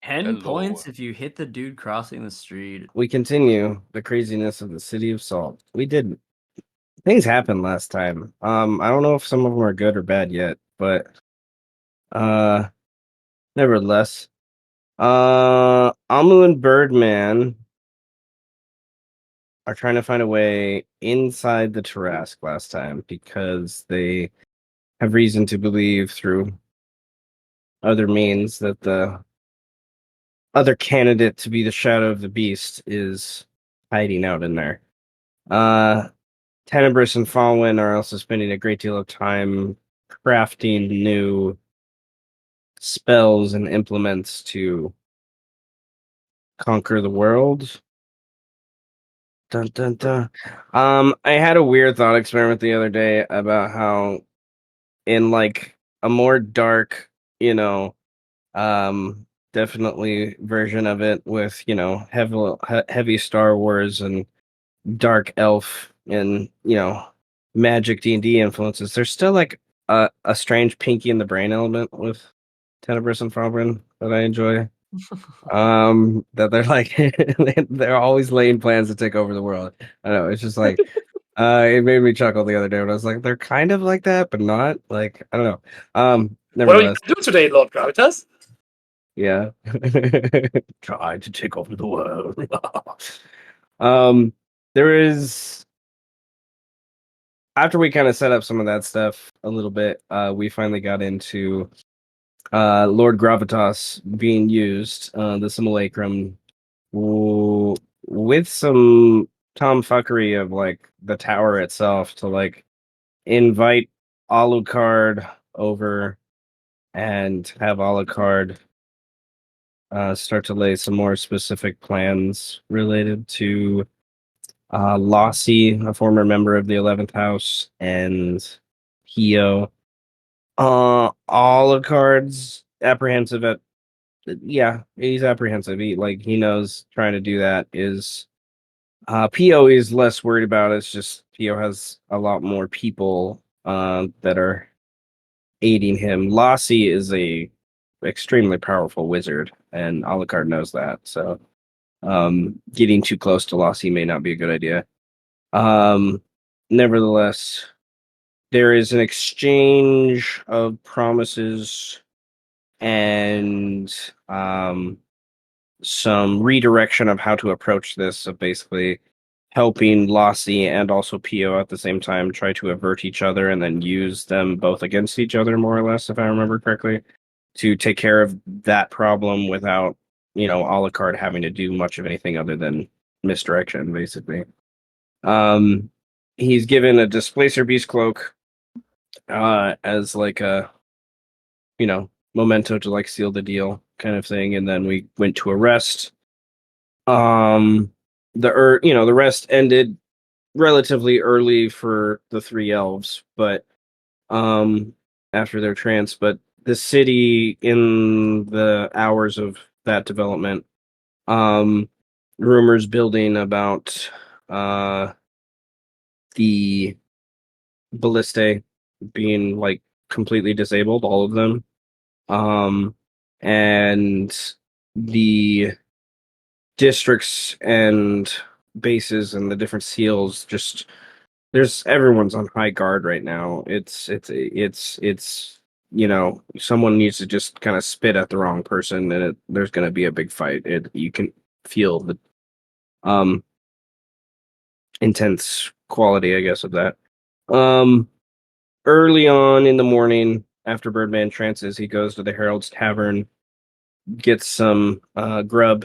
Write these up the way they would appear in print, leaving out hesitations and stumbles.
10 Hello. points if you hit the dude crossing the street. We continue the craziness of the city of Salt. We did things happened last time. I don't know if some of them are good or bad yet, but uh nevertheless. Amu and Birdman are trying to find a way inside the Tarask last time because they have reason to believe through other means that the other candidate to be the Shadow of the Beast is hiding out in there. Uh Tenebris and Fallen are also spending a great deal of time crafting new spells and implements to conquer the world. Dun dun dun. I had a weird thought experiment the other day about how in like a more dark, you know, definitely version of it with, heavy Star Wars and dark elf and, magic D&D influences. There's still like a strange Pinky in the Brain element with Tenebris and Fallen that I enjoy. That they're like they're always laying plans to take over the world. I know, it's just like it made me chuckle the other day when I was like, they're kind of like that, but not like, I don't know. What are we Nevertheless, gonna do today, Lord Gravitas? yeah. Try to take over the world. um there is After we kind of set up some of that stuff a little bit, we finally got into Lord Gravitas being used, the simulacrum, with some tomfuckery of like the tower itself to like invite Alucard over and have Alucard start to lay some more specific plans related to Lossie, a former member of the 11th House, and Hio. Alucard's apprehensive at yeah, he's apprehensive. He knows trying to do that is Pio is less worried about it. It's just Pio has a lot more people that are aiding him. Lassie is a extremely powerful wizard, and Alucard knows that. So getting too close to Lassie may not be a good idea. Um Nevertheless, there is an exchange of promises and some redirection of how to approach this, of basically helping Lossie and also Pio at the same time try to avert each other and then use them both against each other, more or less, if I remember correctly, to take care of that problem without, Alucard having to do much of anything other than misdirection, basically. Um, he's given a Displacer Beast cloak as like a, memento to like seal the deal kind of thing, and then we went to a rest. Um, the rest ended relatively early for the three elves, but um, after their trance, but the city in the hours of that development, um, rumors building about the ballistae being like completely disabled, all of them, um, and the districts and bases and the different seals, just there's everyone's on high guard right now. It's someone needs to just kind of spit at the wrong person and there's going to be a big fight. You can feel the um intense quality, I guess, of that. um Early on in the morning, after Birdman trances, he goes to the Herald's Tavern, gets some grub,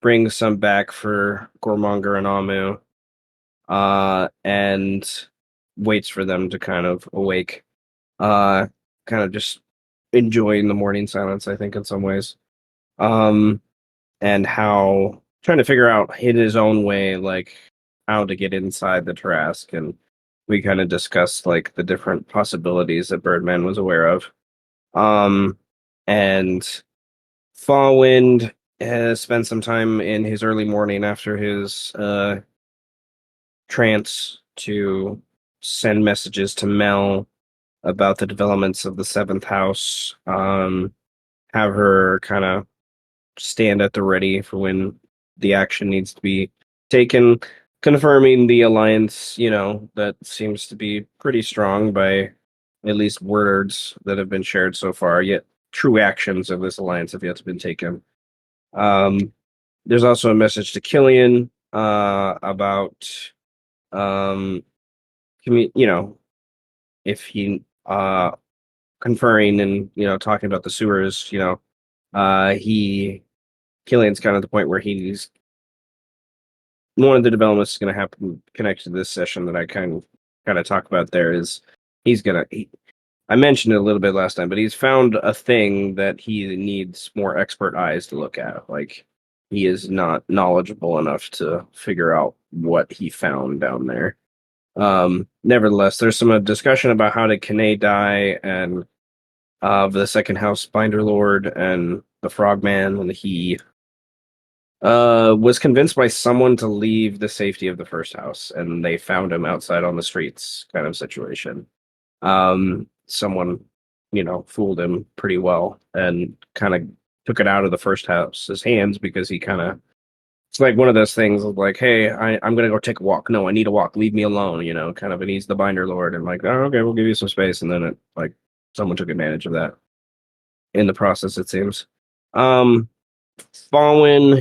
brings some back for Gormonger and Amu, and waits for them to kind of awake. Uh, Kind of just enjoying the morning silence, I think, in some ways. Um, and how trying to figure out in his own way, like how to get inside the Tarask, and we kind of discussed like the different possibilities that Birdman was aware of. Um, and Fallwind has spent some time in his early morning after his trance to send messages to Mel about the developments of the seventh house. Have her kind of stand at the ready for when the action needs to be taken, confirming the alliance, that seems to be pretty strong by at least words that have been shared so far, yet true actions of this alliance have yet to been taken. There's also a message to Killian about um if he conferring and talking about the sewers, he Killian's kind of the point where he's one of the developments is going to happen connected to this session that I kind of talk about there is he's gonna I mentioned it a little bit last time, but he's found a thing that he needs more expert eyes to look at. Like he is not knowledgeable enough to figure out what he found down there. Nevertheless, there's some discussion about how did Kane die and the second house binder lord and the frogman, and he was convinced by someone to leave the safety of the first house, and they found him outside on the streets, kind of situation. Someone, fooled him pretty well and kind of took it out of the first house's hands because he kind of it's like one of those things of like, hey, I'm gonna go take a walk. No, I need a walk. Leave me alone, kind of. And he's the binder lord, and like, oh, okay, we'll give you some space. And then it like someone took advantage of that in the process, it seems. Falwyn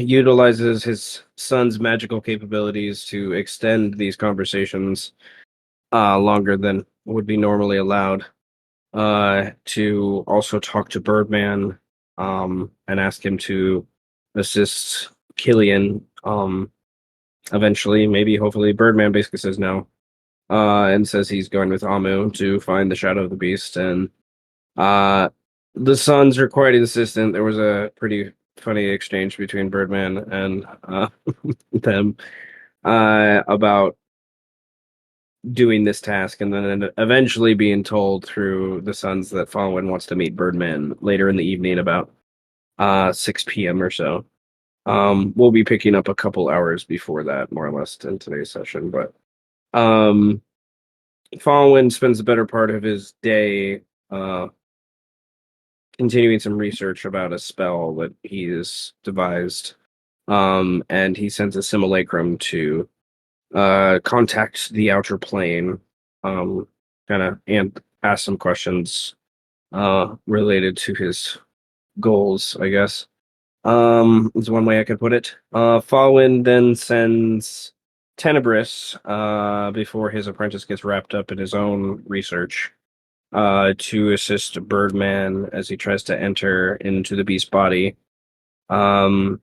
utilizes his son's magical capabilities to extend these conversations longer than would be normally allowed. To also talk to Birdman and ask him to assist Killian. Eventually, maybe, hopefully, Birdman basically says no, and says he's going with Amu to find the Shadow of the Beast. And the sons are quite insistent. There was a pretty funny exchange between Birdman and them about doing this task, and then eventually being told through the sons that Falwyn wants to meet Birdman later in the evening about 6 p.m. or so. We'll be picking up a couple hours before that, more or less, in today's session. But Falwyn spends the better part of his day continuing some research about a spell that he has devised. And he sends a simulacrum to contact the outer plane, kind of, and ask some questions related to his goals, I guess. Is one way I could put it. Falwyn then sends Tenebris before his apprentice gets wrapped up in his own research to assist Birdman as he tries to enter into the beast body. Tenebris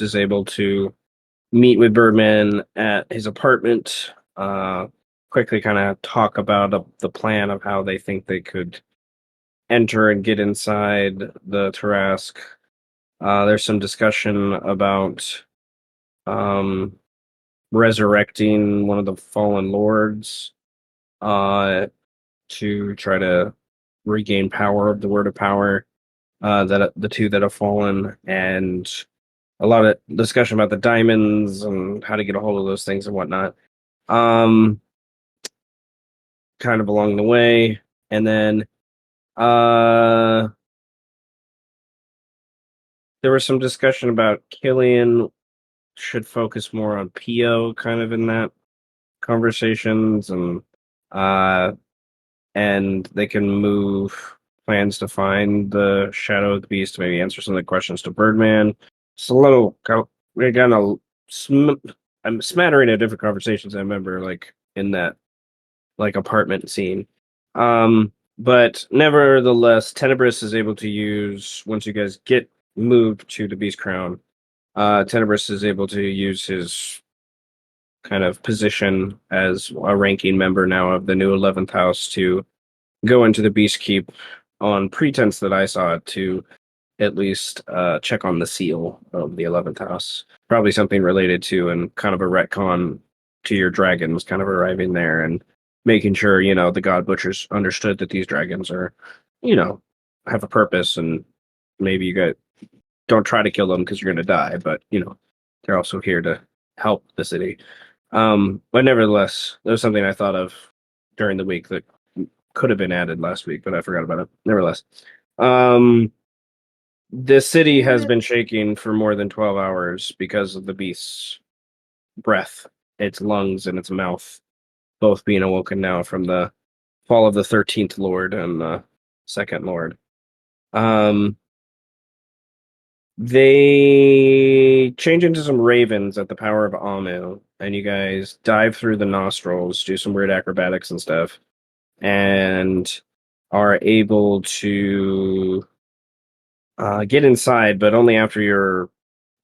is able to meet with Birdman at his apartment, quickly kind of talk about the plan of how they think they could enter and get inside the Tarask. There's some discussion about resurrecting one of the fallen lords to try to regain power of the word of power, that the two that have fallen, and a lot of discussion about the diamonds and how to get a hold of those things and whatnot. Kind of along the way. And then there was some discussion about Killian should focus more on Pio kind of in that conversations, and they can move plans to find the Shadow of the Beast to maybe answer some of the questions to Birdman. It's a little we got I'm smattering of different conversations I remember, like in that like apartment scene. But nevertheless, Tenebris is able to use, once you guys get moved to the Beast Crown, Tenebris is able to use his kind of position as a ranking member now of the new 11th house to go into the Beast Keep on pretense that I saw it to at least check on the seal of the 11th house. Probably something related to and kind of a retcon to your dragons kind of arriving there and making sure, the God Butchers understood that these dragons are, have a purpose, and maybe you guys don't try to kill them because you're going to die, but, they're also here to help the city. But nevertheless, there was something I thought of during the week that could have been added last week, but I forgot about it. Nevertheless. The city has been shaking for more than 12 hours because of the beast's breath, its lungs, and its mouth, both being awoken now from the fall of the 13th Lord and the second Lord. They change into some ravens at the power of Amu, and you guys dive through the nostrils, do some weird acrobatics and stuff, and are able to get inside, but only after you're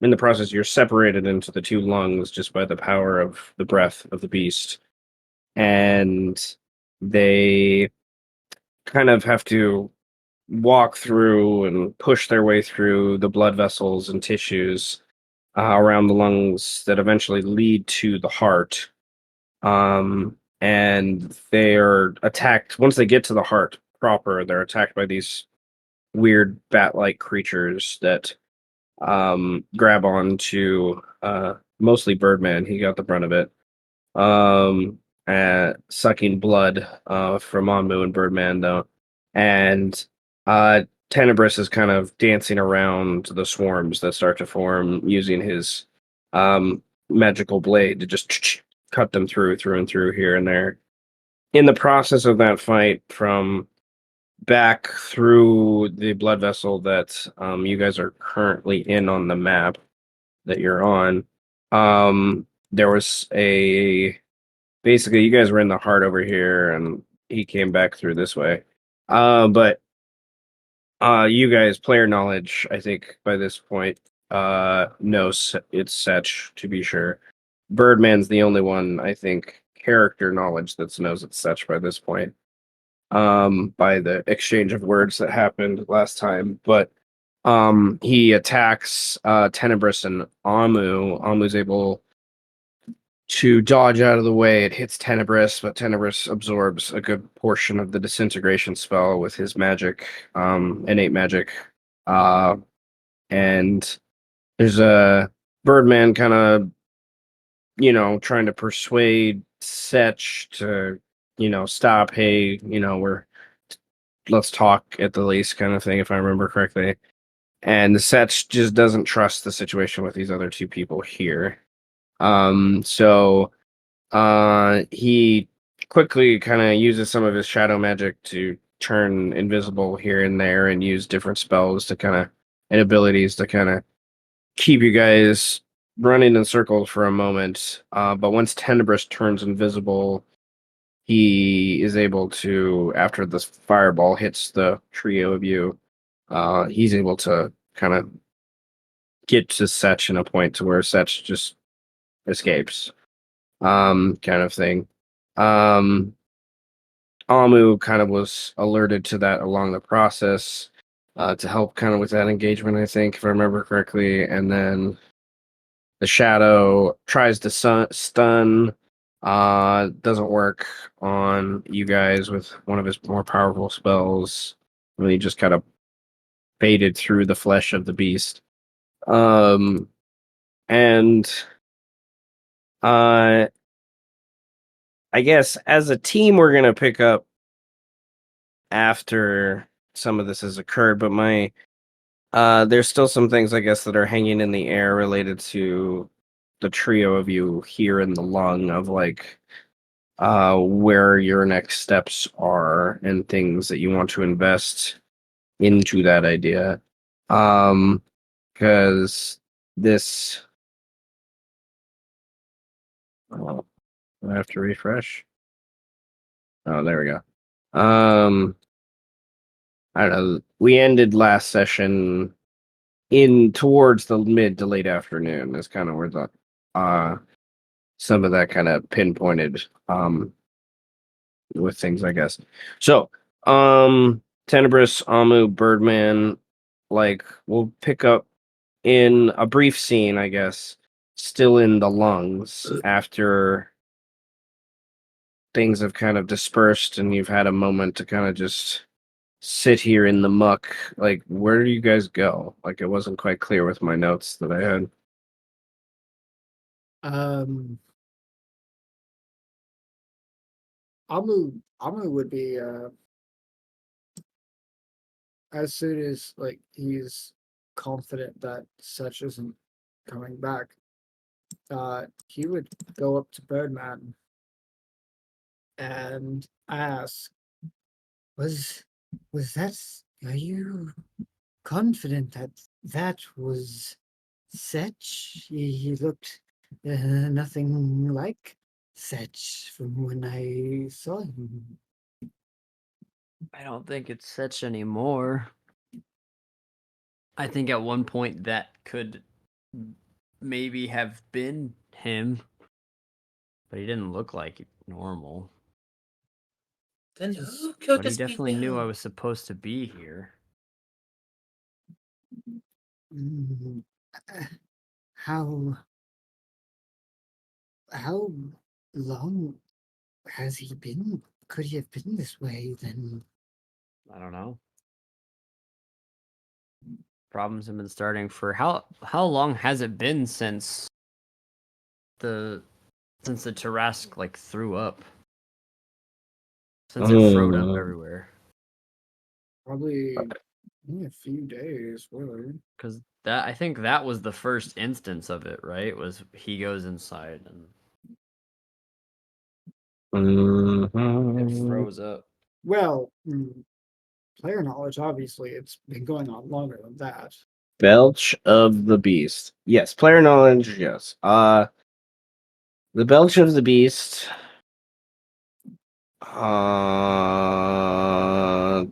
in the process. You're separated into the two lungs just by the power of the breath of the beast, and they kind of have to walk through and push their way through the blood vessels and tissues around the lungs that eventually lead to the heart. And they're attacked once they get to the heart proper. They're attacked by these weird bat-like creatures that grab on to mostly Birdman. He got the brunt of it. Sucking blood from Amu and Birdman though, and Tenebris is kind of dancing around the swarms that start to form, using his magical blade to just cut them through and through here and there. In the process of that fight, from back through the blood vessel that you guys are currently in on the map that you're on, there was a basically you guys were in the heart over here and he came back through this way. But you guys, player knowledge, I think by this point, knows it's Setch to be sure. Birdman's the only one, I think, character knowledge that knows it's Setch by this point. By the exchange of words that happened last time. But he attacks Tenebris and Amu. Amu's able to dodge out of the way. It hits Tenebris, but Tenebris absorbs a good portion of the disintegration spell with his magic, innate magic. And there's a Birdman kind of, trying to persuade Setch to, stop. Hey, let's talk at the least, kind of thing, if I remember correctly. And the Setch just doesn't trust the situation with these other two people here. So he quickly kind of uses some of his shadow magic to turn invisible here and there and use different spells to kind of and abilities to kind of keep you guys running in circles for a moment. But once Tenebris turns invisible, he is able to, after this fireball hits the trio of you, he's able to kind of get to Setch in a point to where Setch just escapes, kind of thing. Um, Amu kind of was alerted to that along the process to help kind of with that engagement, I think, if I remember correctly. And then the shadow tries to stun, doesn't work on you guys with one of his more powerful spells. Really just kind of faded through the flesh of the beast. And I guess as a team, we're gonna pick up after some of this has occurred, but my there's still some things I guess that are hanging in the air related to the trio of you here in the lung of like where your next steps are and things that you want to invest into that idea. Because this oh, I have to refresh. Oh, there we go. I don't know. We ended last session in towards the mid to late afternoon. Is kind of where the some of that kind of pinpointed with things, I guess. So Tenebris, Amu, Birdman, like we'll pick up in a brief scene, I guess, still in the lungs after things have kind of dispersed and you've had a moment to kind of just sit here in the muck. Like, where do you guys go? Like, it wasn't quite clear with my notes that I had. Um, Amu would be as soon as like he's confident that such isn't coming back, he would go up to Birdman and ask, "Was that? Are you confident that that was Setch? He looked nothing like Setch from when I saw him." I don't think it's such anymore. I think at one point that could maybe have been him, but he didn't look like normal. Then who could But he this be definitely knew I now? was supposed to be here. Mm, uh, How how long has he been? Could he have been this way then? I don't know. Problems have been starting for how long has it been the since the Tarask like threw up? Since it froed up everywhere. Probably only a few days, really. Because that I think that was the first instance of it, right? Was he goes inside and it froze up. Well, player knowledge, obviously, it's been going on longer than that. Belch of the Beast. Yes, player knowledge, yes. The Belch of the Beast.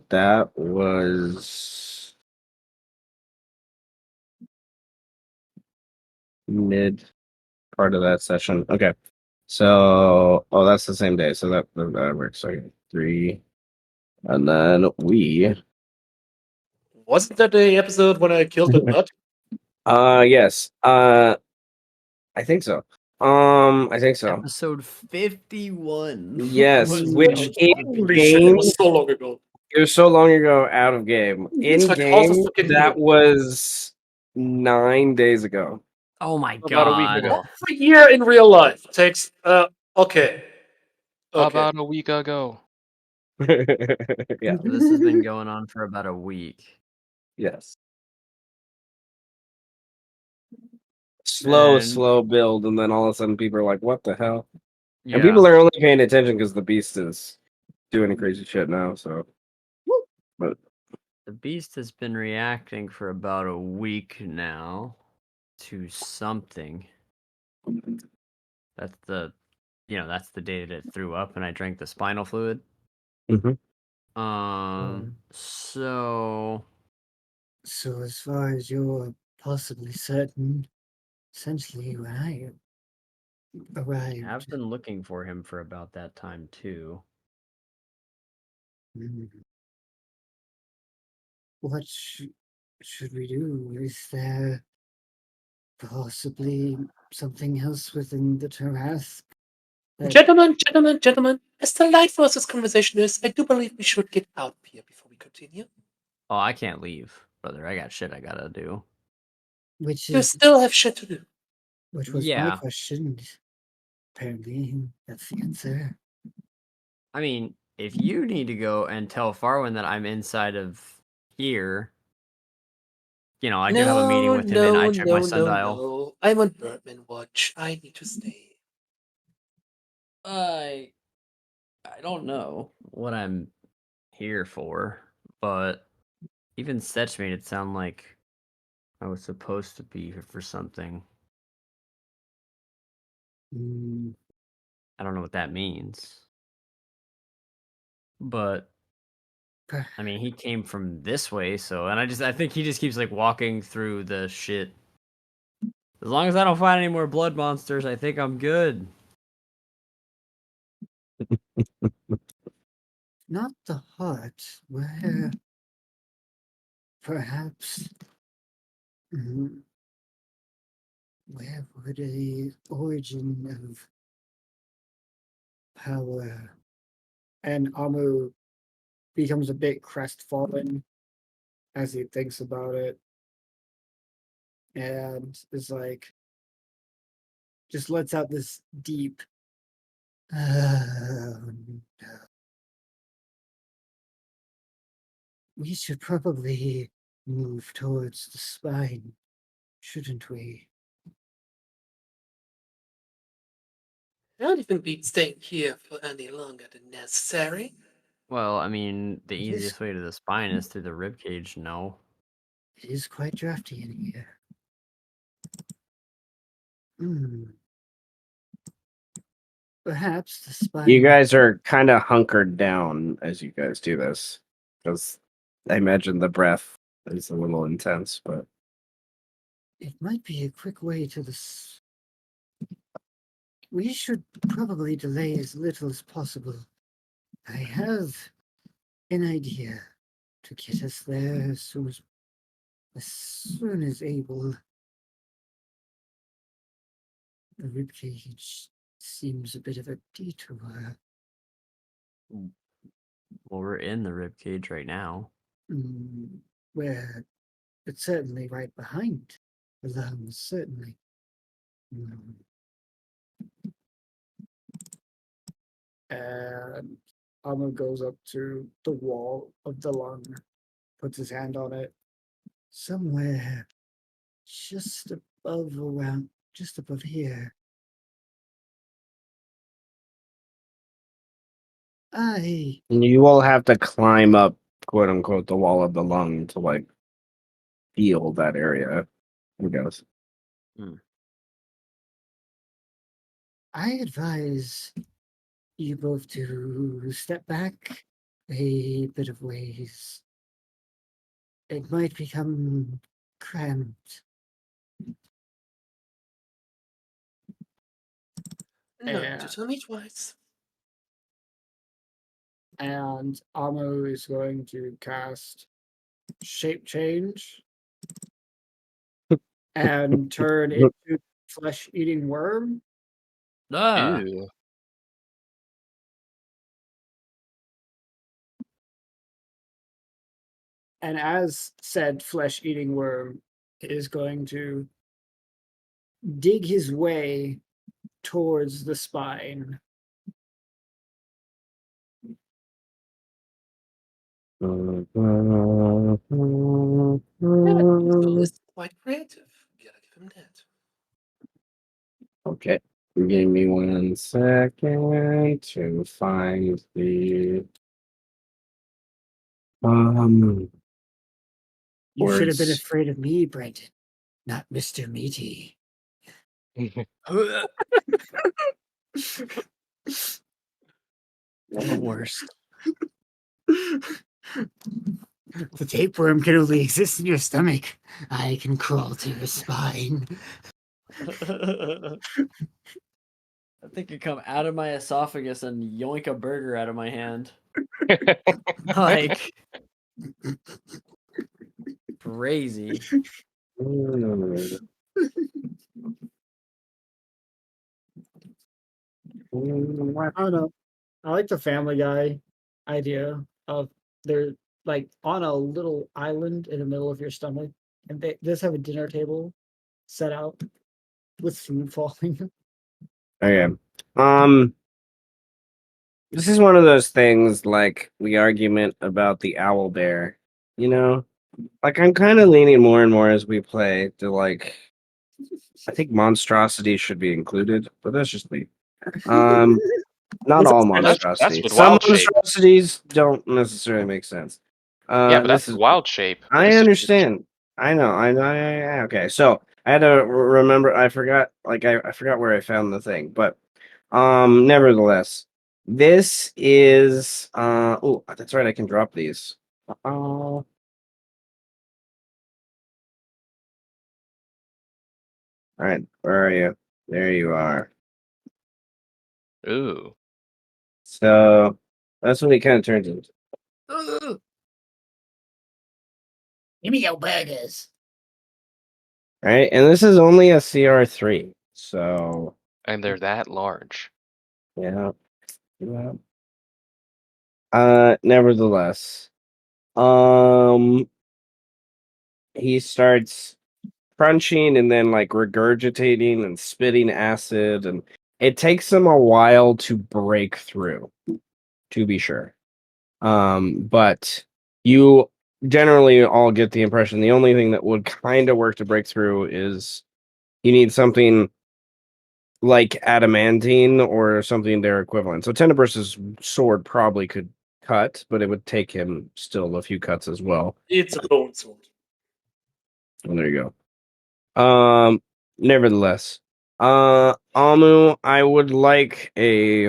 That was mid part of that session. Okay. So, that's the same day. So that works. So 3. And then we. Wasn't that the episode when I killed the nut? Yes. I think so. I think so. Episode 51. Yes, which in Holy shit, it game, was so long ago. it was so long ago out of game. It's In like half a game, fucking that year. was 9 days ago. Oh my About a week god. ago. Half a year in real life takes okay. About a week ago. Yeah. This has been going on for about a week. Yes. Slow And build, and then all of a sudden people are like, "What the hell?" And yeah. people are only paying attention because the beast is doing crazy shit now. So, but The beast has been reacting for about a week now to something. That's the that's the day that it threw up and I drank the spinal fluid. Mhm. So So, as far as you're possibly certain, essentially, when I arrived, I've been looking for him for about that time too. mm, what should we do? Is there possibly something else within the Tarask? Gentlemen, as delightful as this conversation is, I do believe we should get out of here before we continue. Oh, I can't leave, brother. I got shit I gotta do. Which You is still have shit to do. which was my Yeah. question. Apparently, that's the answer. I mean, if you need to go and tell Farwin that I'm inside of here, I do have a meeting with him and I check my sundial. No. I'm on Birdman watch. I need to stay. I don't know what I'm here for, but even Setch made it sound like I was supposed to be here for something. Mm, I don't know what that means. But per- I mean, he came from this way, so and I think he just keeps like walking through the shit. As long as I don't find any more blood monsters, I think I'm good. Not the heart, where perhaps mm, where would a origin of power? And Amu becomes a bit crestfallen as he thinks about it, and is like, just lets out this deep. "Oh, no. We should probably move towards the spine, shouldn't we? I don't even be staying here for any longer than necessary. Well, I mean, the It is- easiest way to the spine is through the rib cage. No. It is quite drafty in here. Hmm. Perhaps the spine. You guys are kind of hunkered down as you guys do this, because I imagine the breath is a little intense, but It might be a quick way to the. We should probably delay as little as possible. I have an idea to get us there as soon as able. The ribcage seems a bit of a detour. Well, we're in the rib cage right now. Where it's certainly right behind the lungs, certainly. Mm. And Amo goes up to the wall of the lung, puts his hand on it. Somewhere just just above here. I and you will have to climb up, quote unquote, the wall of the lung to like feel that area, I guess. I advise you both to step back a bit of ways. It might become cramped. No, Yeah. to tell me twice. And Amo is going to cast Shape Change and turn into flesh-eating worm. Ah! Ew. And as said flesh-eating worm is going to dig his way towards the spine. Yeah, Phil is quite creative. Gotta give him that. Okay. Give me 1 second to find the You should have been words. afraid of me, Brenton, not Mr. Meaty. The worst. The tapeworm can only exist in your stomach. I can crawl to your spine. I think it come out of my esophagus and yoink a burger out of my hand. Like crazy. I don't know. I like the Family Guy idea of they're like on a little island in the middle of your stomach, and they just have a dinner table set out with food falling. Okay. This is one of those things like the argument about the owl bear. You know, like I'm kind of leaning more and more as we play to like. I think monstrosity should be included, but that's just me. Not This all is kind of- That's monstrosities. with Some wild shape. monstrosities don't necessarily make sense. Yeah, but This that's is. with wild shape. But I this is understand. I know. I know. Okay, so I had to remember. I forgot. Like I forgot where I found the thing, but nevertheless, this is. Oh, that's right. I can drop these. All right. Where are you? There you are. Ooh. So that's what he kind of turns into. Give me your burgers. Right, and this is only a CR3, so And they're that large. yeah. Yeah. Nevertheless, he starts crunching and then like regurgitating and spitting acid, and it takes him a while to break through, to be sure. But you generally all get the impression the only thing that would kind of work to break through is you need something like adamantine or something their equivalent. So Tenebris's sword probably could cut, but it would take him still a few cuts as well. It's a bone sword. Well, there you go. Nevertheless, Amu, I would like a.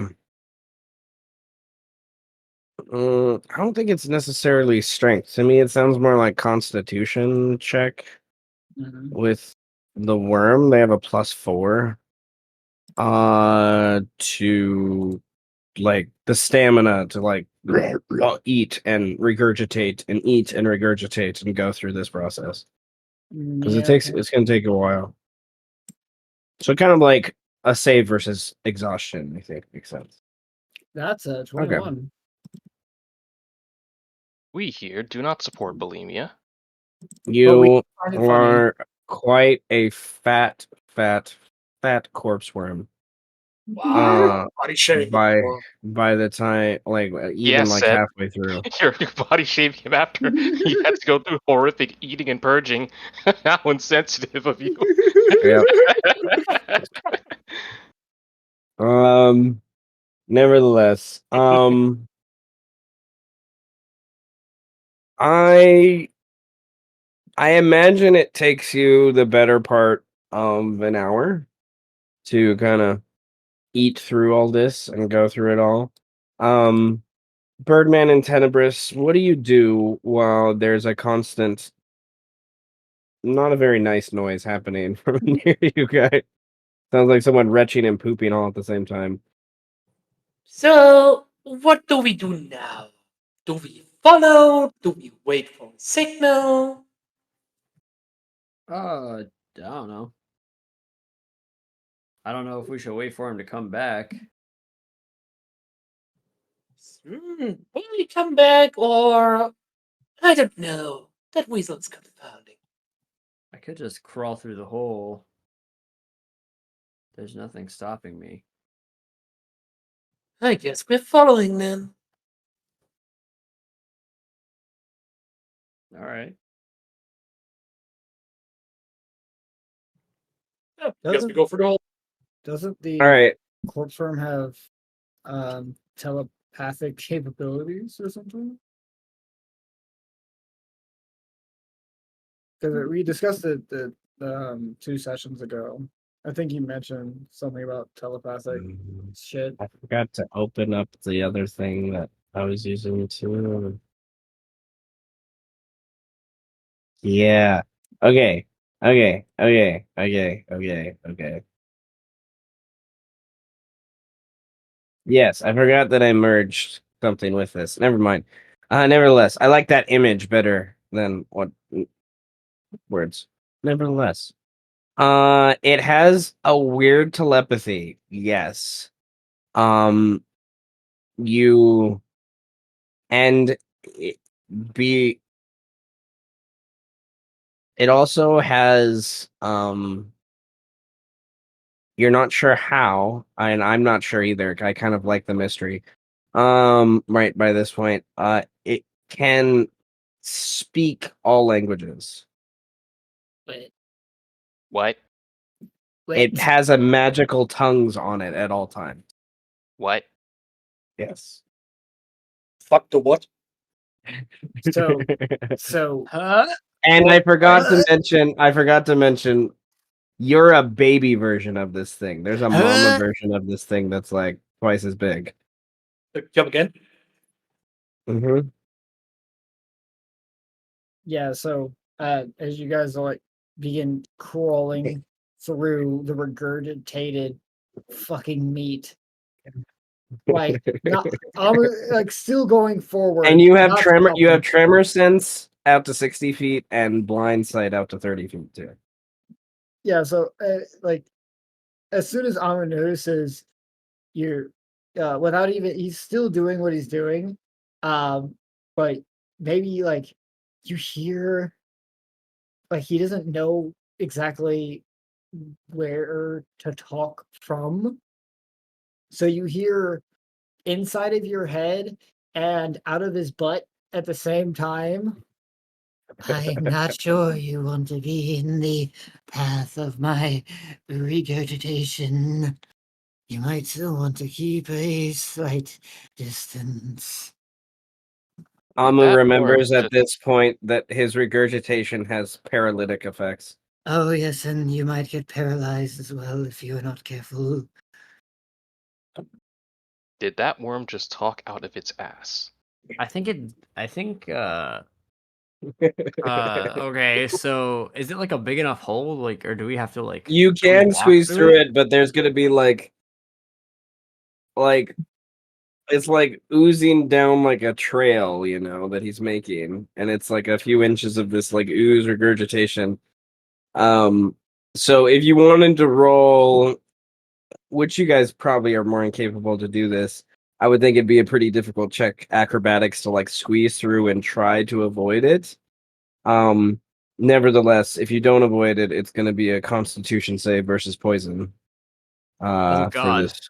I don't think it's necessarily strength. To me, it sounds more like Constitution check Mhm. with the worm. They have a +4. To like the stamina to like eat and regurgitate and eat and regurgitate and go through this process because Yeah, okay. it's gonna take a while. So kind of like a save versus exhaustion, I think makes sense. That's a 21. We here do not support bulimia. You find it funny. are quite a fat corpse worm. Wow. Body shaming By before. by the time like even Yes, like Seth. halfway through. Your body shaming him after he had to go through horrific eating and purging. How insensitive of you. Yeah. Nevertheless, I imagine it takes you the better part of an hour to kind of eat through all this and go through it all. Birdman and Tenebris, what do you do while there's a constant, not a very nice noise happening from near you guys? Sounds like someone retching and pooping all at the same time. So, what do we do now? Do we follow? Do we wait for a signal? I don't know. I don't know if we should wait for him to come back. Will he come back or I don't know. That weasel's confounding. I could just crawl through the hole. There's nothing stopping me. I guess we're following then. All right. Oh, guess we Doesn't- go for the hole. Doesn't the All right. corpse firm have telepathic capabilities or something? Because we discussed it the 2 sessions ago. I think you mentioned something about telepathic shit. I forgot to open up the other thing that I was using too. Yeah. Okay. Okay. Yes, I forgot that I merged something with this. Never mind. Nevertheless, I like that image better than what words. Nevertheless. It has a weird telepathy. Yes. Um, you and it, be it also has you're not sure how, and I'm not sure either. I kind of like the mystery. Right by this point, it can speak all languages. Wait, What? It has a magical tongues on it at all times. What? Yes. fuck the what? So Huh? And I forgot to mention you're a baby version of this thing. There's a mama Huh? version of this thing that's like twice as big. Jump again. Mm-hmm. yeah, so as you guys like begin crawling through the regurgitated fucking meat, like not I'm like still going forward. And you have not you have stopping. tremor sense out to 60 feet and blind sight out to 30 feet too. Yeah, so like as soon as Amon notices you're without even he's still doing what he's doing, but maybe like you hear like he doesn't know exactly where to talk from. So you hear inside of your head and out of his butt at the same time. I'm not sure you want to be in the path of my regurgitation. You might still want to keep a slight distance. Amu That remembers worm at this point that his regurgitation has paralytic effects. Oh, yes, and you might get paralyzed as well if you're not careful. Did that worm just talk out of its ass? I think okay, so is it like a big enough hole, like, or do we have to like You can walk squeeze through through it, but there's gonna be like it's like oozing down like a trail, you know, that he's making, and it's like a few inches of this like ooze regurgitation. So if you wanted to roll, which you guys probably are more incapable to do this, I would think it'd be a pretty difficult check acrobatics to like squeeze through and try to avoid it. Nevertheless, if you don't avoid it, it's going to be a Constitution save versus poison. Oh For God. this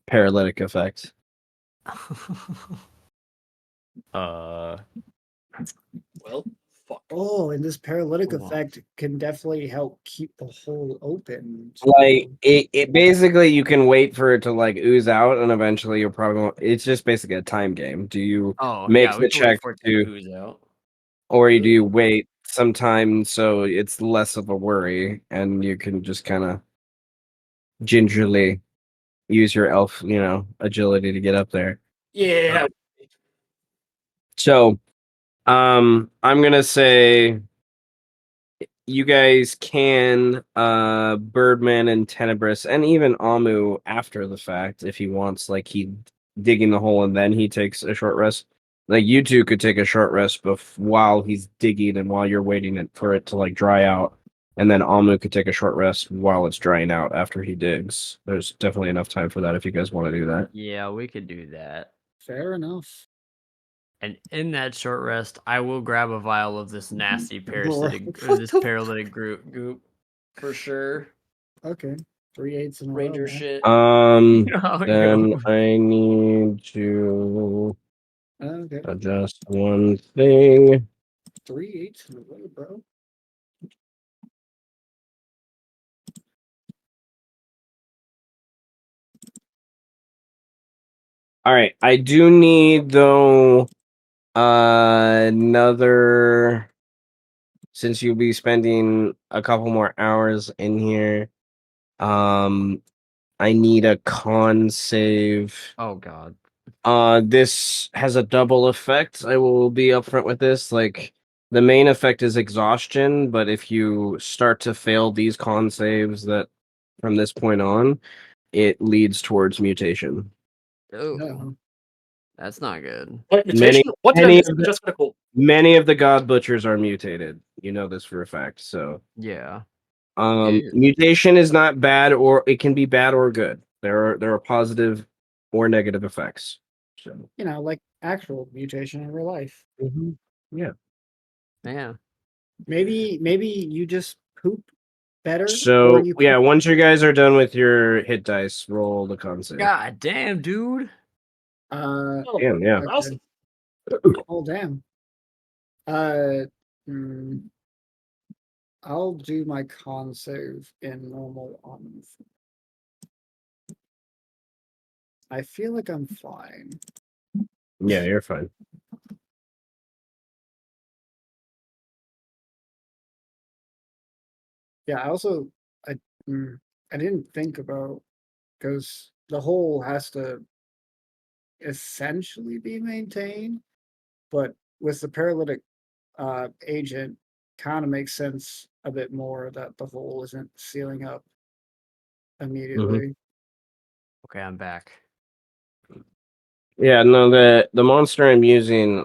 paralytic effect. uh, Well, fuck. Oh, and this paralytic Hold on. effect can definitely help keep the hole open. Like it basically you can wait for it to like ooze out, and eventually you'll probably. It's just basically a time game. Do you oh make yeah, the we can wait check for it to to, ooze out. or do you wait some time so it's less of a worry, and you can just kind of gingerly use your elf, agility to get up there. Yeah. So, I'm gonna say you guys can Birdman and Tenebris and even Amu after the fact if he wants, like he digging the hole and then he takes a short rest. Like you two could take a short rest while he's digging and while you're waiting for it to like dry out. And then Amu could take a short rest while it's drying out after he digs. There's definitely enough time for that if you guys want to do that. Yeah, we could do that. Fair enough. And in that short rest, I will grab a vial of this nasty parasitic, or What this the paralytic goop, for sure. Okay. 3/8 in a row. Ranger Man. shit. You know how it Then goes. I need to Okay. adjust one thing. 3/8 in a row, bro. All right, I do need though another, since you'll be spending a couple more hours in here. I need a con save. Oh God. This has a double effect. I will be upfront with this. Like the main effect is exhaustion, but if you start to fail these con saves that from this point on, it leads towards mutation. Oh, No. that's not good. What Many mutation? What did I many miss? of the, Just for the cool. many of the god butchers are mutated. You know this for a fact. So Yeah. Ew. mutation is not bad, or it can be bad or good. There are positive or negative effects. So Like actual mutation in real life. yeah. Yeah. Maybe you just poop better, or So you yeah, poop. once you guys are done with your hit dice, roll the con save. God damn, dude. Oh, Damn, yeah. Okay. awesome. Oh damn. Uh, hmm, I'll do my con save in normal on. I feel like I'm fine. Yeah, you're fine. Yeah, I I didn't think about, because the hole has to essentially be maintained, but with the paralytic agent, kind of makes sense a bit more that the hole isn't sealing up immediately. Okay, I'm back. Yeah, no, the monster I'm using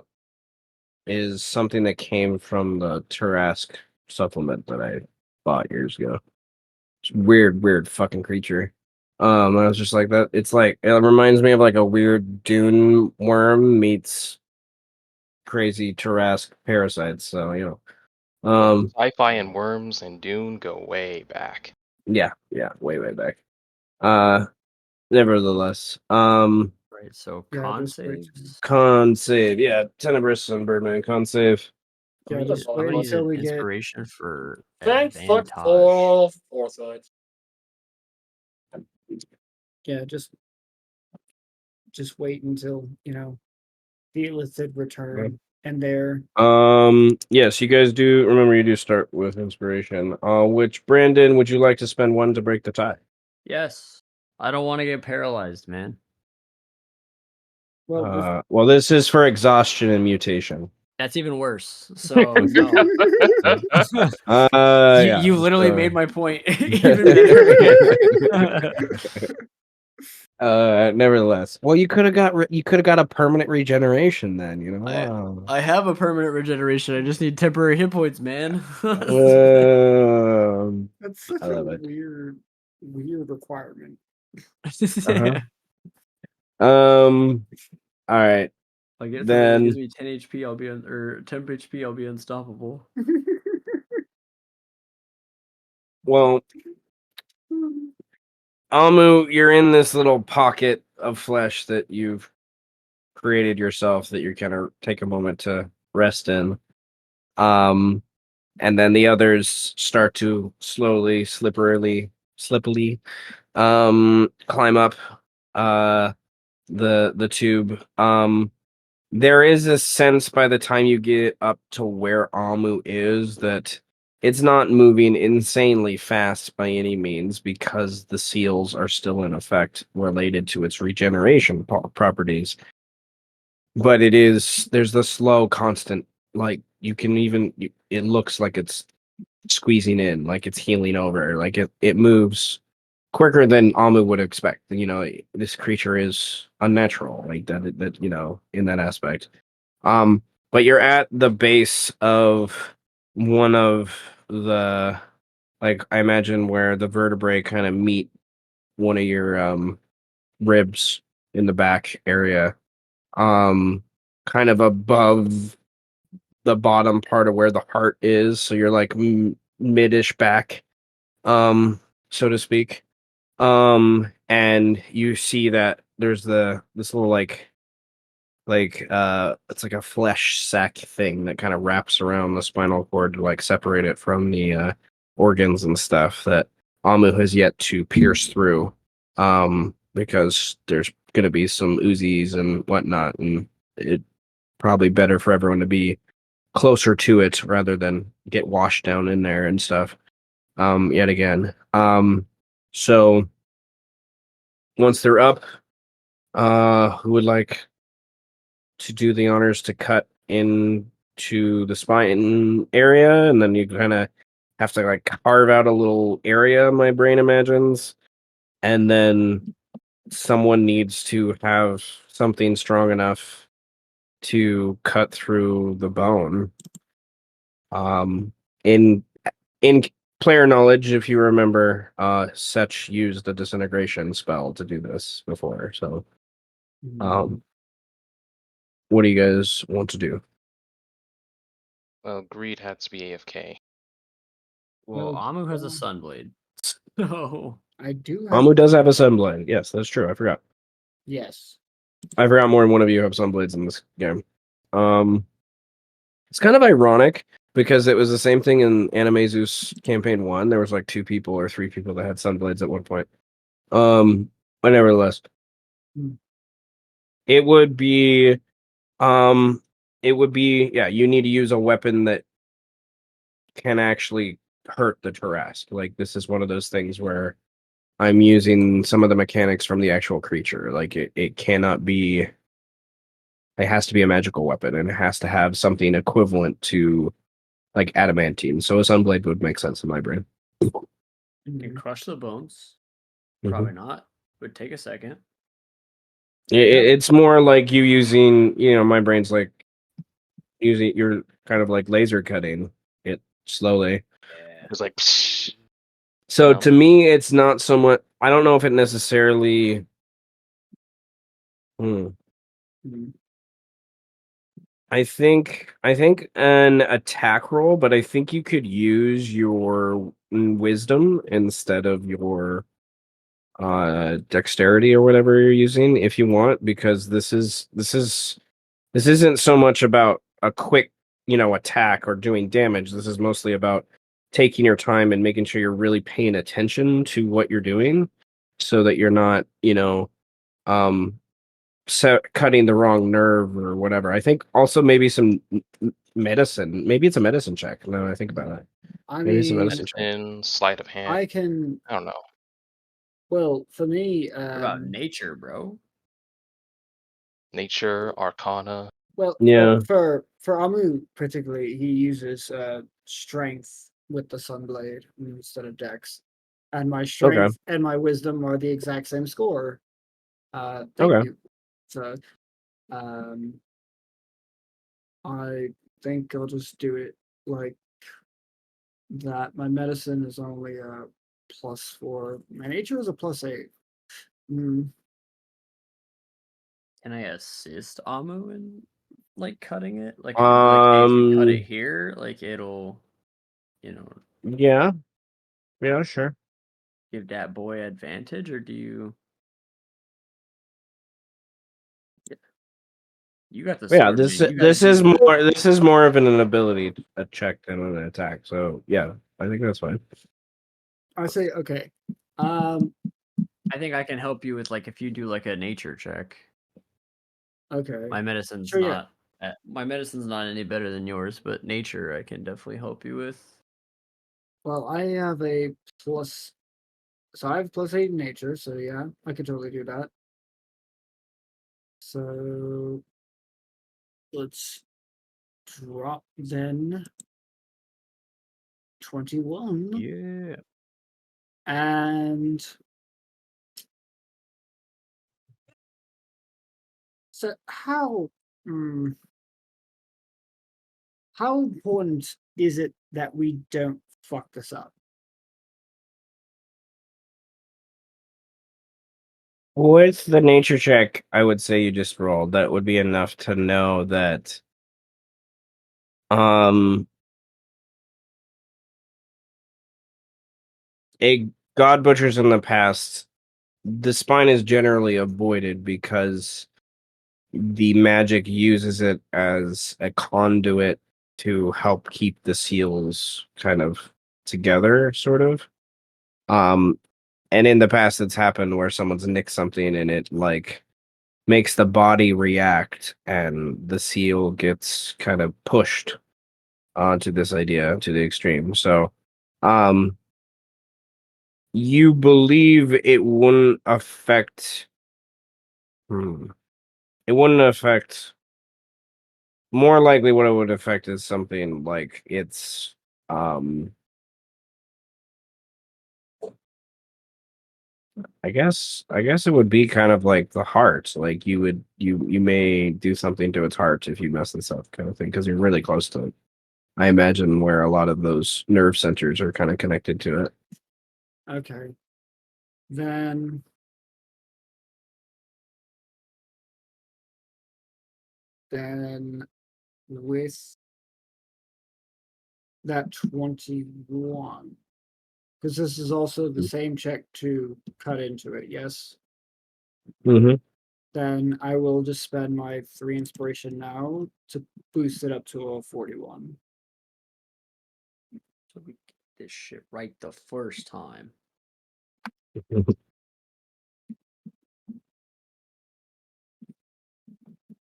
is something that came from the Tarask supplement that I bought years ago. It's a weird fucking creature. I was just like that. It's like it reminds me of like a weird dune worm meets crazy Tarask parasites. So Sci-fi and worms and Dune go way back. yeah, way back. Uh, nevertheless, Right, so Yeah, con just wait. saves. con save, yeah, Tenebris and Birdman con save. I Yeah, mean, just I'm I'm wait gonna use until an we get. inspiration for Thankful advantage. for foresight. Yeah, just wait until the illicit return, and there. Yes, you guys do remember you do start with inspiration. Which Brandon would you like to spend one to break the tie? Yes, I don't want to get paralyzed, man. Well, this is for exhaustion and mutation. That's even worse. So no. Yeah. You literally so- made my point even better. Nevertheless, well, you could have got a permanent regeneration then. I have a permanent regeneration. I just need temporary hit points, man. That's such I a love it. weird requirement. Uh-huh. All right. I guess something that gives Then, me 10 HP, or 10 HP, I'll be unstoppable. well, Amu, you're in this little pocket of flesh that you've created yourself that you kind of take a moment to rest in. And then the others start to slowly, slippily, climb up the tube. There is a sense by the time you get up to where Amu is that it's not moving insanely fast by any means because the seals are still in effect related to its regeneration properties. But there's the slow, constant, like you can even, it looks like it's squeezing in, like it's healing over, like it moves quicker than Amu would expect. This creature is unnatural, like that, in that aspect. But you're at the base of one of the, like, I imagine where the vertebrae kind of meet one of your ribs in the back area. Kind of above the bottom part of where the heart is, so you're like midish back, so to speak. And you see that there's this little it's like a flesh sac thing that kind of wraps around the spinal cord to like separate it from the organs and stuff that Amu has yet to pierce through. Because there's gonna be some Uzis and whatnot, and it probably better for everyone to be closer to it rather than get washed down in there and stuff. Yet again. So once they're up, who would like to do the honors to cut into the spine area, and then you kind of have to like carve out a little area, my brain imagines, and then someone needs to have something strong enough to cut through the bone. In in player knowledge, if you remember, Setch used the disintegration spell to do this before. So, what do you guys want to do? Well, Greed had to be AFK. Well, Amu has a sunblade. So I do have. Amu does have a sunblade. Yes, that's true. I forgot. Yes. I forgot more than one of you have sunblades in this game. It's kind of ironic because it was the same thing in Animaesus campaign 1. There was like 2 people or 3 people that had sunblades at one point. But nevertheless, Hmm. it would be yeah, you need to use a weapon that can actually hurt the Tarrasque. Like this is one of those things where I'm using some of the mechanics from the actual creature. Like it cannot be, it has to be a magical weapon, and it has to have something equivalent to like adamantine. So a sunblade would make sense in my brain. you can crush the bones. Mhm. Probably not. Would take a second. It's more like you using, my brain's like using, you're kind of like laser cutting it slowly. Yeah. It was like, psh, So to me, it's not somewhat, I don't know if it necessarily, I think an attack roll, but I think you could use your wisdom instead of your dexterity or whatever you're using if you want, because this isn't so much about a quick attack or doing damage. This is mostly about taking your time and making sure you're really paying attention to what you're doing so that you're not, um cutting the wrong nerve or whatever. I think also maybe some medicine. Maybe it's a medicine check. Now that I think about it. I Maybe it's a mean, medicine check. In sleight of hand. I can. I don't know. Well, for me, What about nature, bro? Nature, Arcana. well, Yeah. for Amu particularly, he uses strength with the Sunblade instead of Dex, and my strength and my wisdom are the exact same score. Thank Okay. you. So, um, I think I'll just do it like that. My medicine is only a +4. My nature is a +8. Mm, Can I assist Amu in like cutting it? Like, be like, hey, if you cut it here, like it'll, Yeah. Yeah, sure. give that boy advantage, or do you? You got the Yeah, sword, this dude. You got to this do is it. more of an ability a check than an attack. So yeah, I think that's fine. I say okay. I think I can help you with like if you do like a nature check. Okay. My medicine's Sure, yeah. not any better than yours, but nature I can definitely help you with. Well, I have a plus, so I have +8 in nature, so yeah, I could totally do that. So let's drop then 21 Yeah. and so how important is it that we don't fuck this up? With the nature check, I would say you just rolled. That would be enough to know that a god butchers in the past, the spine is generally avoided because the magic uses it as a conduit to help keep the seals kind of together, sort of. Um, and in the past, it's happened where someone's nicked something and it like makes the body react, and the seal gets kind of pushed onto this idea to the extreme. So, um, you believe it wouldn't affect. It wouldn't affect. More likely, what it would affect is something like it's. I guess it would be kind of like the heart. Like you may do something to its heart if you mess this up, kind of thing, because you're really close to it. I imagine where a lot of those nerve centers are kind of connected to it. Okay. Then with that 21, because this is also the same check to cut into it, yes? Mm-hmm. Then I will just spend my 3 inspiration now to boost it up to a 41. So we get this shit right the first time.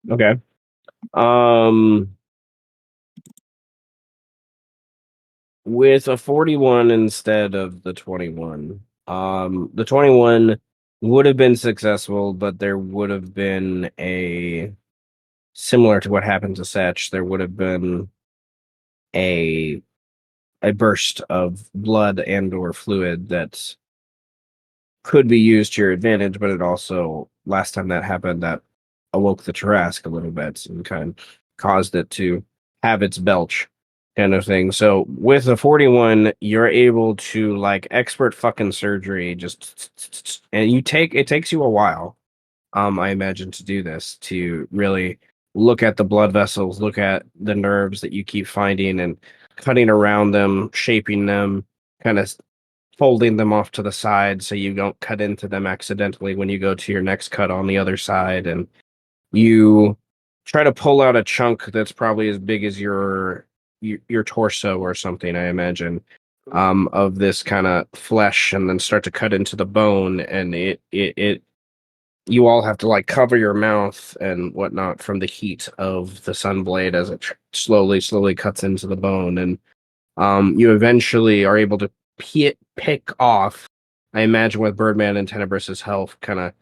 Okay. With a 41 instead of the 21. The 21 would have been successful, but there would have been a similar to what happened to Satch, there would have been a a burst of blood and or fluid that could be used to your advantage, but it also last time that happened that awoke the Tarrasque a little bit and kind of caused it to have its belch kind of thing. So with a 41, you're able to like expert fucking surgery just and it takes you a while, I imagine, to do this, to really look at the blood vessels, look at the nerves that you keep finding and cutting around them, shaping them, kind of folding them off to the side so you don't cut into them accidentally when you go to your next cut on the other side. And you try to pull out a chunk that's probably as big as your torso or something, I imagine, of this kind of flesh, and then start to cut into the bone, and it you all have to like cover your mouth and whatnot from the heat of the sunblade as it slowly cuts into the bone, and you eventually are able to pick off, I imagine with Birdman and Tenebris's help, kind of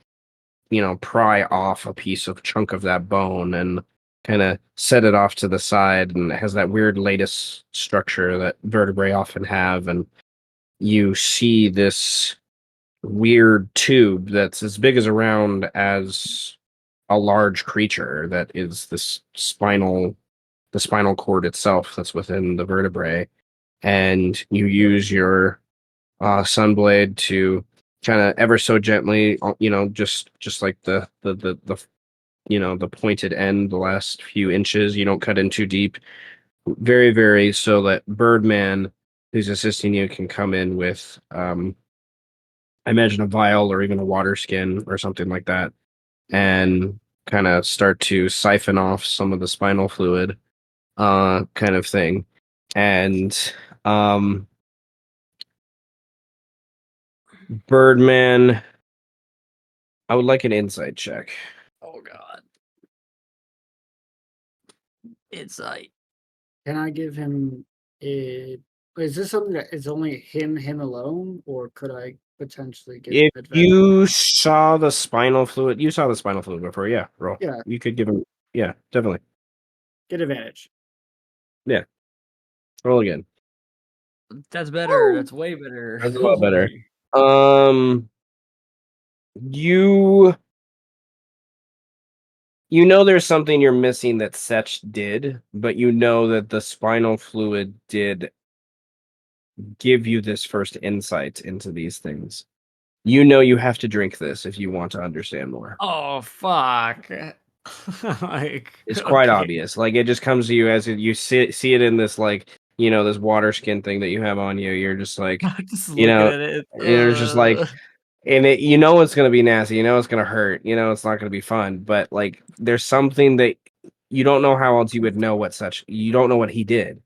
pry off a piece of chunk of that bone and kind of set it off to the side, and it has that weird lattice structure that vertebrae often have, and you see this weird tube that's as big as around as a large creature that is the spinal cord itself that's within the vertebrae, and you use your sunblade to kind of ever so gently, just like the pointed end, the last few inches, you don't cut in too deep, very very, so that Birdman, who's assisting you, can come in with I imagine a vial or even a water skin or something like that, and kind of start to siphon off some of the spinal fluid, kind of thing. And Birdman, I would like an insight check. Oh god. Insight. Can I give him a? Is this something that is only him alone, or could I potentially give If advantage? you saw the spinal fluid, you saw the spinal fluid before, yeah, roll. Yeah, You could give him, yeah, definitely. get advantage. Yeah. Roll again. That's better. Woo! That's way better. That's a lot better. Holy. You know there's something you're missing that Setch did, but you know that the spinal fluid did give you this first insight into these things. You know you have to drink this if you want to understand more. Oh fuck. Like, It's quite okay. obvious. Like, it just comes to you as you see it in this, like, this water skin thing that you have on you. You're just like, Just you looking know, at it. you're just like, and it's gonna be nasty. It's gonna hurt. It's not gonna be fun. But like, there's something that you don't know how else you would know what such. You don't know what he did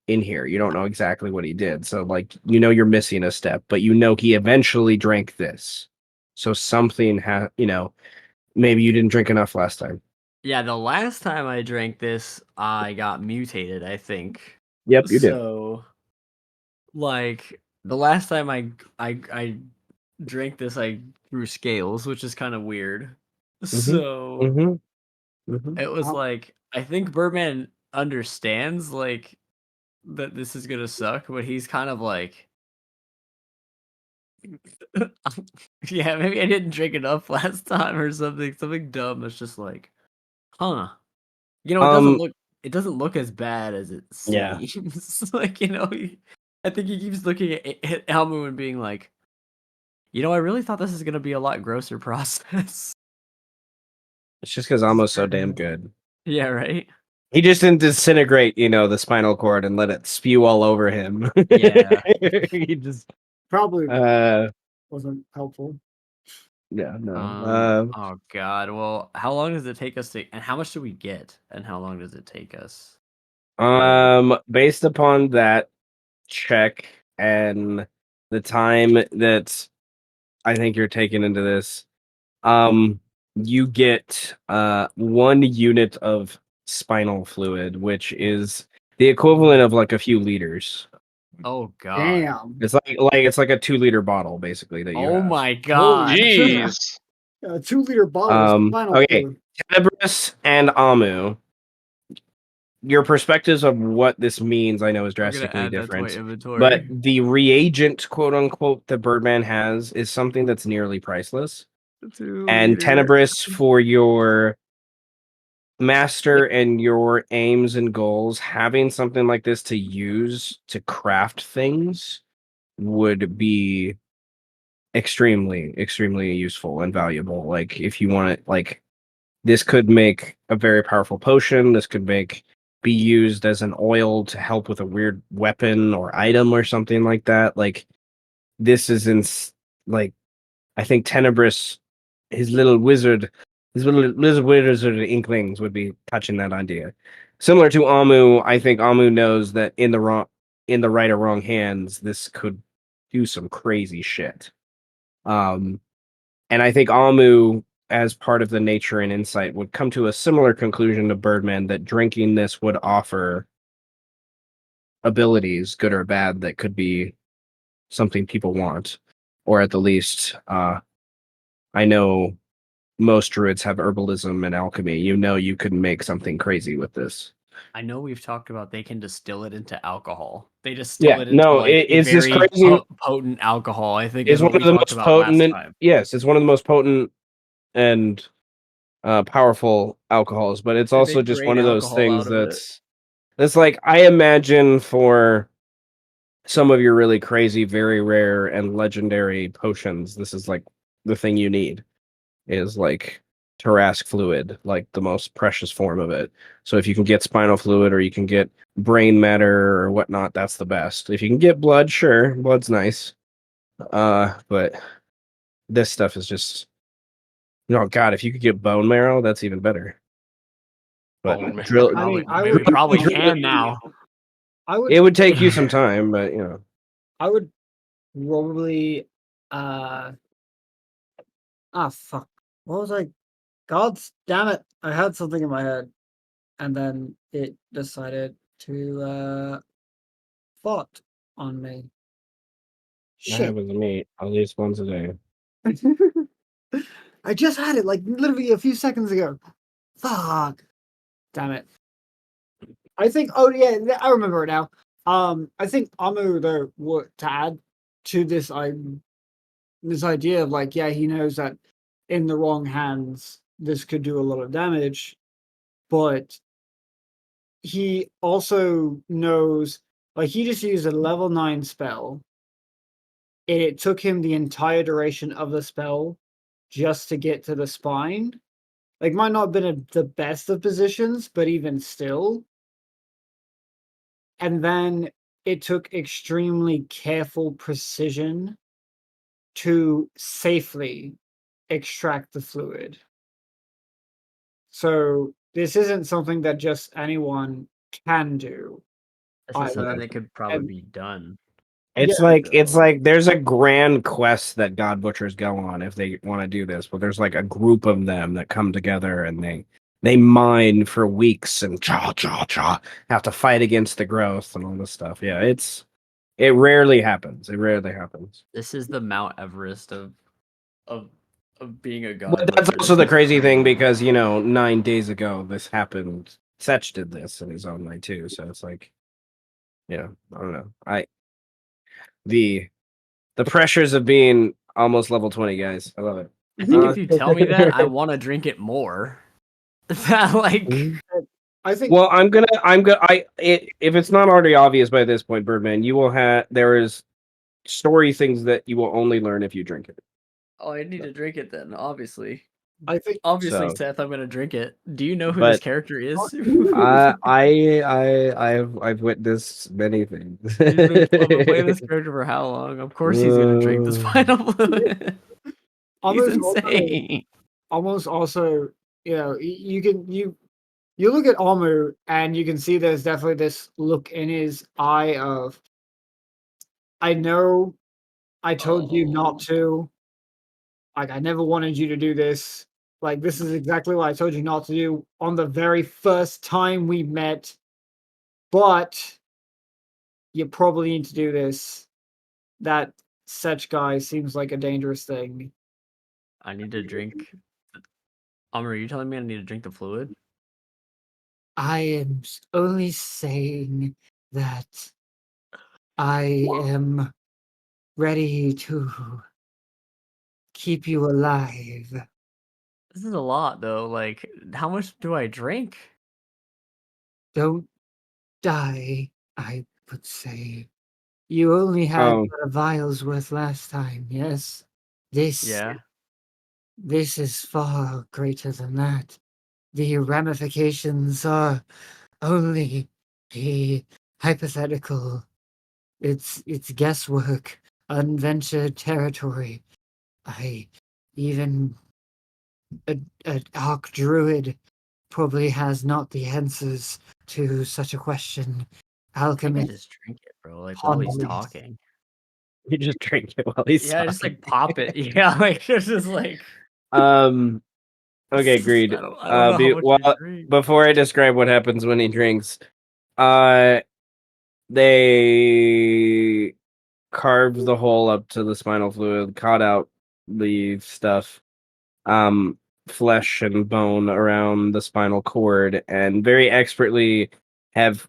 in here. You don't know exactly what he did. So like, you're missing a step, but he eventually drank this. So something maybe you didn't drink enough last time. Yeah, the last time I drank this, I got mutated, I think. Yep, you did. So, like, the last time I drank this, I grew scales, which is kind of weird. Mm-hmm. So Mm-hmm. Mm-hmm. it was Um, like, I think Birdman understands like that this is gonna suck, but he's kind of like, yeah, maybe I didn't drink enough last time or something. Something dumb. It's just like, huh. Um. It doesn't look as bad as it Yeah. seems. Like, I think he keeps looking at Elmo and being like, I really thought this is gonna be a lot grosser process. It's just because Almost so damn good. Yeah, right? He just didn't disintegrate, the spinal cord and let it spew all over him. Yeah. He just, probably uh, wasn't helpful. yeah, no. Oh god. Well, how long does it take us to, and how much do we get? And how long does it take us? Based upon that check and the time that I think you're taking into this, you get 1 unit of spinal fluid, which is the equivalent of like a few liters. Oh god. Damn. It's like a 2-liter bottle basically that you Oh have. my Holy god. shit. Jeez. A 2-liter bottle of spinal Okay, fluid. Tenebris and Amu, your perspectives of what this means, I know, is I'm gonna drastically add that to my different. But inventory. the reagent, quote unquote, that Birdman has is something that's nearly priceless. 2 And liter. Tenebris, for your master and your aims and goals, having something like this to use to craft things would be extremely, extremely useful and valuable. Like, if you want it, like, this could make a very powerful potion. This could be used as an oil to help with a weird weapon or item or something like that. Like, this is like, I think Tenebris, his little wizard These lizard wizard inklings would be touching that idea. Similar to Amu, I think Amu knows that in the right or wrong hands, this could do some crazy shit. And I think Amu, as part of the nature and insight, would come to a similar conclusion to Birdman that drinking this would offer abilities, good or bad, that could be something people want, or at the least, I know most druids have herbalism and alchemy. You know, you could make something crazy with this. I know we've talked about they can distill it into alcohol. They distill Yeah, it into no, like a it's this very crazy. potent alcohol. I think It's is one what of we the talked most about potent, last and time. yes, it's one of the most potent and powerful alcohols. But it's They also make just great one of those alcohol things out of it. that's like I imagine for some of your really crazy, very rare, and legendary potions. This is like the thing you need. Is like Tarask fluid, like the most precious form of it. So if you can get spinal fluid or you can get brain matter or whatnot, that's the best. If you can get blood, sure, blood's nice. But this stuff is just oh god, if you could get bone marrow, that's even better. But Bone drill I mean, I We would, probably I would, can now. I would, it would take you some time, but you know. I would probably, fuck. What was I? God damn it! I had something in my head, and then it decided to fart on me. That Shit. happens to me at least once a day. I just had it like literally a few seconds ago. Fuck. Damn it. I think. Oh yeah, I remember it now. I think Amu though, what to add to this idea of like, yeah, he knows that in the wrong hands this could do a lot of damage, but he also knows, like, he just used a level 9 spell. And it took him the entire duration of the spell just to get to the spine. Like, might not have been the best of positions, but even still. And then it took extremely careful precision to safely extract the fluid. So this isn't something that just anyone can do. This is something Either. that could probably And be done. It's yeah, like there's a grand quest that God Butchers go on if they want to do this, but there's like a group of them that come together and they mine for weeks and have to fight against the growth and all this stuff. Yeah, it rarely happens. It rarely happens. This is the Mount Everest of of being a god But that's butcher. also This the is crazy thing crazy. because 9 days ago this happened. Setch did this in his own way too, so it's like, I don't know. The the pressures of being almost level 20, guys. I love it. I think if you tell me that, I want to drink it more. Like, I think Well, if it's not already obvious by this point, Birdman, you will have there is story things that you will only learn if you drink it. oh, I need to drink it then. Obviously, I think obviously, So, Seth, I'm gonna drink it. Do you know who this but character is? I've witnessed many things. I've been playing this character for how long? Of course, he's gonna drink the Uh, spinal fluid. He's almost also insane. almost also, you look at Amu and you can see there's definitely this look in his eye of, I know I told you not to. Like, I never wanted you to do this. Like, this is exactly what I told you not to do on the very first time we met. But you probably need to do this. That such guy seems like a dangerous thing. I need to drink. Amr, are you telling me I need to drink the fluid? I am only saying that I am ready to keep you alive. This is a lot, though. Like, how much do I drink? Don't die, I would say. You only had oh, a vial's worth last time, yes? This Yeah. this is far greater than that. The ramifications are only a hypothetical. It's guesswork, unventured territory. I even a arc druid probably has not the answers to such a question. I think I Alchemist, just drink it, bro. Like while he's Honleys. talking. You just drink it while he's Yeah, just talking. like pop it. Yeah, like it's just like Um. Okay, agreed. I don't know how much you drink. Before I describe what happens when he drinks, uh, they carved the hole up to the spinal fluid, cut out the stuff, um, flesh and bone around the spinal cord, and very expertly have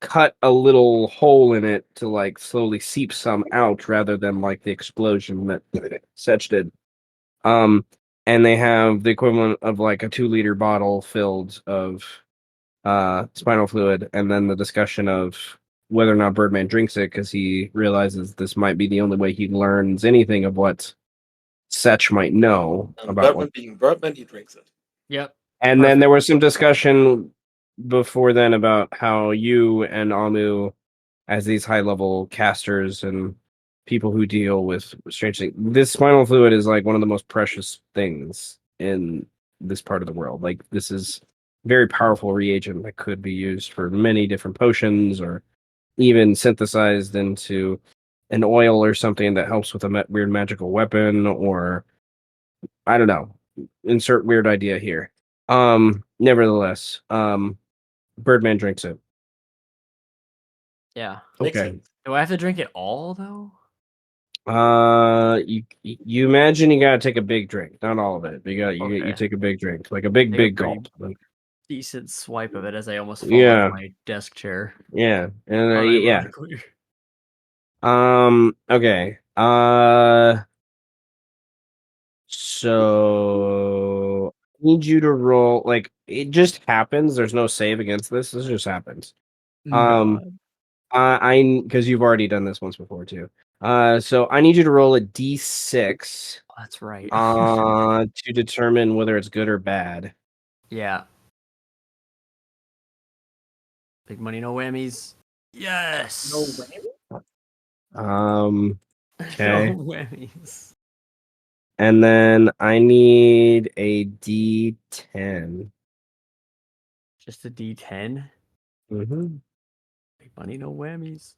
cut a little hole in it to like slowly seep some out rather than like the explosion that Setch did. Um, and they have the equivalent of like a 2 liter bottle filled of spinal fluid, and then the discussion of whether or not Birdman drinks it because he realizes this might be the only way he learns anything of what Setch might know And about what. Birdman being Birdman, he drinks it. Yep. And then there was some discussion before then about how you and Amu, as these high level casters and people who deal with strange things, this spinal fluid is like one of the most precious things in this part of the world. Like this is very powerful reagent that could be used for many different potions or even synthesized into an oil or something that helps with a weird magical weapon, or I don't know, insert weird idea here. Nevertheless, Birdman drinks it. Yeah. Makes Okay. sense. Do I have to drink it all though? You imagine you gotta take a big drink, not all of it. But you Okay. take a big drink, like a big Take a big pretty gulp. Like, decent swipe of it as I almost fall out of yeah, my desk chair. yeah, and yeah. Unironically. Okay. So I need you to roll. Like it just happens. There's no save against this. This just happens. Um, God. I because you've already done this once before too. So I need you to roll a d6 Oh, that's right. to determine whether it's good or bad. Yeah. Big money, no whammies. Yes. No way. Um, No okay. whammies. And then I need a d10. Just a D10. Mm-hmm. Big money, no whammies.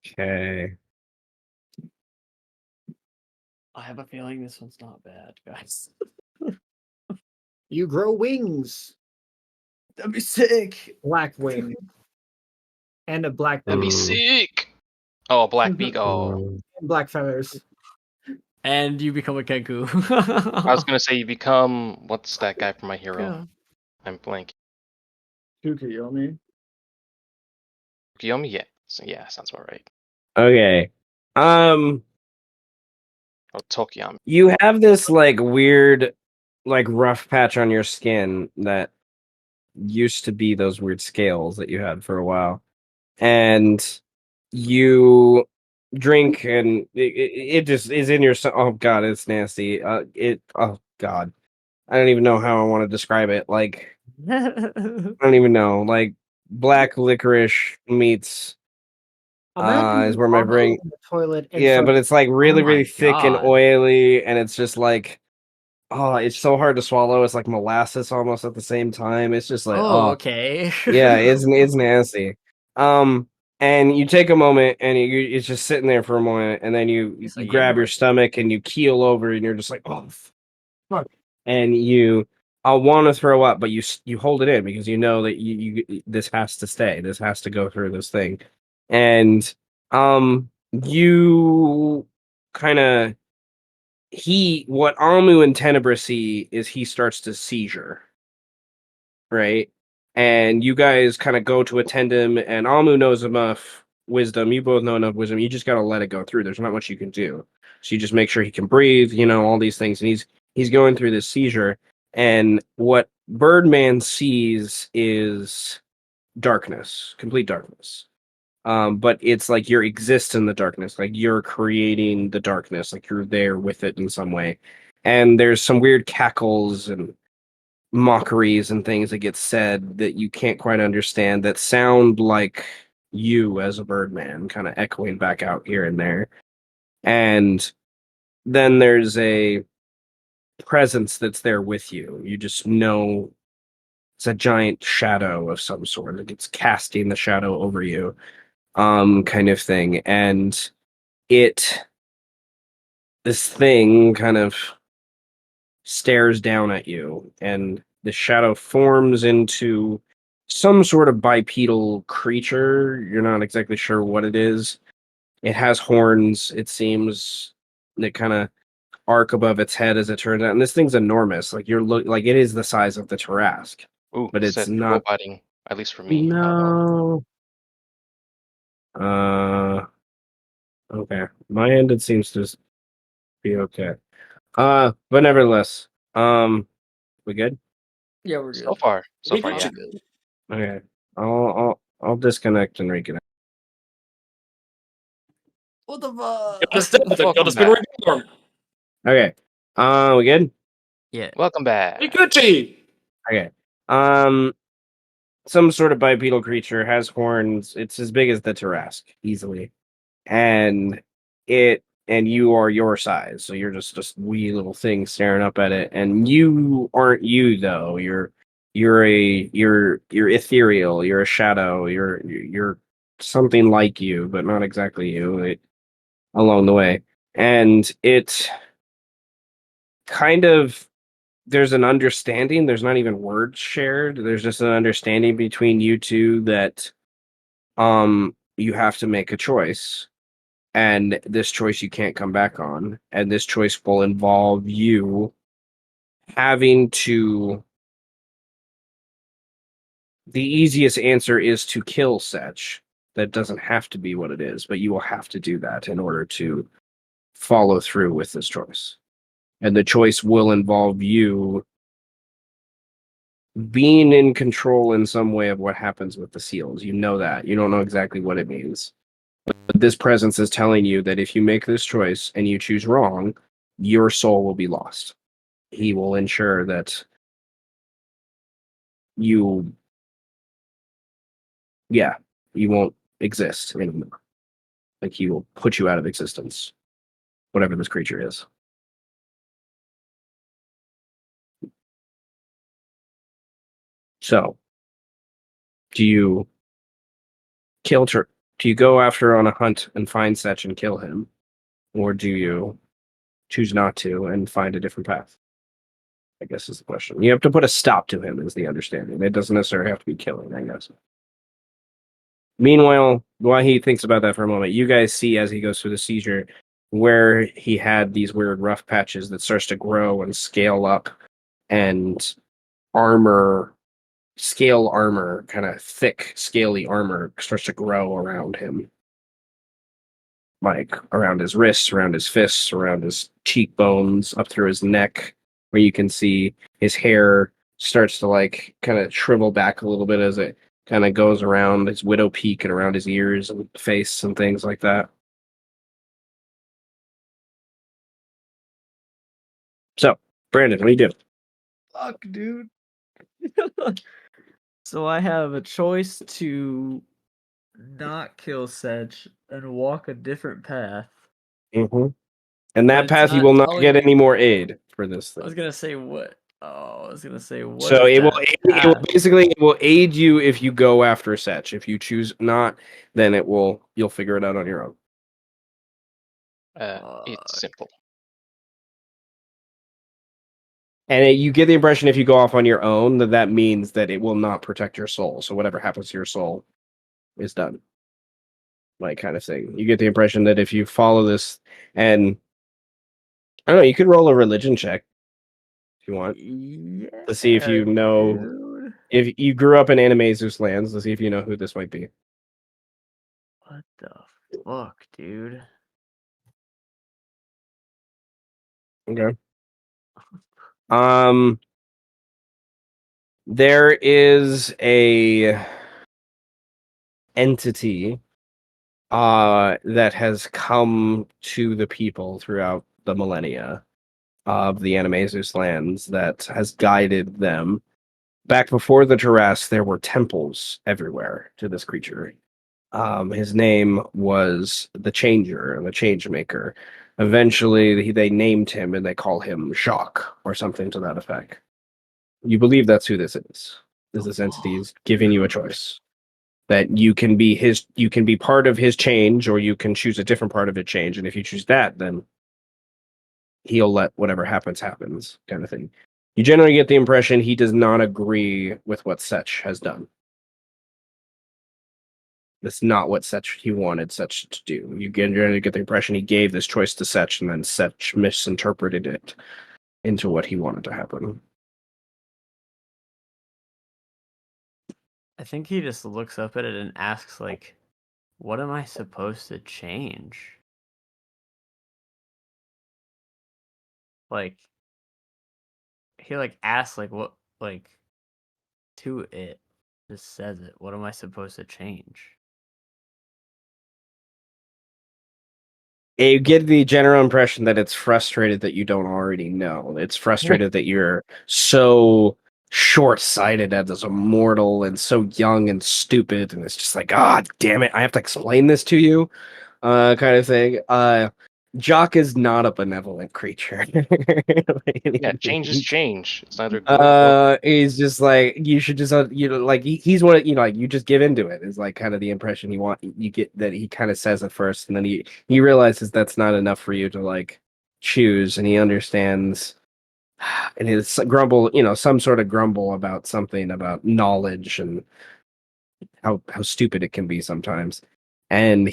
Okay. I have a feeling this one's not bad, guys. You grow wings, That'd be sick. black wing, and a black That'd be Mm. sick. Oh, Black Beak. Oh, Mm. and black feathers. And you become a Kenku. I was gonna say you become what's that guy from My Hero? Yeah. I'm blank. Tsukuyomi. Kiyomi? Yeah. So, yeah, sounds about right. Okay. Oh, Tokiyami. You have this like weird, like rough patch on your skin that used to be those weird scales that you had for a while, and you drink, and it just is in your. Oh God, it's nasty. Oh God, I don't even know how I want to describe it. Like I don't even know. Like black licorice meets is Imagine where my Amo brain. in the toilet in Yeah, front but of it's like Oh really, really my thick and god. oily, and it's just like, oh, it's so hard to swallow. It's like molasses almost at the same time. It's just like, Oh, oh, okay. yeah, it's nasty. Um, and you take a moment, and it's just sitting there for a moment, and then you It's you like, yeah, grab bro. your stomach and you keel over, and you're just like, oh, fuck, and you. I want to throw up, but you hold it in because you know that this has to stay. This has to go through this thing, and you kind of what Amu and Tenebra see is he starts to seizure, right? And you guys kind of go to attend him, and Amu knows enough wisdom. You both know enough wisdom. You just got to let it go through. There's not much you can do. So you just make sure he can breathe, all these things. And he's going through this seizure. And what Birdman sees is darkness, complete darkness. But it's like you exist in the darkness, like you're creating the darkness, like you're there with it in some way. And there's some weird cackles and mockeries and things that get said that you can't quite understand that sound like you as a Birdman, kind of echoing back out here and there. And then there's a presence that's there with you. You just know it's a giant shadow of some sort. Like it's casting the shadow over you, kind of thing. And this thing kind of stares down at you, and the shadow forms into some sort of bipedal creature. You're not exactly sure what it is. It has horns, it seems, that kind of arc above its head as it turns out. And this thing's enormous. Like like it is the size of the Tarrasque, Ooh, but it's said not. roboting, at least for me. No. Okay. My end it seems to be okay. But nevertheless, we good? Yeah, we're So good. far, so We far, good yeah. to go. Okay. I'll disconnect and reconnect. What the fuck? Understand that Welcome God has been back. reborn. Okay. We good? Yeah. Welcome back. We Gucci. Okay. Um, some sort of bipedal creature has horns. It's as big as the Tarrasque, easily, and you are your size, so you're just wee little thing staring up at it. And you aren't you though. You're ethereal. You're a shadow. You're something like you, but not exactly you. Along the way, and it kind of there's an understanding. There's not even words shared. There's just an understanding between you two that you have to make a choice, and this choice you can't come back on, and this choice will involve you having to. The easiest answer is to kill Setch. That doesn't have to be what it is, but you will have to do that in order to follow through with this choice. And the choice will involve you being in control in some way of what happens with the seals. You know that. You don't know exactly what it means. But this presence is telling you that if you make this choice and you choose wrong, your soul will be lost. He will ensure that you, yeah, you won't exist anymore. Like he will put you out of existence, whatever this creature is. So, do you kill Tur? Do you go after on a hunt and find Setch and kill him, or do you choose not to and find a different path? I guess is the question. You have to put a stop to him, is the understanding. It doesn't necessarily have to be killing, I guess. Meanwhile, while he thinks about that for a moment, you guys see as he goes through the seizure where he had these weird rough patches that starts to grow and scale up, and armor, scale armor, kind of thick, scaly armor starts to grow around him. Like around his wrists, around his fists, around his cheekbones, up through his neck, where you can see his hair starts to like kind of shrivel back a little bit as it kind of goes around his widow peak and around his ears and face and things like that. So, Brandon, what do you do? Fuck, dude. So I have a choice to not kill Sedge and walk a different path. Mm-hmm. And But that it's path, you not will not telling get me. any more aid for this I was thing. gonna say what? Oh, I was gonna say what So is it will that it will path? basically it will aid you if you go after Setch. If you choose not, then you'll figure it out on your own. It's Fuck. simple. And you get the impression if you go off on your own that means that it will not protect your soul. So whatever happens to your soul is done. Like kind of thing. You get the impression that if you follow this, and I don't know, you could roll a religion check if you want to see if Yeah, you know dude. if you grew up in Animaesus lands, to see if you know who this might be. What the fuck, dude? Okay. There is a entity that has come to the people throughout the millennia of the Animaesus lands that has guided them. Back before the Tarrasque, there were temples everywhere to this creature. His name was the Changer, the Change Maker. Eventually, they named him and they call him Jacques or something to that effect. You believe that's who this is? Is this entity is giving you a choice that you can be you can be part of his change, or you can choose a different part of his change, and if you choose that, then he'll let whatever happens, kind of thing. You generally get the impression he does not agree with what Setch has done. That's not what Setch he wanted Setch to do. You generally get the impression he gave this choice to Setch, and then Setch misinterpreted it into what he wanted to happen. I think he just looks up at it and asks, like, what am I supposed to change? Like, he, like, asks, like, what, like, to it. Just says it. What am I supposed to change? You get the general impression that it's frustrated that you don't already know. It's frustrated that you're so short-sighted as a mortal and so young and stupid, and it's just like, God damn it, I have to explain this to you, kind of thing. Jock is not a benevolent creature. Yeah, change is change. It's neither good or He's just like, you should just like he's one of, like, you just give into it is like kind of the impression you get, that he kind of says at first, and then he realizes that's not enough for you to like choose, and he understands, and his grumble, some sort of grumble about something about knowledge and how stupid it can be sometimes. And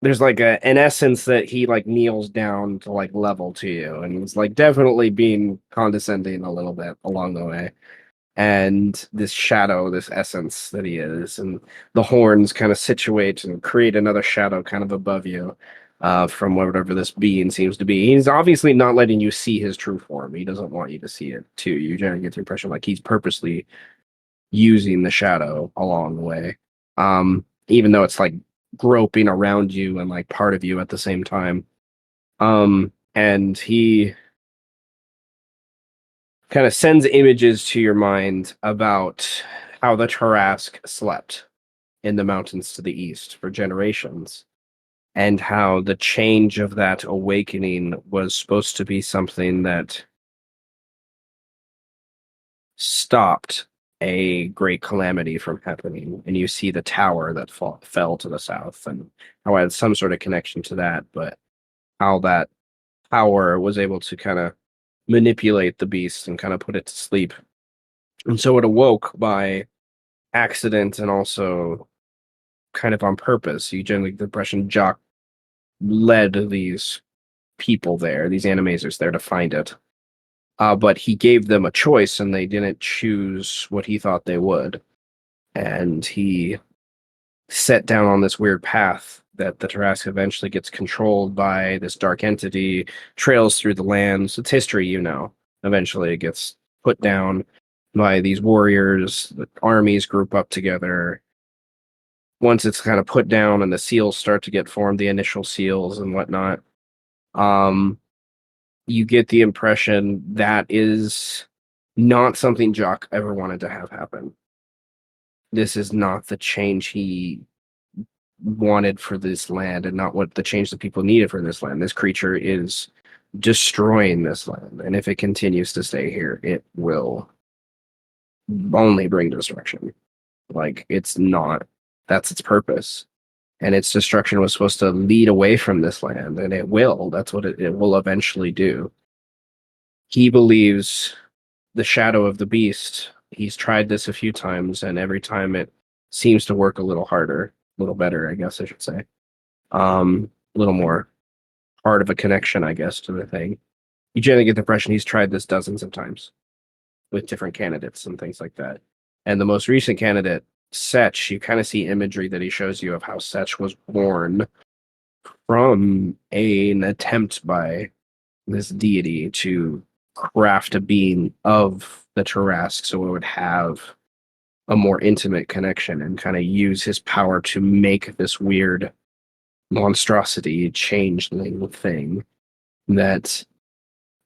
there's like an essence that he like kneels down to like level to you, and he's like definitely being condescending a little bit along the way. And this shadow, this essence that he is, and the horns kind of situate and create another shadow kind of above you, from whatever this being seems to be. He's obviously not letting you see his true form. He doesn't want you to see it too. You generally get the impression like he's purposely using the shadow along the way. Even though it's like groping around you and like part of you at the same time. And he kind of sends images to your mind about how the Tarrasque slept in the mountains to the east for generations, and how the change of that awakening was supposed to be something that stopped a great calamity from happening. And you see the tower that fell to the south, and how it had some sort of connection to that, but how that power was able to kind of manipulate the beast and kind of put it to sleep. And so it awoke by accident and also kind of on purpose. You generally get the impression Jock led these people there, these Animaesus there to find it. But he gave them a choice, and they didn't choose what he thought they would. And he set down on this weird path that the Tarrasque eventually gets controlled by this dark entity, trails through the lands. It's history, Eventually it gets put down by these warriors. The armies group up together. Once it's kind of put down and the seals start to get formed, the initial seals and whatnot, you get the impression that is not something Jock ever wanted to have happen. This is not the change he wanted for this land, and not what the change that people needed for this land. This creature is destroying this land, and if it continues to stay here, it will only bring destruction. Like, it's not, that's its purpose. And its destruction was supposed to lead away from this land, and it will. That's what it will eventually do. He believes the shadow of the beast. He's tried this a few times, and every time it seems to work a little harder, a little better, I guess I should say. A little more part of a connection, I guess, to the thing. You generally get the impression he's tried this dozens of times with different candidates and things like that. And the most recent candidate, Setch, you kind of see imagery that he shows you of how Setch was born from an attempt by this deity to craft a being of the Tarrasque so it would have a more intimate connection and kind of use his power to make this weird monstrosity changeling thing. But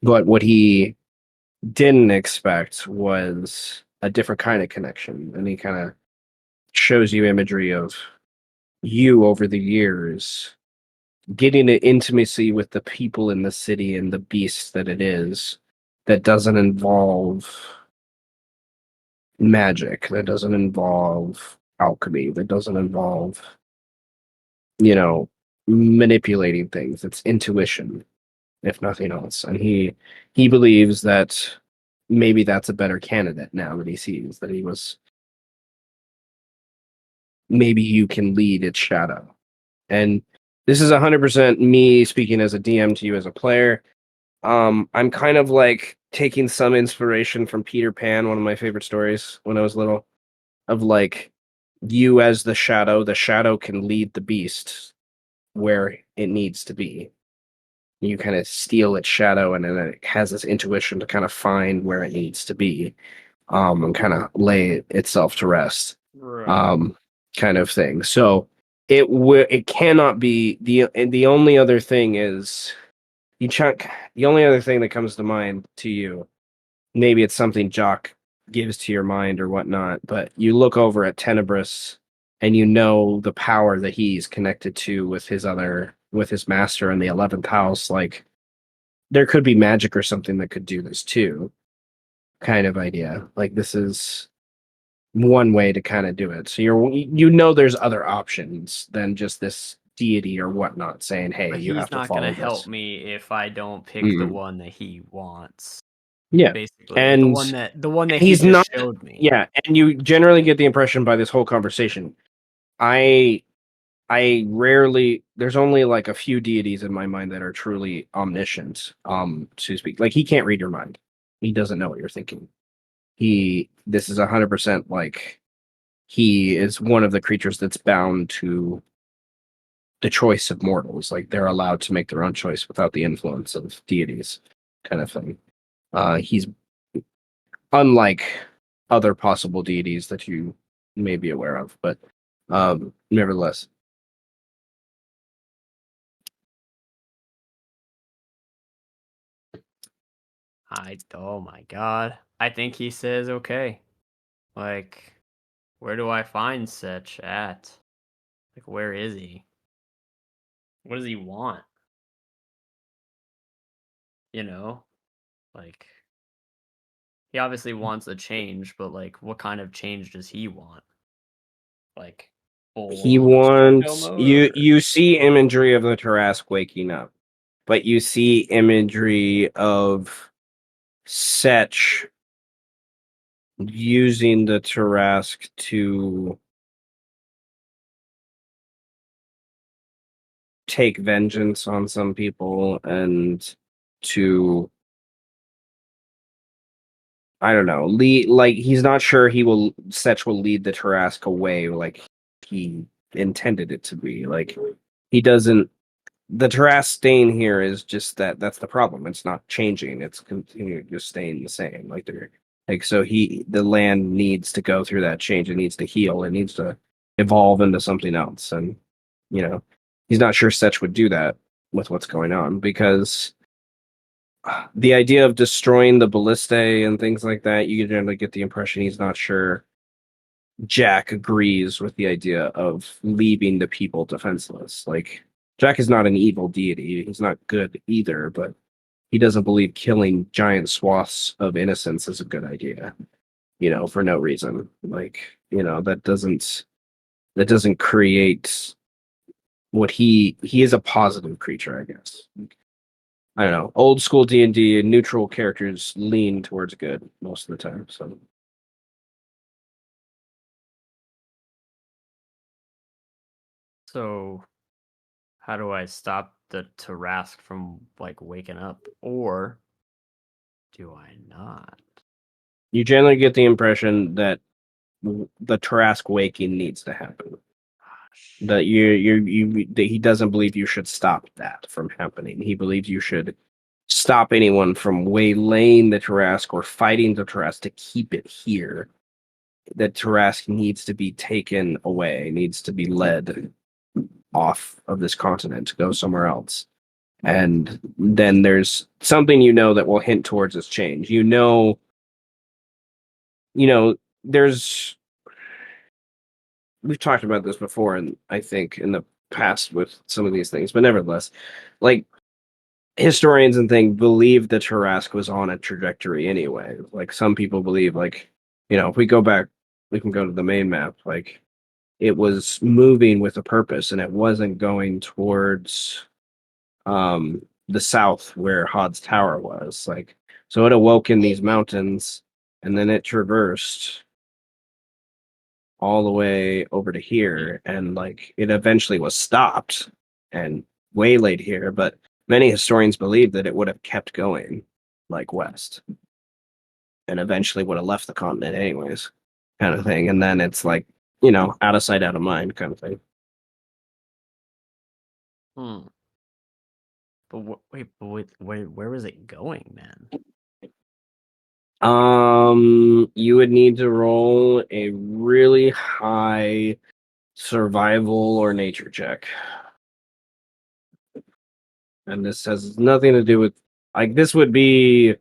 what he didn't expect was a different kind of connection, and he kind of shows you imagery of you over the years getting an intimacy with the people in the city and the beast that it is, that doesn't involve magic, that doesn't involve alchemy, that doesn't involve, manipulating things. It's intuition, if nothing else. And he believes that maybe that's a better candidate now that he sees that he was, maybe you can lead its shadow. And this is 100% me speaking as a DM to you as a player. I'm kind of like taking some inspiration from Peter Pan, one of my favorite stories when I was little, of like you as the shadow can lead the beast where it needs to be. You kind of steal its shadow, and then it has this intuition to kind of find where it needs to be, and kind of lay itself to rest, Right. kind of thing. So it cannot be the only other thing is the only other thing that comes to mind to you, maybe it's something Jock gives to your mind or whatnot, but you look over at Tenebris and you know the power that he's connected to with his master in the 11th house. Like, there could be magic or something that could do this too, kind of idea. Like, this is one way to kind of do it. So there's other options than just this deity or whatnot saying, hey, But you he's have to not gonna follow help this. me if I don't pick the Mm. one that he wants. Yeah. Basically, the And one that he he's just not, showed me. yeah, and you generally get the impression by this whole conversation. I rarely, there's only like a few deities in my mind that are truly omniscient, to speak. Like, he can't read your mind. He doesn't know what you're thinking. This is 100% like he is one of the creatures that's bound to the choice of mortals. Like, they're allowed to make their own choice without the influence of deities, kind of thing. He's unlike other possible deities that you may be aware of, but nevertheless. Oh my god. I think he says okay. Like, where do I find Setch at? Like, where is he? What does he want? You know? Like, he obviously wants a change, but like, what kind of change does he want? Like, He full Shinto wants mode, you. or You see imagery of the Tarrasque waking up, but you see imagery of Setch using the Tarrasque to take vengeance on some people and to, I don't know, lead. Like, he's not sure Setch will lead the Tarrasque away like he intended it to be. Like, he doesn't. The Tarrasque stain here is just that's the problem. It's not changing. It's continuing just staying the same. So the land needs to go through that change. It needs to heal. It needs to evolve into something else. And you know, he's not sure Setch would do that with what's going on, because the idea of destroying the ballistae and things like that, you generally get the impression he's not sure Jack agrees with the idea of leaving the people defenseless. Like, Jack is not an evil deity. He's not good either, but he doesn't believe killing giant swaths of innocence is a good idea, for no reason. Like, that doesn't create what he is. A positive creature, I guess. I don't know. Old school D&D and neutral characters lean towards good most of the time. So so how do I stop the Tarrasque from like waking up, or do I not? you generally get the impression that the Tarrasque waking needs to happen. That that he doesn't believe you should stop that from happening. He believes you should stop anyone from waylaying the Tarrasque or fighting the Tarrasque to keep it here. That Tarrasque needs to be taken away, needs to be led off of this continent to go somewhere else. And then there's something that will hint towards this change. There's we've talked about this before, and I think in the past with some of these things, but nevertheless, like historians and things believe the Tarrasque was on a trajectory anyway. Like some people believe, like if we go back, we can go to the main map. Like it was moving with a purpose, and it wasn't going towards the south where Hod's Tower was. Like so, it awoke in these mountains, and then it traversed all the way over to here, and like it eventually was stopped and waylaid here, but many historians believe that it would have kept going like west and eventually would have left the continent anyways, kind of thing. And then it's like, out of sight, out of mind kind of thing. Hmm. But wait, where was it going then? You would need to roll a really high survival or nature check. And this has nothing to do with, like, this would be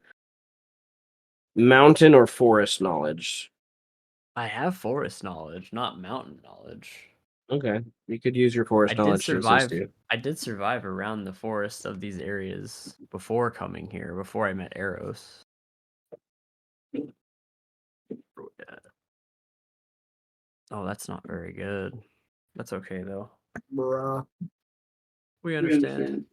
mountain or forest knowledge. I have forest knowledge, not mountain knowledge. Okay, you could use your I forest did knowledge to assist survive. you. I did survive around the forest of these areas before coming here, before I met Eros. Oh, that's not very good. That's okay though. Bruh. We understand.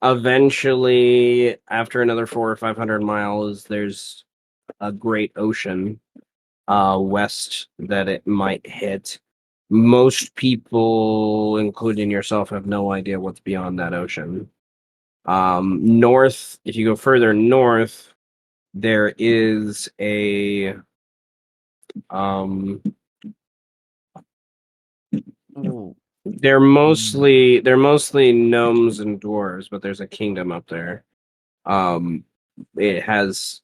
Eventually, after another 400 or 500 miles, there's a great ocean west that it might hit. Most people, including yourself, have no idea what's beyond that ocean. North, if you go further north, there is a Ooh. they're mostly gnomes and dwarves, but there's a kingdom up there. It has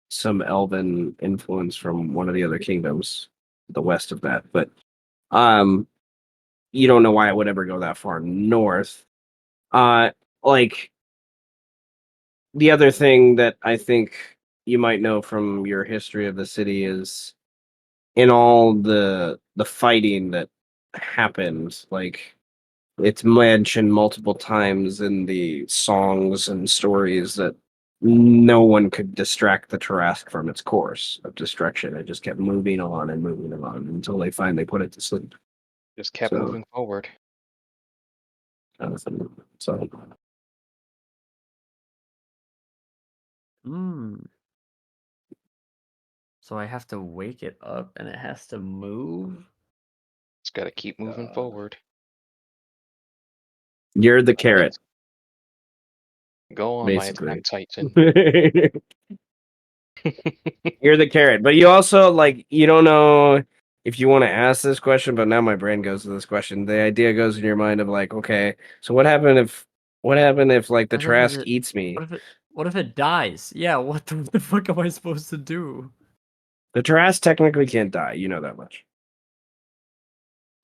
some elven influence from one of the other kingdoms, the west of that, but you don't know why it would ever go that far north. Like the other thing that I think you might know from your history of the city is in all the fighting that happened, like it's mentioned multiple times in the songs and stories that no one could distract the Tarrasque from its course of destruction. It just kept moving on and moving on until they finally put it to sleep. Just kept So, moving forward. so Hmm. So I have to wake it up and it has to move? It's got to keep moving forward. you're the carrot, Go on, my basically. attack titan. You're the carrot, but you also like you don't know if you want to ask this question, but now my brain goes to this question. The idea goes in your mind of like, okay, so what happened if like the What if Trask it eats me? what if it dies? Yeah, what the fuck am I supposed to do? The Trask technically can't die, you know that much.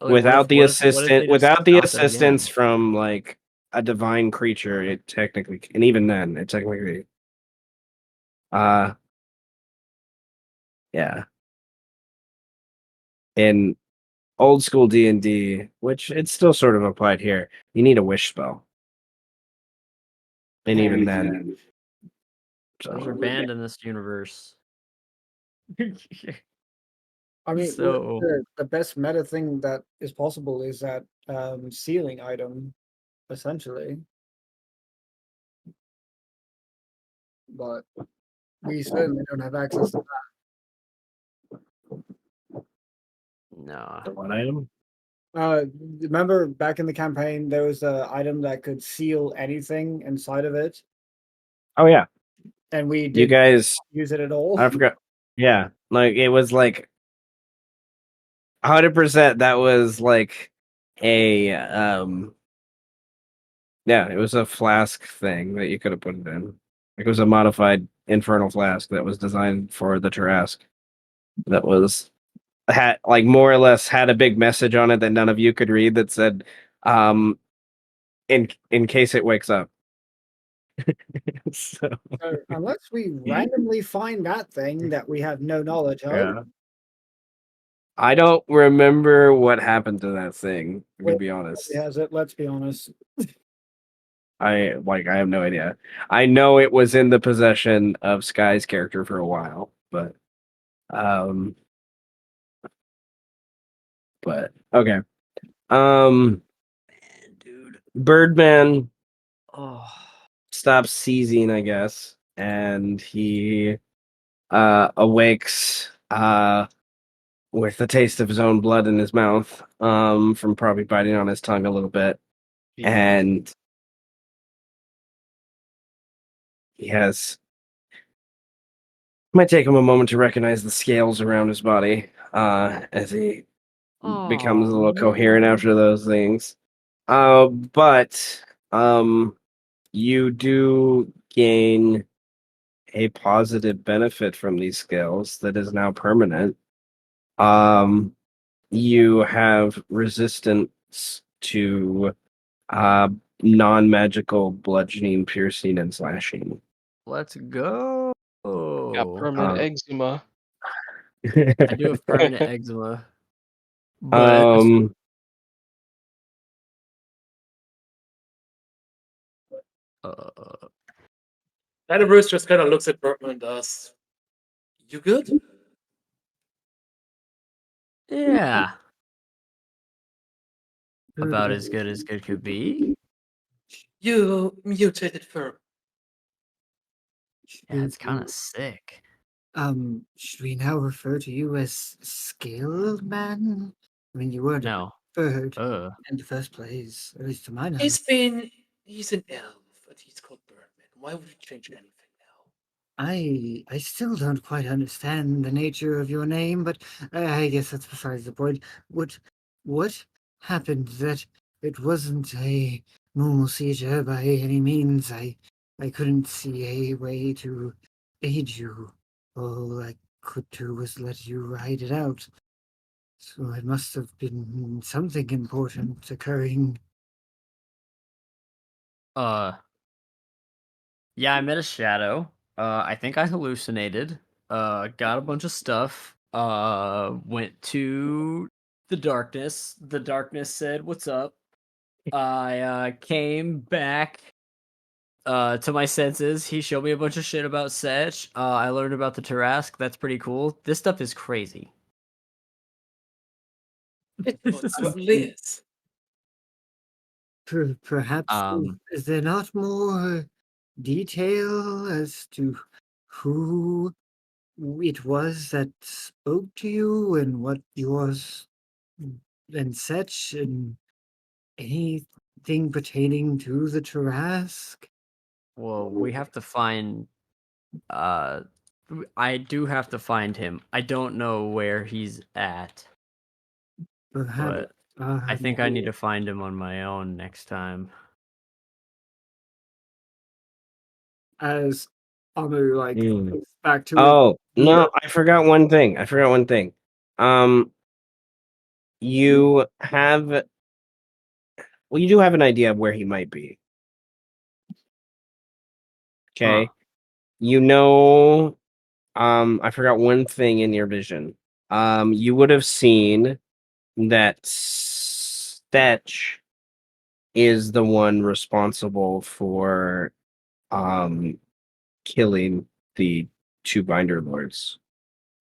Like what if they just Without the stop it again? assistance from like a divine creature, it technically, and even then, it technically, uh, yeah, in old school D&D, which it's still sort of applied here, you need a wish spell, and even then, Those are so banned in this universe. I mean, So the best meta thing that is possible is that sealing item, essentially. But we certainly don't have access to no. the one item. that. Remember back in the campaign, there was an item that could seal anything inside of it, Oh yeah, and we you didn't guys, use it at all. I forgot. Yeah, like it was like 100%. That was like a yeah, it was a flask thing that you could have put it in. Like it was a modified infernal flask that was designed for the Tarrasque. That was had like more or less had a big message on it that none of you could read that said, um, in case it wakes up. So, So unless we randomly find that thing that we have no knowledge of, yeah. I don't remember what happened to that thing, to be honest. has it. Let's be honest. I have no idea. I know it was in the possession of Sky's character for a while, um but okay. Um Man, dude. Birdman Oh. stops seizing, I guess, and he awakes with the taste of his own blood in his mouth, from probably biting on his tongue a little bit. Jesus. And he has might take him a moment to recognize the scales around his body, as he becomes a Oh little coherent man. after those things. But you do gain a positive benefit from these scales that is now permanent. Um, you have resistance to uh, non-magical bludgeoning, piercing, and slashing. Let's go. Got permanent Uh, eczema. I do have permanent eczema, but um, uh, Animaeus just kind of looks at Bertman and does. You good? yeah, about as Good. good could be. You mutated fur. Yeah, it's kind of sick. Should we now refer to you as Scaled Man? I mean, you weren't a No. bird Uh. in the first place, at least to my He's knowledge. an elf, but he's called Birdman. Why would you change anything now? I still don't quite understand the nature of your name, but I guess that's besides the point. What happened that it wasn't a normal seizure by any means? I couldn't see a way to aid you. All I could do was let you ride it out. So it must have been something important occurring. Uh. Yeah, I met a shadow. I think I hallucinated. Got a bunch of stuff. Went to the darkness. The darkness said, "What's up?" I came back to my senses. He showed me a bunch of shit about Setch. I learned about the Tarask. That's pretty cool. This stuff is crazy. It This is probably is. Perhaps is there not more detail as to who it was that spoke to you and what yours and such and anything pertaining to the Tarask? well, we have to find uh I do have to find him. I don't know where he's at, Perhaps but I think I need to find him on my own next time. as Amu mm. goes back to it. Oh, no, I forgot one thing. Um, you have, well, you do have an idea of where he might be. Huh. Okay. You know, I forgot one thing in your vision. You would have seen that Stetch is the one responsible for killing the two binder lords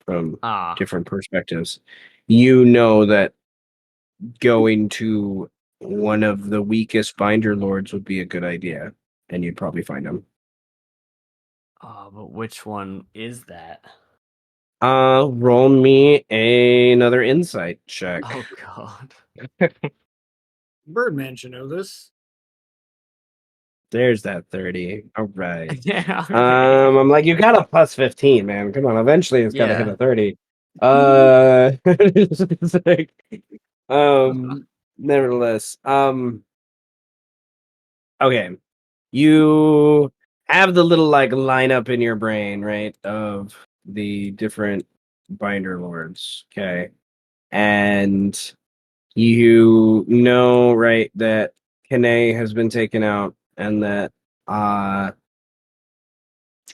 from Ah. different perspectives. You know that going to one of the weakest binder lords would be a good idea, and you'd probably find him. Oh, but which one is that? Roll me another insight check. Oh god. Birdman should know this. There's that 30. All right. Yeah, okay. I'm like, you got a plus 15, man. Come on, eventually it's gotta hit Yeah. a 30. It's like, nevertheless, okay. You have the little like lineup in your brain, right, of the different binder lords, okay? And you know, right, that Kane has been taken out and that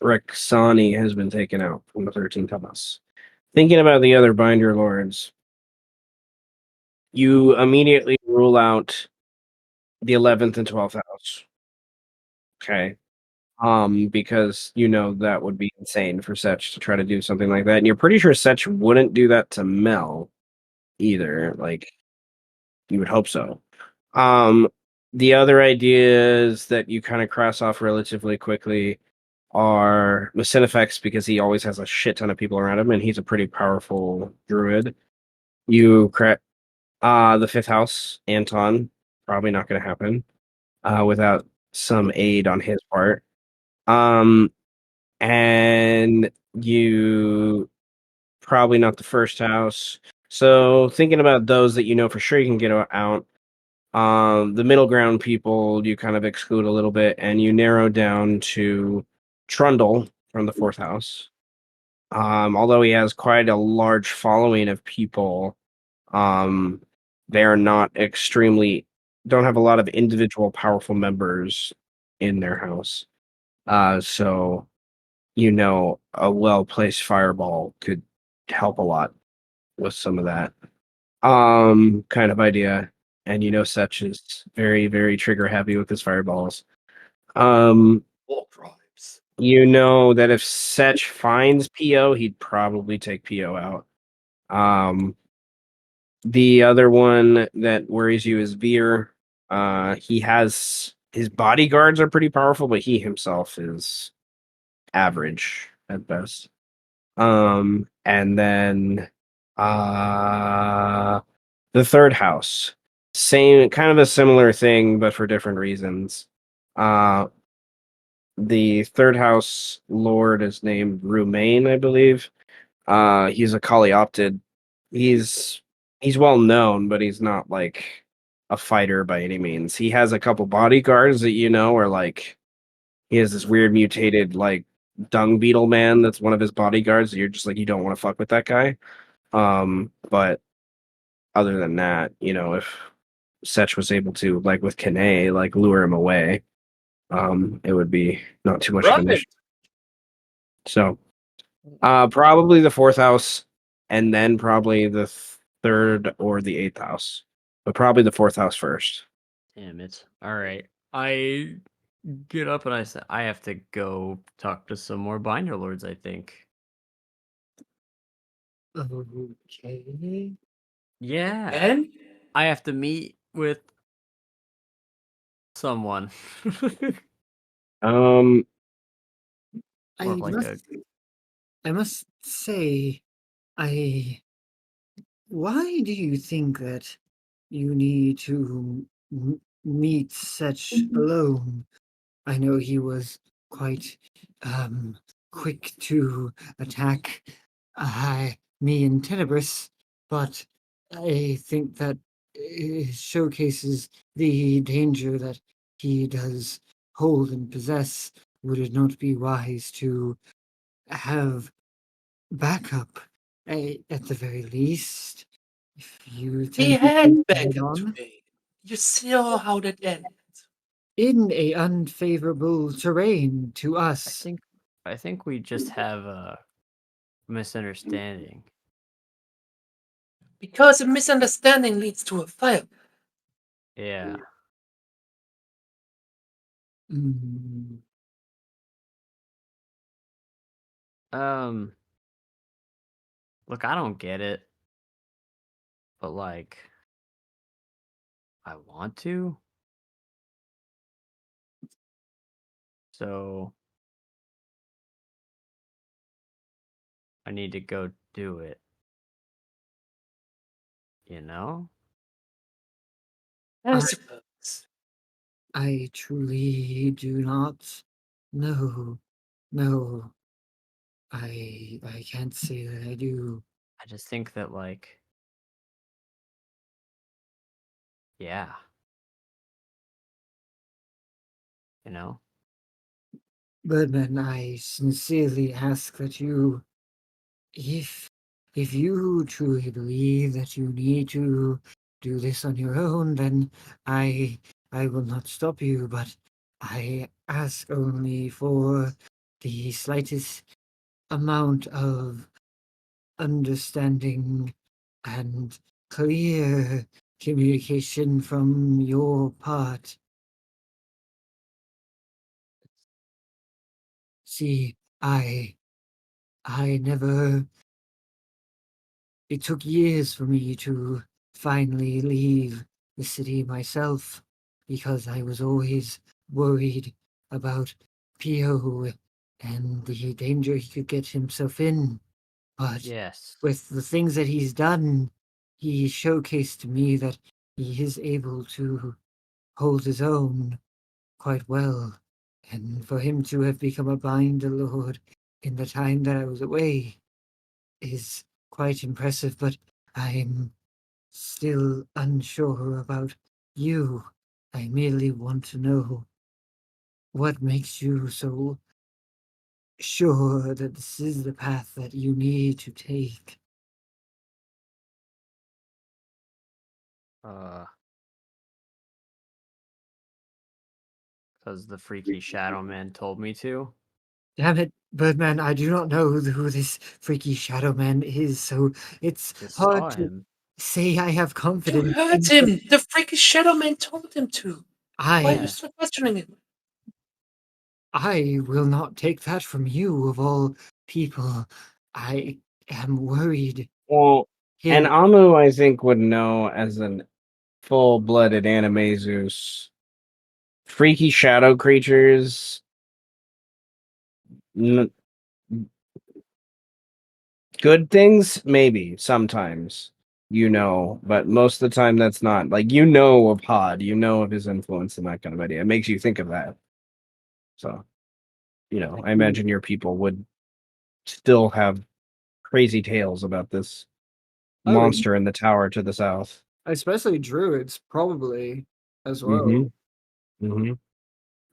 Rexani has been taken out from the 13th house. Thinking about the other Binder Lords, you immediately rule out the 11th and 12th house. Okay. Because you know that would be insane for Setch to try to do something like that. And you're pretty sure Setch wouldn't do that to Mel either. Like, you would hope so. Um, the other ideas that you kind of cross off relatively quickly are Macinefex, because he always has a shit ton of people around him and he's a pretty powerful druid. You crack the fifth house, Anton, probably not gonna happen without some aid on his part. And you probably not the first house. So thinking about those that you know for sure you can get out. The middle ground people you kind of exclude a little bit, and you narrow down to Trundle from the fourth house. Although he has quite a large following of people, um, they are not extremely don't have a lot of individual powerful members in their house. So you know, a well placed fireball could help a lot with some of that kind of idea. And you know, Setch is very, very trigger happy with his fireballs. War crimes. You know that if Setch finds PO, he'd probably take PO out. The other one that worries you is Veer. He has his bodyguards are pretty powerful, but he himself is average at best. And then uh the third house. Same kind of a similar thing, but for different reasons. Uh the third house lord is named Rumain, I believe. He's a Coleoptid. He's he's well known, but he's not like a fighter by any means. He has a couple bodyguards that you know are like he has this weird mutated like dung beetle man that's one of his bodyguards. You're just like you don't want to fuck with that guy. But other than that, you know, if Setch was able to like with Kane, like lure him away, it would be not too much of an Right. issue. So, probably the fourth house, and then probably the third or the eighth house, but probably the fourth house first. Damn it. All right. I get up and I say, I have to go talk to some more Binder Lords, I think. Okay. Yeah. And I have to meet with someone. Um, I More of like a must say, I why do you think that you need to meet such alone? I know he was quite quick to attack me in Tenebris, but I think that it showcases the danger that he does hold and possess. Would it not be wise to have backup, at the very least? If you he tend to had be head backup on today. You saw how that ended. in a unfavorable terrain to I us. think I think we just have a misunderstanding. Because a misunderstanding leads to a fire. Yeah. Mm, Um Look, I don't get it, but like I want to. So I need to go do it. You know? I I, suppose. I truly do not know. No, I can't say that I do. I just think that like yeah, you know? But then I sincerely ask that you, if if you truly believe that you need to do this on your own, then I I will not stop you, but I ask only for the slightest amount of understanding and clear communication from your part. See, I never. It took years for me to finally leave the city myself because I was always worried about Pio and the danger he could get himself in. But Yes. with the things that he's done, he showcased to me that he is able to hold his own quite well. And for him to have become a binder lord in the time that I was away is quite impressive, but I'm still unsure about you. I merely want to know what makes you so sure that this is the path that you need to take. Because the freaky shadow man told me to. Damn it, Birdman, I do not know who this freaky shadow man is, so it's Just hard saw to him. say I have You confidence heard in. him. The freaking Shadow Man told him to. Why are you I still questioning him? I will not take that from you of all people. I am worried. Well, and Here, Amu, I think, would know as an full-blooded Animesus. Freaky shadow creatures. N- good things, maybe sometimes. But most of the time that's not. Like of Hod, of his influence and that kind of idea. It makes you think of that. So, I imagine your people would still have crazy tales about this oh, monster in the tower to the south. especially druids, probably as Mm-hmm. well. Mm-hmm.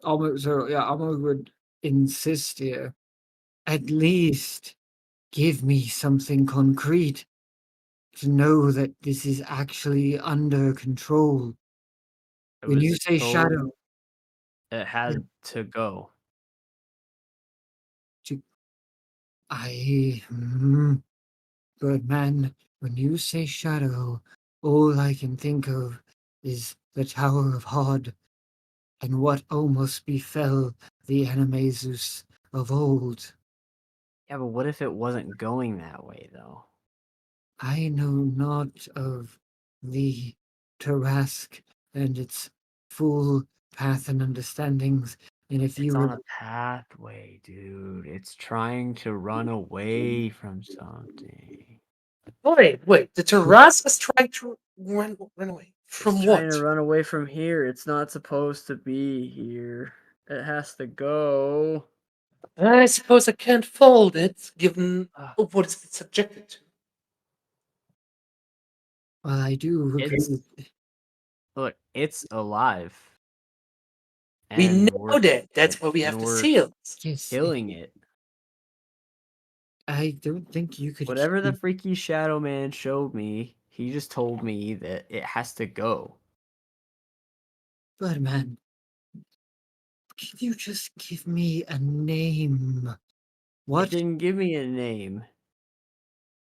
Almost, so yeah, almost would insist here. At least give me something concrete to know that this is actually under control. It When you was say told shadow, it had to go. to, Birdman, when you say shadow, all I can think of is the Tower of Hod and what almost befell the Animaesus of old. Yeah, but what if it wasn't going that way, though? I know not of the Tarask and its full path and understandings, and if It's you on would, a pathway, dude. It's trying to run away from something. Wait. The Taras is trying to run away. It's From trying to what? run away from here. It's not supposed to be here. It has to go. I suppose I can't fold it, given what it's been subjected to. well, I do It's agree. look, it's alive. We And know that. That's why we have and the we're seals. Yes, killing it. I don't think you could Whatever the keep. freaky shadow man showed me, he just told me that it has to go. Birdman, can you just give me a name? It What didn't give me a name.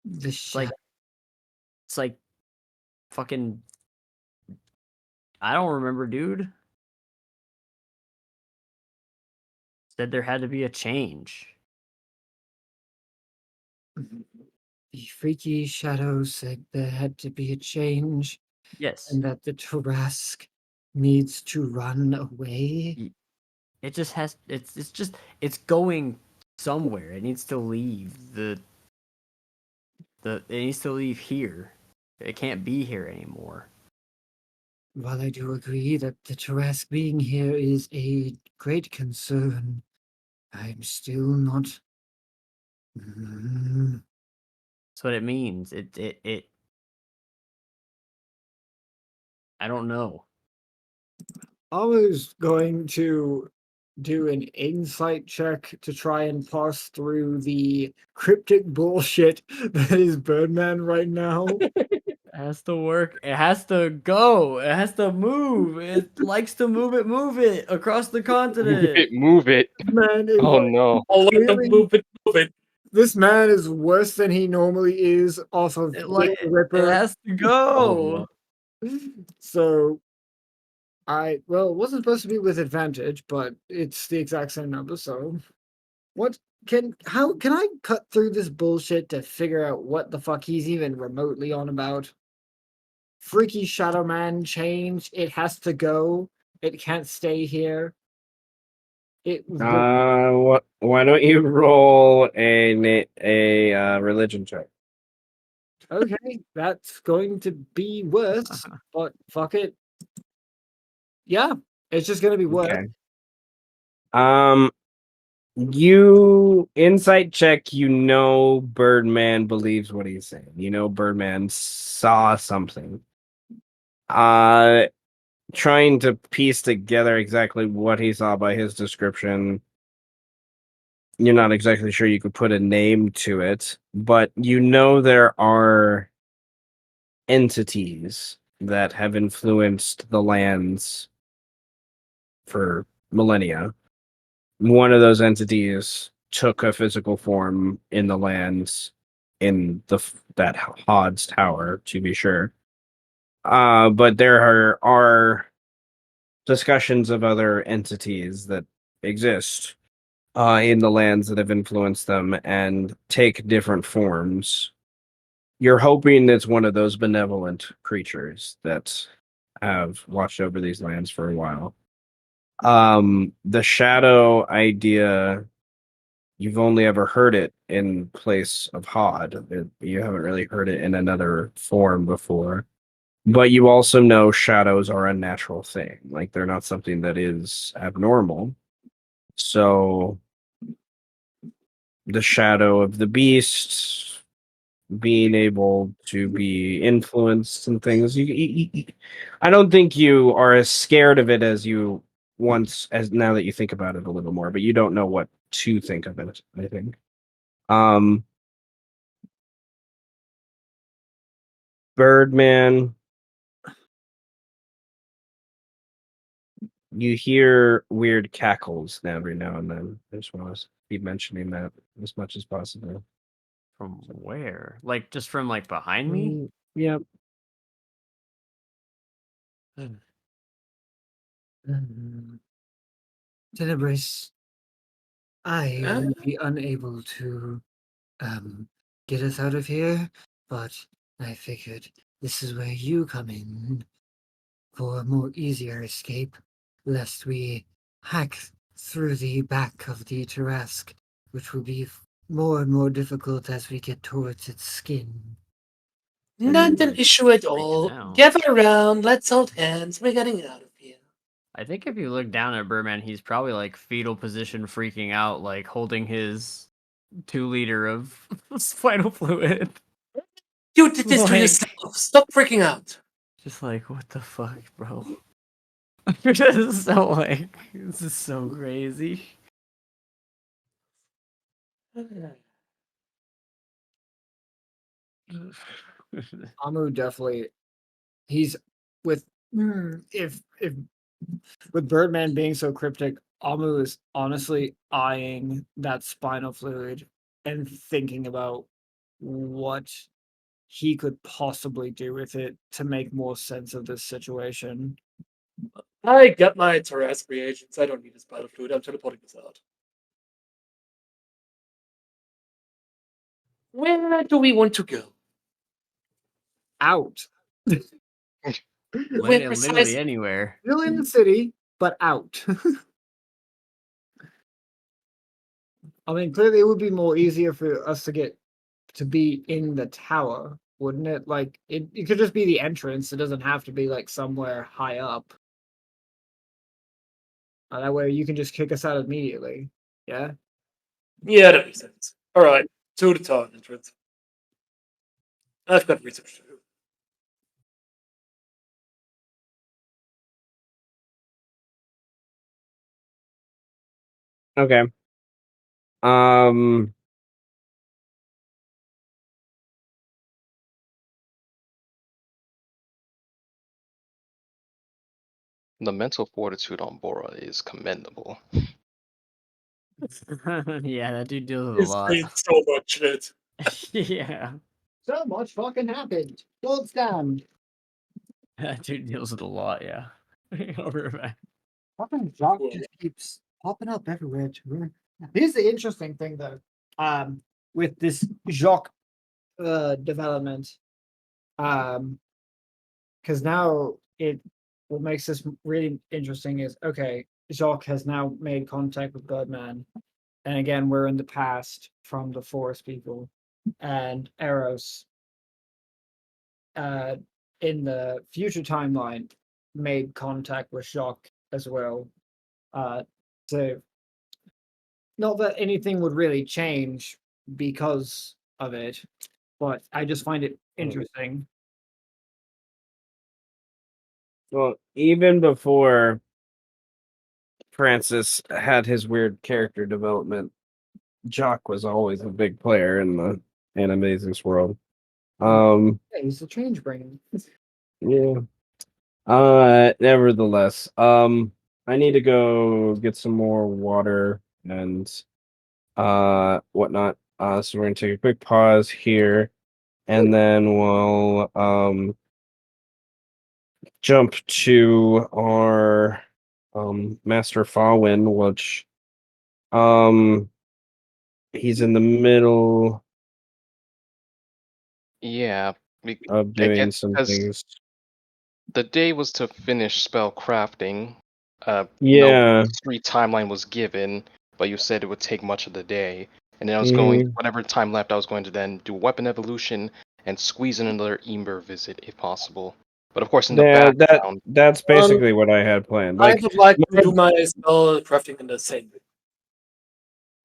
the It's like shadow? it's like fucking I don't remember, dude. Said there had to be a change. The freaky shadow said there had to be a change Yes. and that the Tarask needs to run away. It just has it's just it's going somewhere. It needs to leave it needs to leave here. It can't be here anymore. While I do agree that the Tarask being here is a great concern, I'm still not. Mm, That's what it means. It I don't know. I was going to do an insight check to try and parse through the cryptic bullshit that is Birdman right now. has to work. It has to go. It has to move. It likes to move it across the Move continent. it, move it. Man is Oh no. I'll let them clearly, move it. this man is worse than he normally is off of Dick the It Ripper. has to Oh go. no. So it wasn't supposed to be with advantage, but it's the exact same number, so how can I cut through this bullshit to figure out what the fuck he's even remotely on about? Freaky Shadow Man change, it has to go. It can't stay here. It Why don't you roll a religion check? okay, that's going to be worse, but fuck it. Yeah, it's just gonna be worse. Okay. You insight check. You know, Birdman believes what he's saying. You know, Birdman saw something. Trying to piece together exactly what he saw by his description. You're not exactly sure you could put a name to it, but you know there are entities that have influenced the lands for millennia. One of those entities took a physical form in the lands in that Hod's tower, to be sure. But there are discussions of other entities that exist in the lands that have influenced them and take different forms. You're hoping it's one of those benevolent creatures that have watched over these lands for a while. The shadow idea, you've only ever heard it in place of Hod. You haven't really heard it in another form before. But you also know shadows are a natural thing. Like they're not something that is abnormal. So the shadow of the beast being able to be influenced and things. I don't think you are as scared of it as you once as now that you think about it a little more, but you don't know what to think of it, I think. Um Birdman, you hear weird cackles every now and then. I just want to keep mentioning that as much as possible. From where? Like just from like behind me? Yep. Tenebris, I Huh? will be unable to get us out of here, but I figured this is where you come in for a more easier escape, lest we hack through the back of the Tarask, which will be more and more difficult as we get towards its skin. Not an issue at Freaking all. out. Gather around, let's hold hands. We're getting out of here. I think if you look down at Birdman, he's probably like fetal position freaking out, like holding his 2 liter of spinal fluid. You did this to Like, yourself. Stop freaking out. just like, what the fuck, bro? This is so crazy. Amu definitely he's with if with Birdman being so cryptic, Amu is honestly eyeing that spinal fluid and thinking about what he could possibly do with it to make more sense of this situation. I got my Tarask reagents. I don't need this battle fluid. I'm teleporting this out. Where do we want to go? Out. Where Literally precisely? anywhere. Still in the city, but out. I mean, clearly it would be more easier for us to get to be in the tower, wouldn't it? Like it could just be the entrance. It doesn't have to be like somewhere high up. That way you can just kick us out immediately. Yeah. Yeah, that makes sense. Alright, to the tower entrance. I've got research to do. Okay. Um The mental fortitude on Bora is commendable. Yeah, that dude deals with a He's lot. seen so much shit. Yeah, So much fucking happened. Don't stand. that dude deals with a lot. Yeah. Over Fucking Jock Well, just keeps popping up everywhere. Here's the interesting thing, though. With this Jock development, because now what makes this really interesting is okay. Jacques has now made contact with Birdman, and again, we're in the past from the Forest people, and Eros, uh, in the future timeline, made contact with Jacques as well. So not that anything would really change because of it, but I just find it interesting. Well, even before Francis had his weird character development, Jock was always a big player in the Animaesus world. Yeah, he's the change bringer. Yeah. Nevertheless, I need to go get some more water and whatnot. So we're gonna take a quick pause here, and then we'll jump to our Master Falwyn, which um he's in the middle Yeah, of I doing get some because things. the day was to finish spell crafting. No Yeah. street timeline was given, but you said it would take much of the day. And then I was going, Mhm. whatever time left, I was going to then do weapon evolution and squeeze in another Ember visit if possible. But of course, in the Yeah, background, that's Um, basically what I had planned. I Like, would like to my, do my spell crafting in the same way.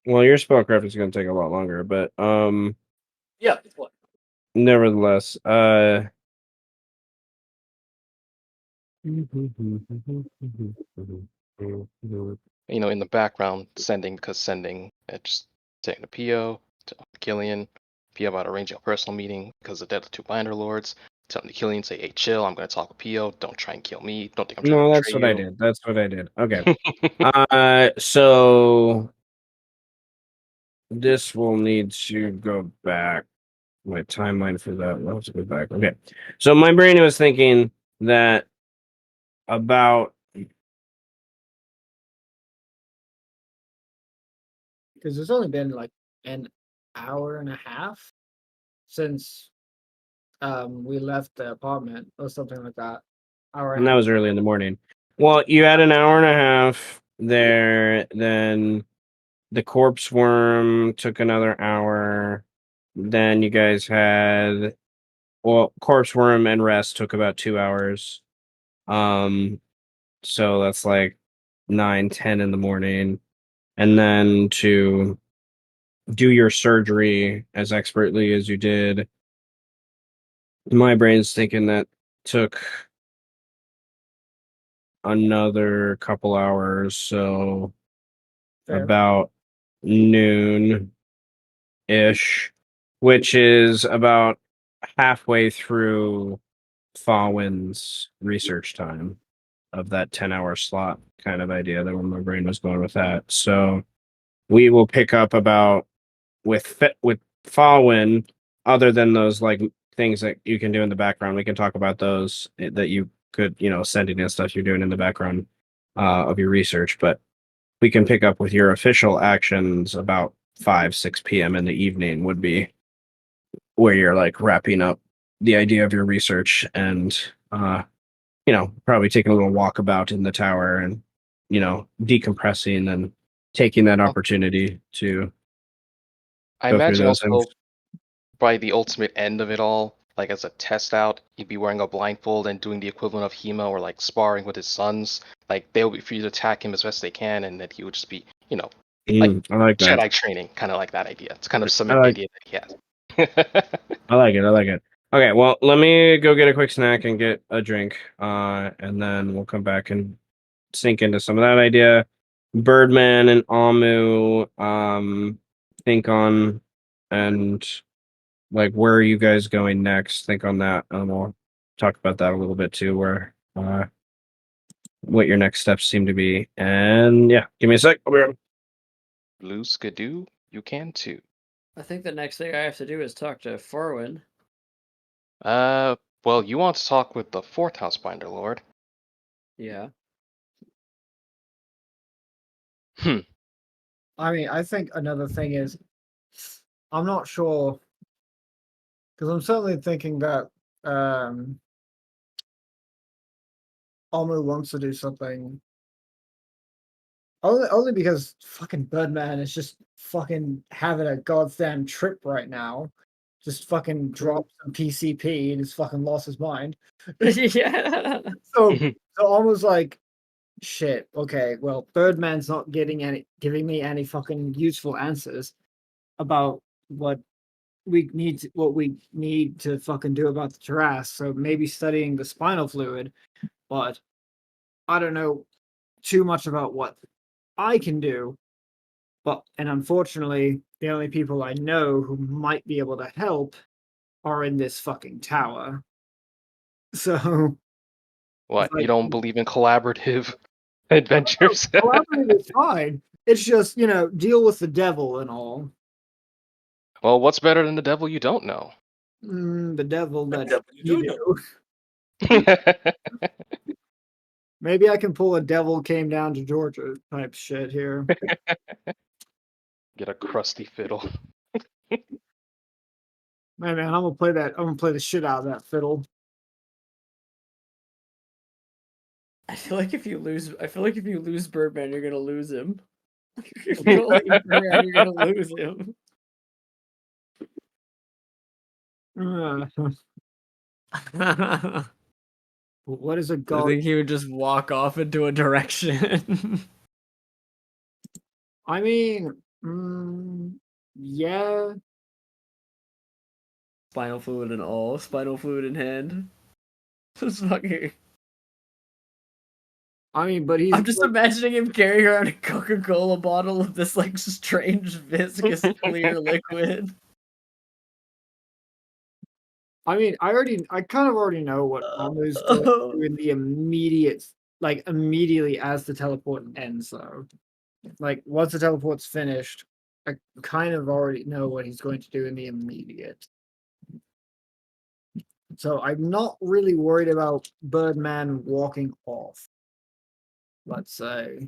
well, your spellcraft is going to take a lot longer, but Yeah, it's what. nevertheless, in the background, sending because sending, just taking a PO to Killian, PO about arranging a personal meeting because of the two binder lords. Telling the Killian, say, hey, chill, I'm going to talk with PO. Don't try and kill me. Don't think I'm trying to no, that's betray what I you. did. That's what I did. Okay. So this will need to go back. My timeline for that. Let's go back. Okay. So my brain was thinking that about Because it's only been like an hour and a half since we left the apartment or something like that. Hour and and a that half. was early in the morning. Well, you had an hour and a half there, then the corpse worm took another hour. Then you guys had corpse worm and rest took about 2 hours. Um, so that's like 9, 10 in the morning. And then to do your surgery as expertly as you did, my brain's thinking that took another couple hours, so Fair. about noon ish, which is about halfway through Fawin's research time of that 10-hour slot kind of idea that where my brain was going with that. So we will pick up about with Fawin, other than those like things that you can do in the background. We can talk about those that you could, sending in stuff you're doing in the background of your research, but we can pick up with your official actions about 5, 6 p.m. in the evening would be where you're like wrapping up the idea of your research and probably taking a little walkabout in the tower and decompressing and taking that opportunity to I go through imagine those things. also by the ultimate end of it all, like as a test out, he'd be wearing a blindfold and doing the equivalent of Hema or like sparring with his sons. Like they'll be free to attack him as best they can, and that he would just be, like I like that. Jedi training, kind of like that idea. It's kind of some I like idea that he has. I like it. I like it. Okay, well, let me go get a quick snack and get a drink, and then we'll come back and sink into some of that idea. Birdman and Amu, think on, and like where are you guys going next? Think on that, and we'll talk about that a little bit too. Where what your next steps seem to be. And yeah, give me a sec. I'll be right. Blue Skidoo, you can too. I think the next thing I have to do is talk to Forwin. Well, you want to talk with the fourth house binder lord. Yeah. I mean, I think another thing is, I'm not sure, because I'm certainly thinking that Almu wants to do something. Only because fucking Birdman is just fucking having a goddamn trip right now. Just fucking dropped some PCP and he's fucking lost his mind. Yeah. So almost like shit. Okay, well, Birdman's not giving me any fucking useful answers about what we need to fucking do about the Jurass. So maybe studying the spinal fluid, but I don't know too much about what I can do. And unfortunately, the only people I know who might be able to help are in this fucking tower. So What? it's You like, don't believe in collaborative adventures? collaborative is fine. It's just, deal with the devil and all. Well, what's better than the devil you don't know? The devil The that devil you you do. Maybe I can pull a devil came down to Georgia type shit here. Get a crusty fiddle. Man, I'm gonna play that. I'm gonna play the shit out of that fiddle. I feel like if you lose Birdman, you're gonna lose him. If you don't leave Birdman, you're gonna lose him. I What is a god? think he would just walk off into a direction. I mean, yeah. Spinal fluid and all. Spinal fluid in hand. Just fucking. I mean, but he's I'm just imagining him carrying around a Coca-Cola bottle of this like strange viscous clear liquid. I mean, I kind of already know what Amu's going to do in the immediately as the teleport ends, though. Like, once the teleport's finished, I kind of already know what he's going to do in the immediate. So I'm not really worried about Birdman walking off. Let's say.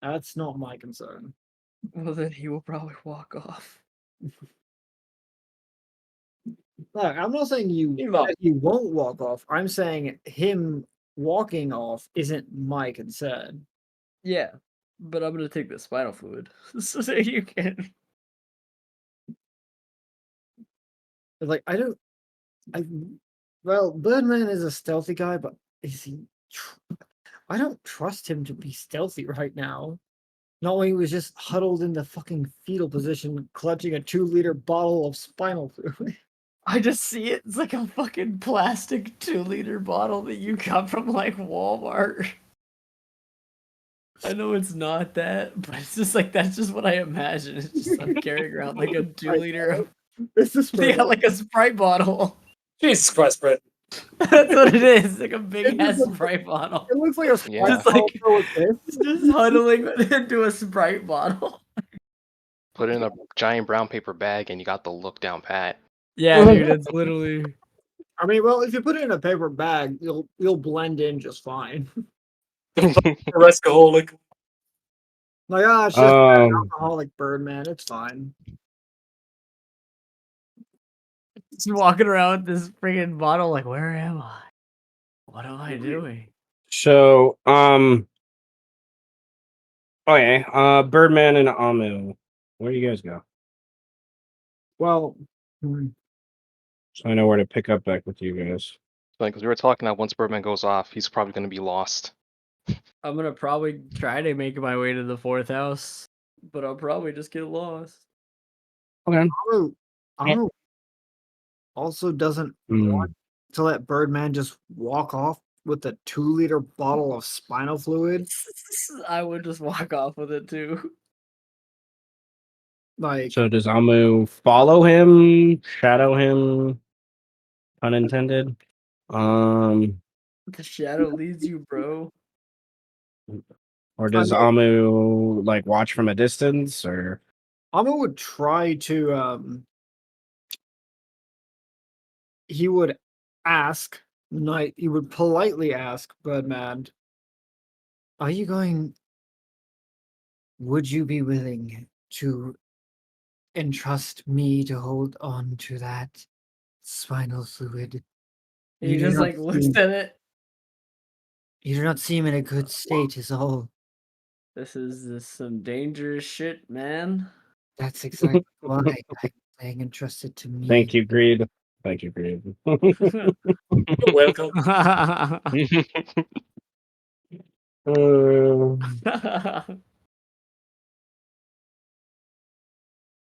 That's not my concern. Well, then he will probably walk off. Look, I'm not saying know. that you won't walk off. I'm saying him walking off isn't my concern. Yeah, but I'm gonna take the spinal fluid so that you can. Like well, Birdman is a stealthy guy, but is he? I don't trust him to be stealthy right now. Not when he was just huddled in the fucking fetal position, clutching a 2-liter bottle of spinal fluid. I just see it. It's like a fucking plastic 2-liter bottle that you got from like Walmart. I know it's not that, but it's just like that's just what I imagine. It's just I'm carrying around like a 2-liter of This is yeah, like a Sprite bottle. Jesus Christ, Brett. That's what it is. Like a big It's ass just a- Sprite bottle. It looks like a Sprite Yeah. Just bottle like filled with this. just huddling into a Sprite bottle. Put it in a giant brown paper bag and you got the look down pat. Yeah, dude, it's literally. I mean, well, if you put it in a paper bag, you'll blend in just fine. Rescaholic. Like, it's just an alcoholic Birdman. It's fine. Just walking around with this freaking bottle, like, where am I? What am I doing? So, okay, Birdman and Amu, where do you guys go? Well, So I know where to pick up back with you guys. Like, because we were talking that once Birdman goes off, he's probably going to be lost. I'm gonna probably try to make my way to the fourth house, but I'll probably just get lost. Okay. Amu also doesn't want to let Birdman just walk off with a 2-liter bottle of spinal fluid. I would just walk off with it too. Like, So does Amu follow him, shadow him, unintended? The shadow leads you, bro. Or I does know Amu like watch from a distance? Or Amo would try to he would ask he would politely ask Birdman, are you going would you be willing to entrust me to hold on to that spinal fluid? He You do just not like looks seem at it. you do not seem in a good state is all. This is some dangerous shit, man. That's exactly why I'm saying entrusted to thank me. you, Greed. Thank you, Greed. You're welcome.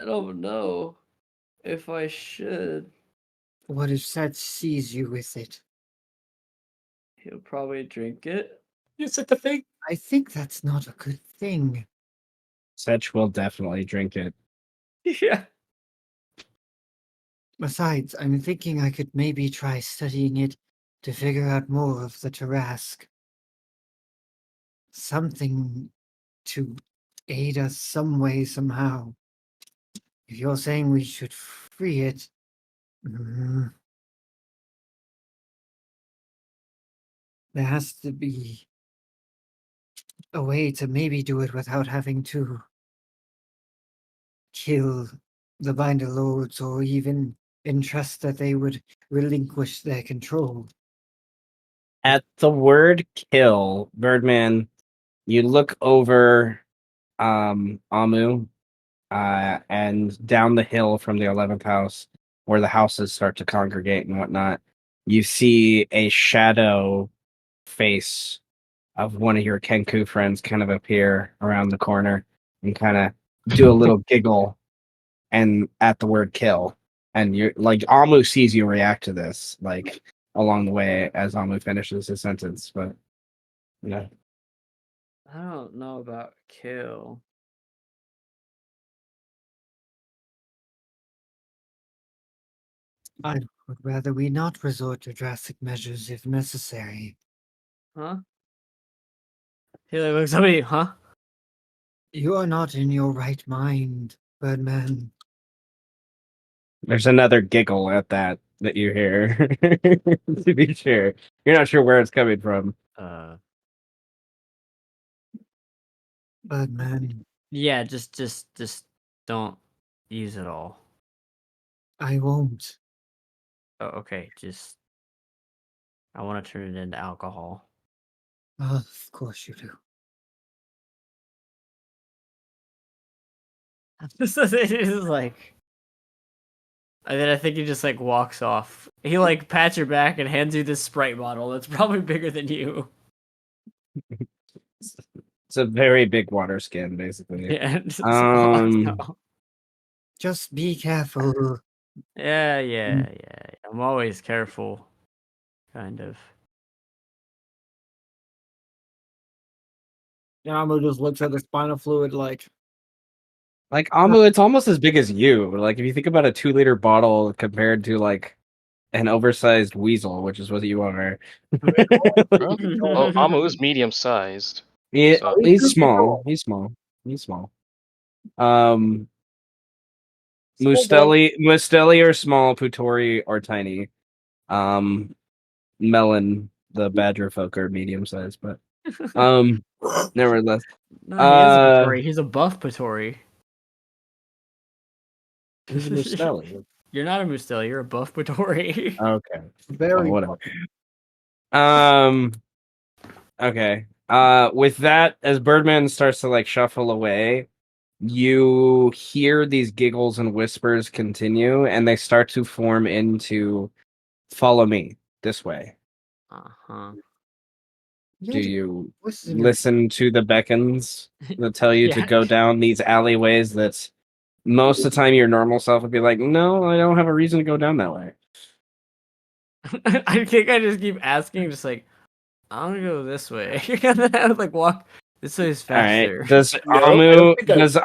I don't know if I should. What if Seth sees you with it? He'll probably drink it. You said the thing. I think that's not a good thing. Setch will definitely drink it. Yeah. Besides, I'm thinking I could maybe try studying it to figure out more of the Tarask. Something to aid us some way, somehow. If you're saying we should free it, mm, there has to be a way to maybe do it without having to kill the Binder Lords or even entrust that they would relinquish their control. At the word kill, Birdman, you look over Amu and down the hill from the 11th house where the houses start to congregate and whatnot. You see a shadow face of one of your Kenku friends kind of appear around the corner and kind of do a little giggle and at the word kill. And you're like Amu sees you react to this, like along the way as Amu finishes his sentence, but you know. I don't know about kill. I would rather we not resort to drastic measures if necessary. Huh? He like looks at me, huh? You are not in your right mind, Birdman. There's another giggle at that you hear. To be sure. You're not sure where it's coming from. Birdman, Yeah, just don't use it all. I won't. Oh, okay, just I want to turn it into alcohol. Of course you do. This is like, and then I think he just like walks off. He like pats your back and hands you this Sprite bottle that's probably bigger than you. It's a very big water skin, basically. Yeah, it's Um, awesome. Just be careful. Yeah. I'm always careful, kind of. Yamo just looks at the spinal fluid like, like Amu, it's almost as big as you. Like if you think about a 2-liter bottle compared to like an oversized weasel, which is what you are. Well, Amu is medium sized. Yeah, So he's small. He's small. He's small. Um, Small boy. Mustelli are small. Putori are tiny. Melon, the badger folk are medium sized, but nevertheless. No, he is a Patori. He's a buff Patori. He's a Mustelli. You're not a Mustel, you're a buff Patori. Okay. very Well, whatever. Okay. With that, as Birdman starts to like shuffle away, you hear these giggles and whispers continue, and they start to form into "Follow me this way." Uh-huh. Do you voices in your listen to the beckons that tell you to Yeah. go down these alleyways that most of the time your normal self would be like, no, I don't have a reason to go down that way. I think I just keep asking, just like, I'm gonna go this way. And then I would like walk this way is All right. faster. Does No, I don't think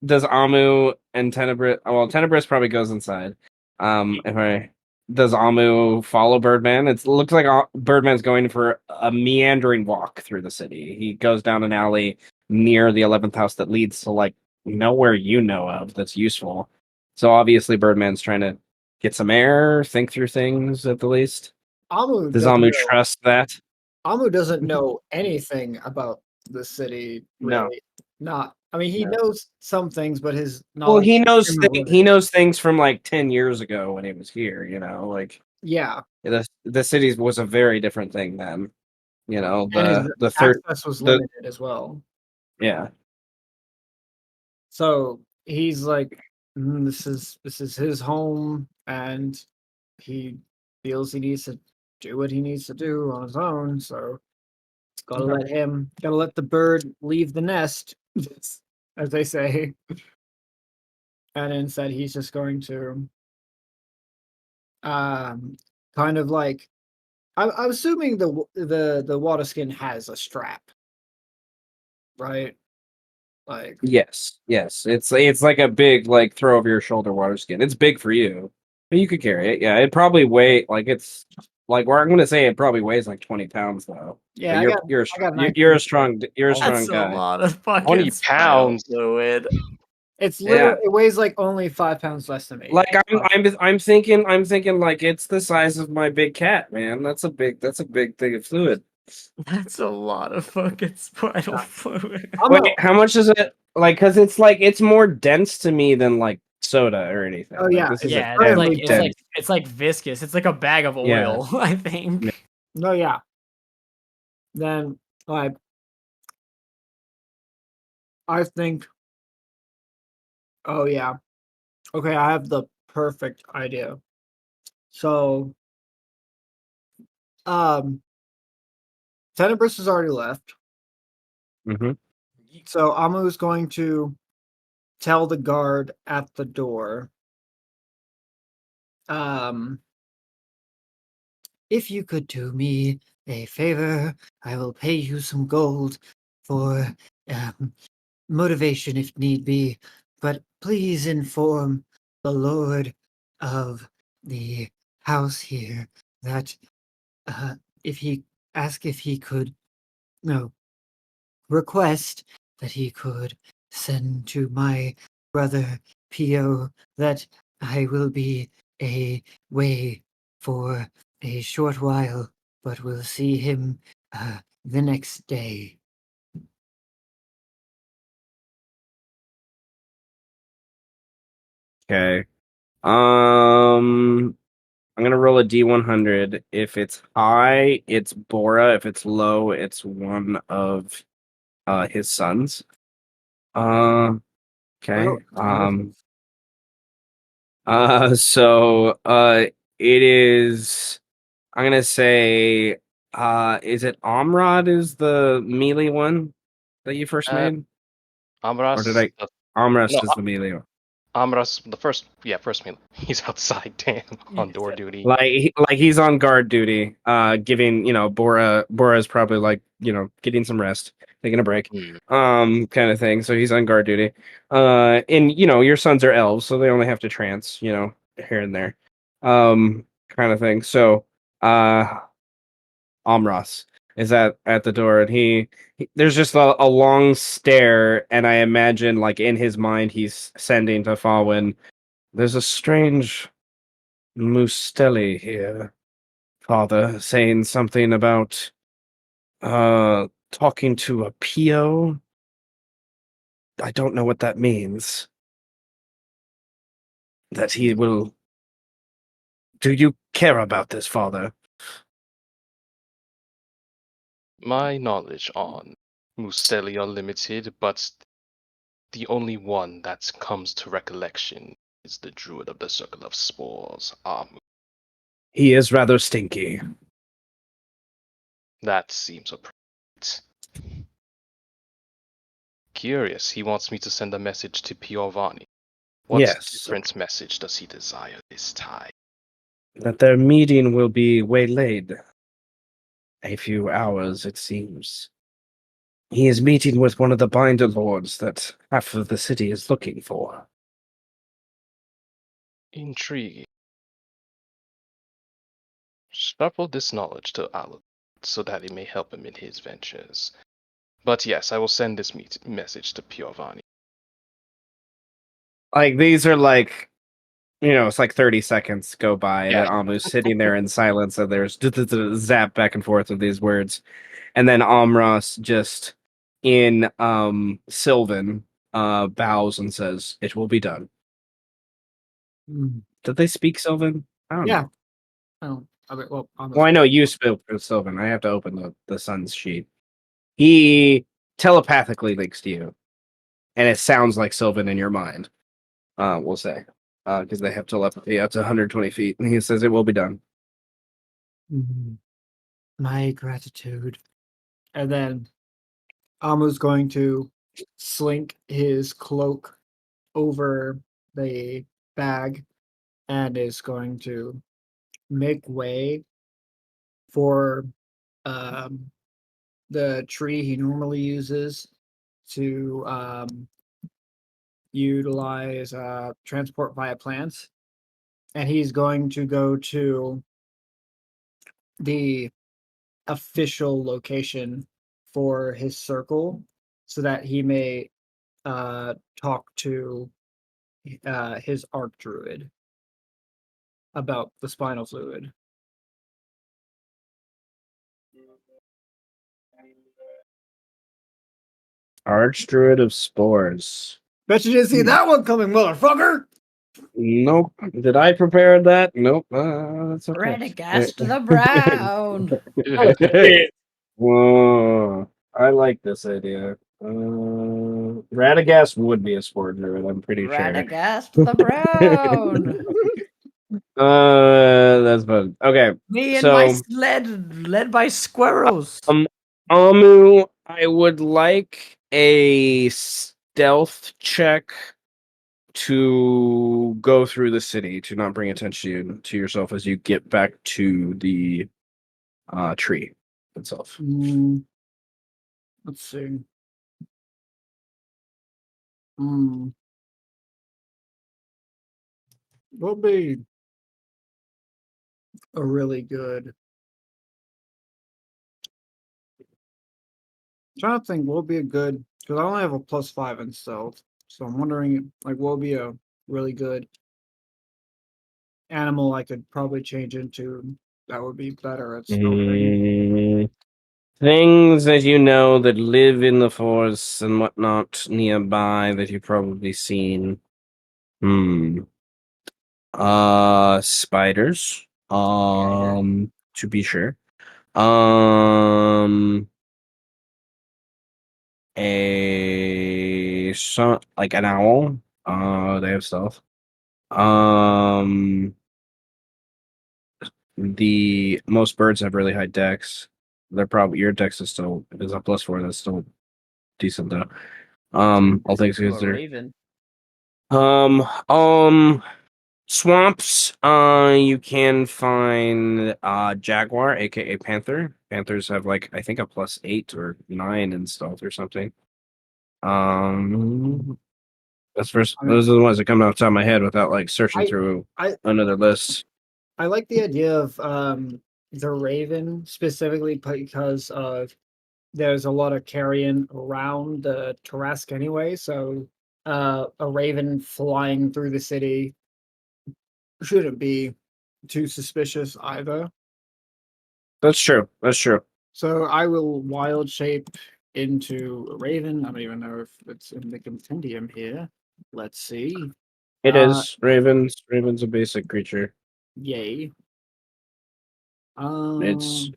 Does Amu and Tenebris? Well, Tenebris probably goes inside. If I does Amu follow Birdman? It looks like Birdman's going for a meandering walk through the city. He goes down an alley near the 11th house that leads to like nowhere you know of that's useful. So obviously Birdman's trying to get some air, think through things at the least. Amu Does doesn't Amu know. trust that? Amu doesn't know anything about the city, No. really. Not. I mean, he No. knows some things, but his Well, knowledge is extremely he limited. knows things from like 10 years ago when he was here, like Yeah, the cities was a very different thing then. and his The third access was the limited as well. yeah. So he's like, this is his home, and he feels he needs to do what he needs to do on his own. So gotta let the bird leave the nest, as they say. And instead, he's just going to um kind of like I'm assuming the water skin has a strap, right? Like, Yes, yes. It's like a big like throw over your shoulder water skin. It's big for you, but you could carry it. Yeah, it probably weigh like it's like where I'm gonna say it probably weighs like 20 pounds though. But yeah, I got a nice you're a That's strong a guy. lot of fucking 20 spinal pounds. fluid. It's literally Yeah. it weighs like only 5 pounds less than me. Like I'm thinking like it's the size of my big cat, man. That's a big thing of fluid. That's a lot of fucking spinal fluid. I'm Wait, a how much is it? Like, cause it's more dense to me than like soda or anything. oh Like yeah, this is it's a Yeah, it's dense, like extremely it's dense. like dense. it's like viscous. It's like a bag of Yeah. oil, I think. No, yeah. Then like I think, oh yeah, okay, I have the perfect idea. So um Tenebris has already left. Hmm. So Amu's going to tell the guard at the door, um, if you could do me a favor, I will pay you some gold for motivation if need be, but please inform the lord of the house here that uh, if he if he could, no, request that he could send to my brother Pio that I will be away for a short while, but will see him the next day. Okay. I'm gonna roll a D100. If it's high, it's Bora. If it's low, it's one of his sons. Uh, Well, okay. It is. I'm gonna say. Is it Amrod? Is the melee one that you first Uh, made, or did Amras, I? Amrast no, is the melee one. Amras, the first, yeah, first meal. He's outside, damn, on door duty. Like he's on guard duty, giving Bora's probably like getting some rest, taking a break, Hmm. kind of thing. So he's on guard duty, and your sons are elves, so they only have to trance, here and there, kind of thing. So, Amras is at the door, and there's just a long stare, and I imagine like in his mind he's sending to Falwyn. There's a strange Mustelli here, father, saying something about talking to a Pio. I don't know what that means. That he will. Do you care about this, father? My knowledge on Mustelli are limited, but the only one that comes to recollection is the Druid of the Circle of Spores, Amu. He is rather stinky. That seems appropriate. Curious, he wants me to send a message to Piovani. What Yes, different message does he desire this time? that their meeting will be waylaid. A few hours, it seems. He is meeting with one of the binder lords that half of the city is looking for. Intriguing. shuffle this knowledge to Alu so that it may help him in his ventures. But yes, I will send this message to Piovani. Like these are like, it's like 30 seconds go by Yeah. that Amu's sitting there in silence, and there's zap back and forth of these words, and then Amras just in Sylvan bows and says, "It will be done." Mm. Did they speak Sylvan? I don't Yeah. know. Oh, okay, well, on Well, I know you spoke for Sylvan. I have to open the sun's sheet. He telepathically links to you, and it sounds like Sylvan in your mind. We'll say, because they have telepathy up to 120 feet, and he says it will be done. My gratitude. And then Amu's going to slink his cloak over the bag and is going to make way for um, the tree he normally uses to utilize transport via plants. And he's going to go to the official location for his circle so that he may talk to his arc druid about the spinal fluid. Archdruid of Spores. Bet you didn't see that one coming, motherfucker! Nope. Did I prepare that? Nope. That's okay. Radagast the Brown. Whoa. I like this idea. Radagast would be a spore druid, I'm pretty sure. Radagast the Brown. That's fun. Okay, Me and my so sled led by squirrels. Amu, I would like a stealth check to go through the city to not bring attention to yourself as you get back to the tree itself. Let's see. Will be a really good. Trying to think what will be a good, because I only have a +5 in stealth, so I'm wondering like what will be a really good animal I could probably change into that would be better at stealthing. Things that you know that live in the forests and whatnot nearby that you've probably seen. Spiders. To be sure. Like an owl. They have stealth. The most birds have really high dex. They're probably your dex is a +4. That's still decent though. All things To a considered. raven. Swamps. You can find jaguar, aka panther. Panthers have like I think a +8 or 9 in stealth or something. That's first. Those are the ones that come off the top of my head without like searching through another list. I like the idea of the raven specifically because there's a lot of carrion around the Tarask anyway, so a raven flying through the city shouldn't be too suspicious either. That's true. That's true. So I will wild shape into a raven. I don't even know if it's in the compendium here. Let's see. It is ravens. Ravens a basic creature. Yay. It's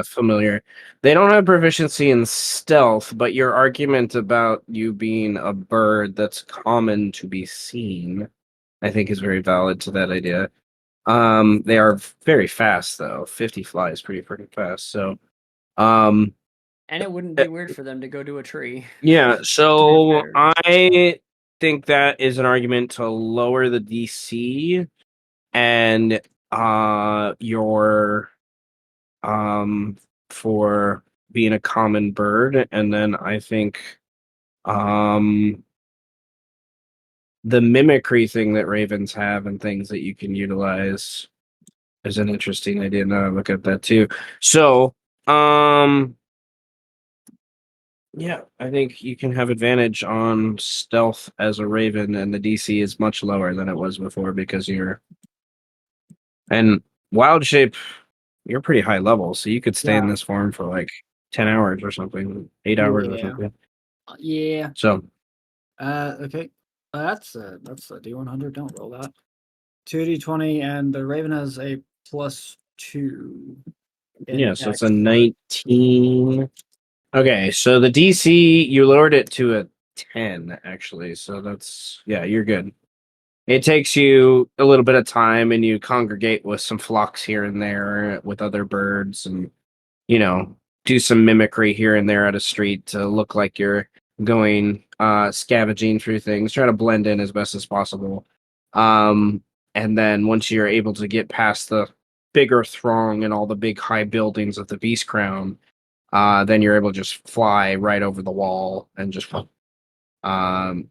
familiar. They don't have proficiency in stealth, but your argument about you being a bird that's common to be seen, I think, is very valid to that idea. They are very fast though. 50 flies pretty freaking fast. So, and it wouldn't be weird for them to go to a tree. yeah. So I think that is an argument to lower the DC and your for being a common bird, and then I think the mimicry thing that ravens have and things that you can utilize is an interesting idea. Now I look at that too. So, um, yeah, I think you can have advantage on stealth as a raven, and the DC is much lower than it was before because you're and wild shape. You're pretty high level, so you could stay in Yeah. this form for like 10 hours or something, 8 hours or Yeah. something. Yeah. So Okay. That's a D100. Don't roll that. 2d20, and the Raven has a +2 in yeah, so it's Dex a for 19. Okay, so the DC you lowered it to a 10 actually. So that's yeah, you're good. It takes you a little bit of time and you congregate with some flocks here and there with other birds and you know, do some mimicry here and there at a street to look like you're going scavenging through things, try to blend in as best as possible. Um and then once you're able to get past the bigger throng and all the big high buildings of the Beast Crown, then you're able to just fly right over the wall and just um,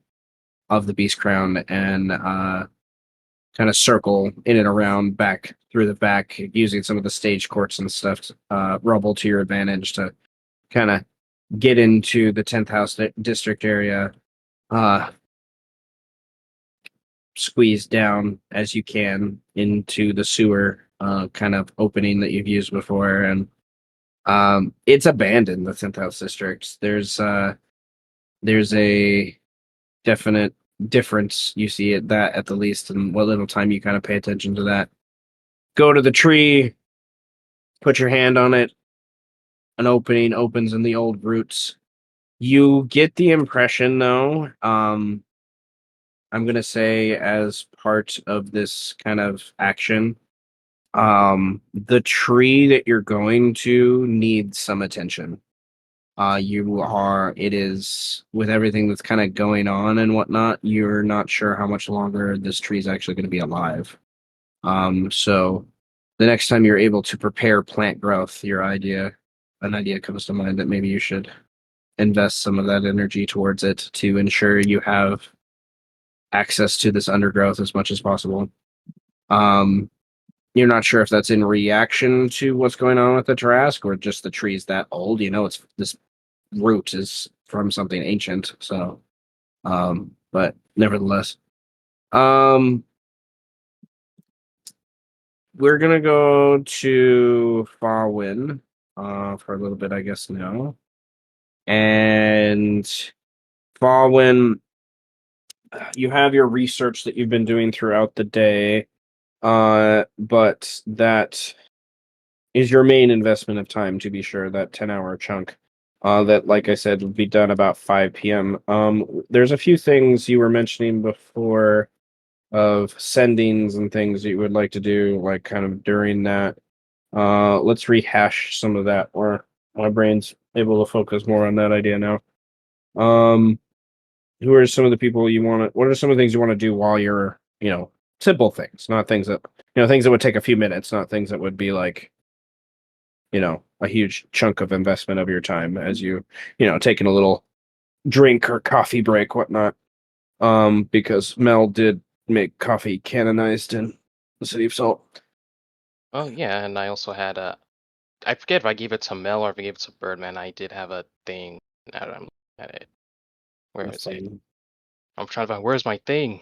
of the Beast Crown and kind of circle in and around back through the back using some of the stage courts and stuff, rubble to your advantage to kind of get into the 10th house district area, uh, squeeze down as you can into the sewer kind of opening that you've used before. And it's abandoned, the 10th house district. There's a definite difference you see at that at the least, and what little time you kind of pay attention to that. Go to the tree, put your hand on it, an opening opens in the old roots. You get the impression though, I'm gonna say as part of this kind of action, the tree that you're going to needs some attention. It is with everything that's kind of going on and whatnot, you're not sure how much longer this tree is actually going to be alive. So the next time you're able to prepare plant growth, an idea comes to mind that maybe you should invest some of that energy towards it to ensure you have access to this undergrowth as much as possible. Um, you're not sure if that's in reaction to what's going on with the Tarrasque or just the tree's that old. You know, it's this root is from something ancient. So, but nevertheless, um, we're gonna go to Farwin, for a little bit, I guess now. And Farwin, you have your research that you've been doing throughout the day, but that is your main investment of time, to be sure, that 10-hour chunk. That, like I said, will be done about 5 p.m. There's a few things you were mentioning before of sendings and things that you would like to do, like kind of during that. Let's rehash some of that, or my brain's able to focus more on that idea now. Um, who are some of the people you want to? What are some of the things you want to do while you're, simple things, not things that, things that would take a few minutes, not things that would be like, a huge chunk of investment of your time as taking a little drink or coffee break, whatnot. Because Mel did make coffee canonized in the city of Salt. Oh yeah, and I also had a. I forget if I gave it to Mel or if I gave it to Birdman. I did have a thing. Now that I'm looking at it, where That's is it? fine. I'm trying to find. Where's my thing?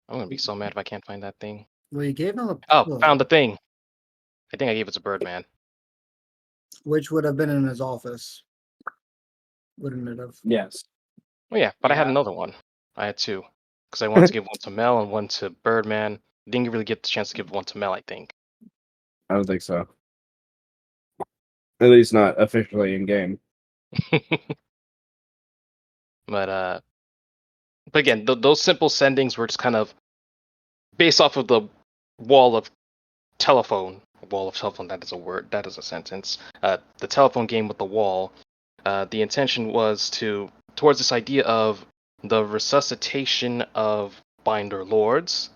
I'm gonna be so mad if I can't find that thing. Well, you gave him a Oh, pillow, found the thing. I think I gave it to Birdman. which would have been in his office, wouldn't it have? Yes. Oh yeah, but I had Yeah. another one. I had two, because I wanted to give one to Mel and one to Birdman. Didn't really get the chance to give one to Mel, I think. I don't think so. At least not officially in game. But again, those simple sendings were just kind of based off of the wall of telephone. Wall of telephone. That is a word. That is a sentence. The telephone game with the wall. The intention was towards this idea of the resuscitation of binder lords.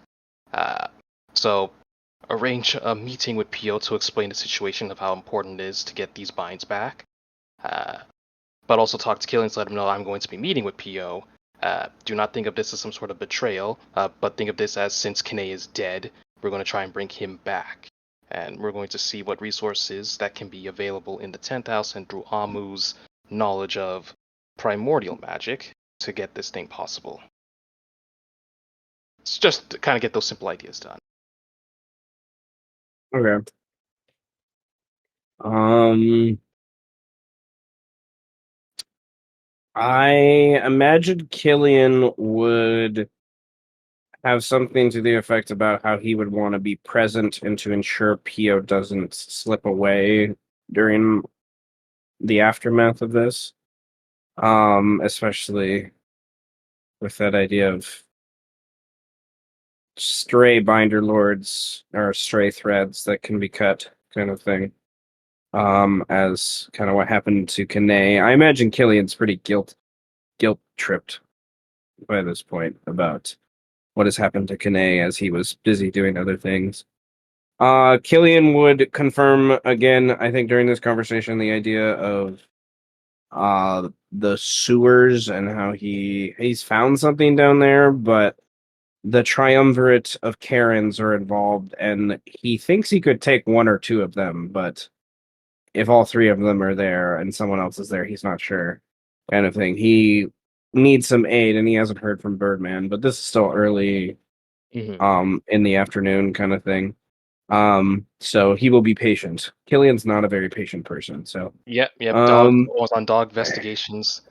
So arrange a meeting with PO to explain the situation of how important it is to get these binds back. But also talk to Killian to let him know I'm going to be meeting with PO. Do not think of this as some sort of betrayal, but think of this as since Kine is dead, we're going to try and bring him back. And we're going to see what resources that can be available in the 10th house and through Amu's knowledge of primordial magic to get this thing possible. It's just to kind of get those simple ideas done. Okay. I imagine Killian would have something to the effect about how he would want to be present and to ensure Pio doesn't slip away during the aftermath of this. Especially with that idea of stray binder lords or stray threads that can be cut, kind of thing. As kind of what happened to Kane. I imagine Killian's pretty guilt tripped by this point about what has happened to Kane as he was busy doing other things. Killian would confirm again, I think, during this conversation, the idea of the sewers and how he's found something down there, but the triumvirate of Karens are involved, and he thinks he could take one or two of them, but if all three of them are there and someone else is there, he's not sure, kind of thing. He needs some aid, and he hasn't heard from Birdman, but this is still early, in the afternoon, kind of thing. So he will be patient. Killian's not a very patient person, so Yep. Dog um, was on dog investigations.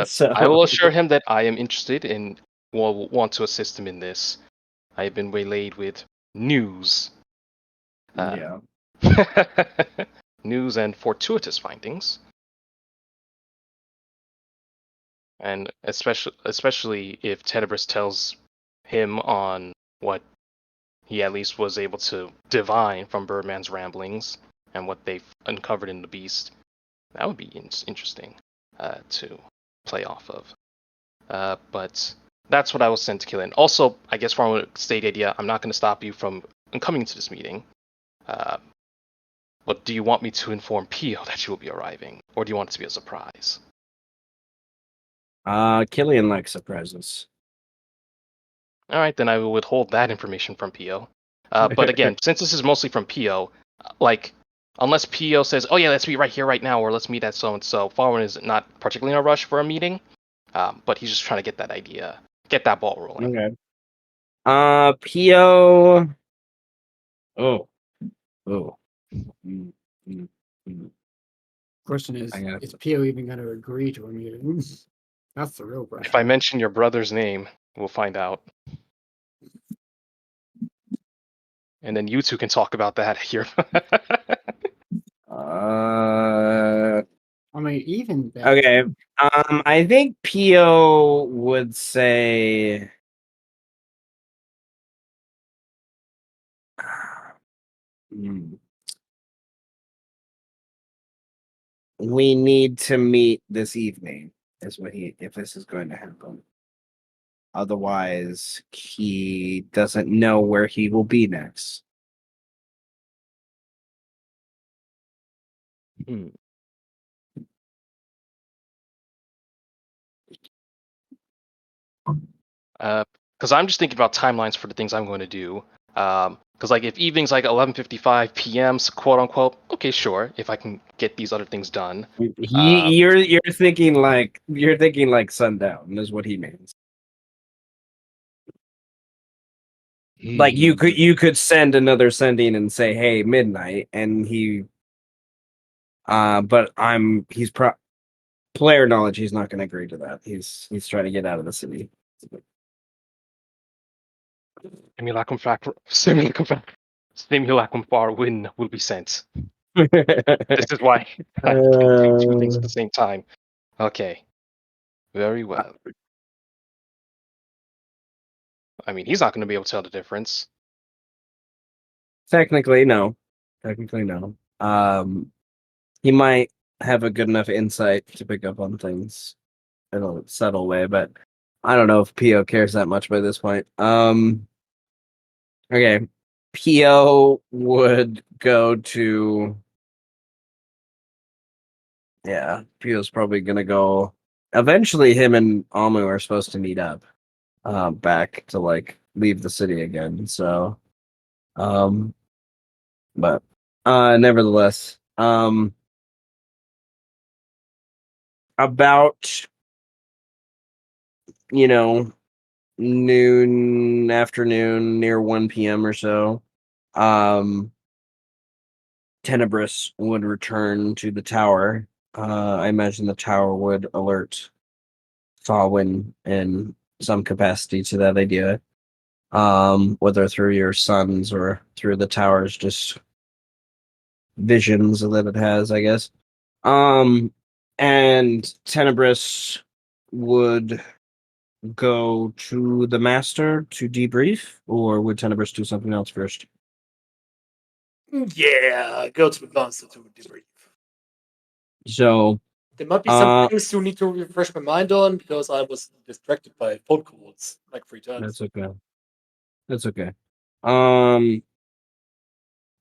so I will assure him that I am interested and will want to assist him in this. I have been waylaid with news. yeah. News and fortuitous findings. And especially if Tenebris tells him on what he at least was able to divine from Birdman's ramblings and what they've uncovered in the beast, that would be interesting to play off of. But that's what I will send to Killian. Also, I guess from a state idea, I'm not going to stop you from coming to this meeting. But do you want me to inform Pio that you will be arriving, or do you want it to be a surprise? Killian likes surprises. All right, then I will withhold that information from Pio. But again, since this is mostly from Pio, like, unless Pio says, "Oh yeah, let's meet right here, right now," or "Let's meet at so and so," Farwan is not particularly in a rush for a meeting, but he's just trying to get that idea, get that ball rolling. Okay. Pio. Oh. Mm, mm, mm. Question is I gotta- Pio even going to agree to a meeting? That's the real question. If I mention your brother's name, we'll find out. And then you two can talk about that here. I mean, even that. Okay. I think Pio would say. Hmm. We need to meet this evening, is what if this is going to happen. Otherwise, he doesn't know where he will be next. Because I'm just thinking about timelines for the things I'm going to do. Because like if evening's like 11:55 p.m., quote unquote, okay, sure, if I can get these other things done. You're thinking like sundown is what he means. Like you could send another sending and say, "Hey, midnight," and he. But he's player knowledge. He's not going to agree to that. He's trying to get out of the city. Simulacrum far win will be sent. This is why I can do two things at the same time. Okay. Very well. I mean, he's not going to be able to tell the difference. Technically, no. He might have a good enough insight to pick up on things in a subtle way, but I don't know if Pio cares that much by this point. Okay. Pio would go to. Yeah, Pio's probably gonna go. Eventually, him and Amu are supposed to meet up, back to like leave the city again. So Um, but nevertheless, about you know noon afternoon near 1 p.m. or so, um, Tenebris would return to the tower. I imagine the tower would alert Falwyn in some capacity to that idea. Whether through your sons or through the tower's just visions that it has, I guess. Um, and Tenebris would go to the master to debrief, or would Tenebris do something else first? Yeah, go to the master to debrief. So, There might be some uh, things you need to refresh my mind on because I was distracted by phone calls like 3 times. that's okay. That's okay. Um,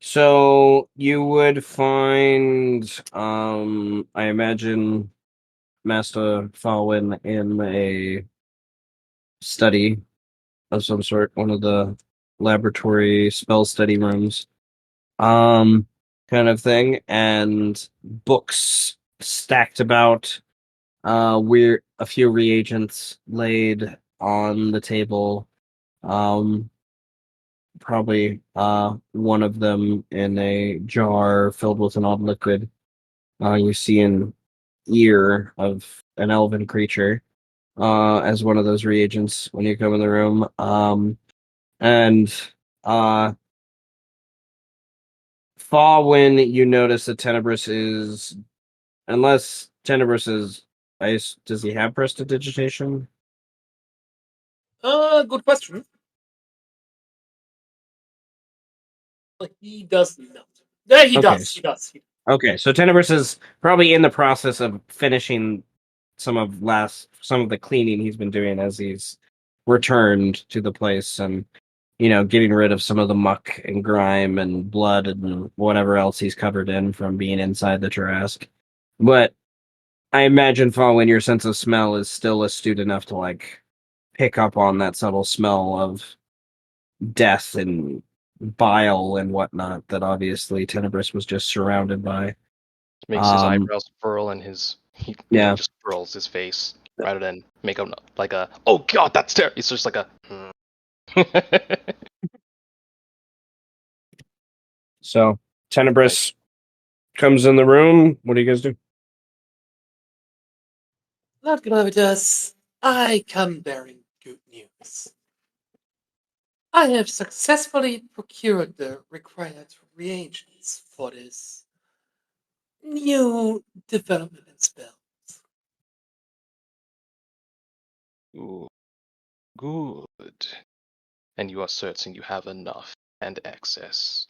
so you would find, I imagine Master Falwyn in a study of some sort, one of the laboratory spell study rooms, um, kind of thing, and books stacked about. We're a few reagents laid on the table. Um, Probably one of them in a jar filled with an odd liquid. You see an ear of an elven creature as one of those reagents when you come in the room. And uh, fall when you notice that Tenebris is, unless Tenebris is, does he have prestidigitation? Good question. He does not. Yeah, he Okay, does. He does. okay. So Tenebris is probably in the process of finishing some of the cleaning he's been doing as he's returned to the place, and getting rid of some of the muck and grime and blood and whatever else he's covered in from being inside the Jurassic. But I imagine, following your sense of smell is still astute enough to pick up on that subtle smell of death and bile and whatnot that obviously Tenebris was just surrounded by. Makes his Um, eyebrows furl and he yeah. just curls his face rather than make a like a oh god that's terrible. It's just like a. So Tenebris comes in the room. What do you guys do? Lord Glovitus, I come bearing good news. I have successfully procured the required reagents for this new development in spells. Ooh, good. And you are certain you have enough and excess.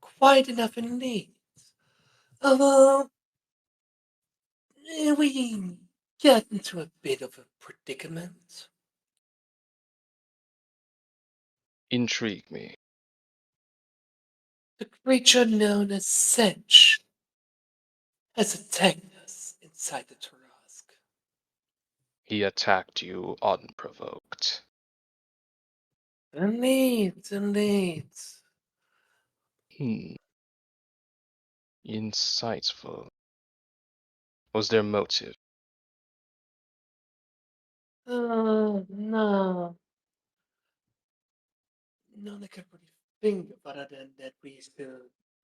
Quite enough indeed. Although we get into a bit of a predicament. Intrigue me. The creature known as Sedge has attacked us inside the Tarask. He attacked you unprovoked. Indeed. Hmm. Insightful. Was there motive? No. None I can really think of other than that we still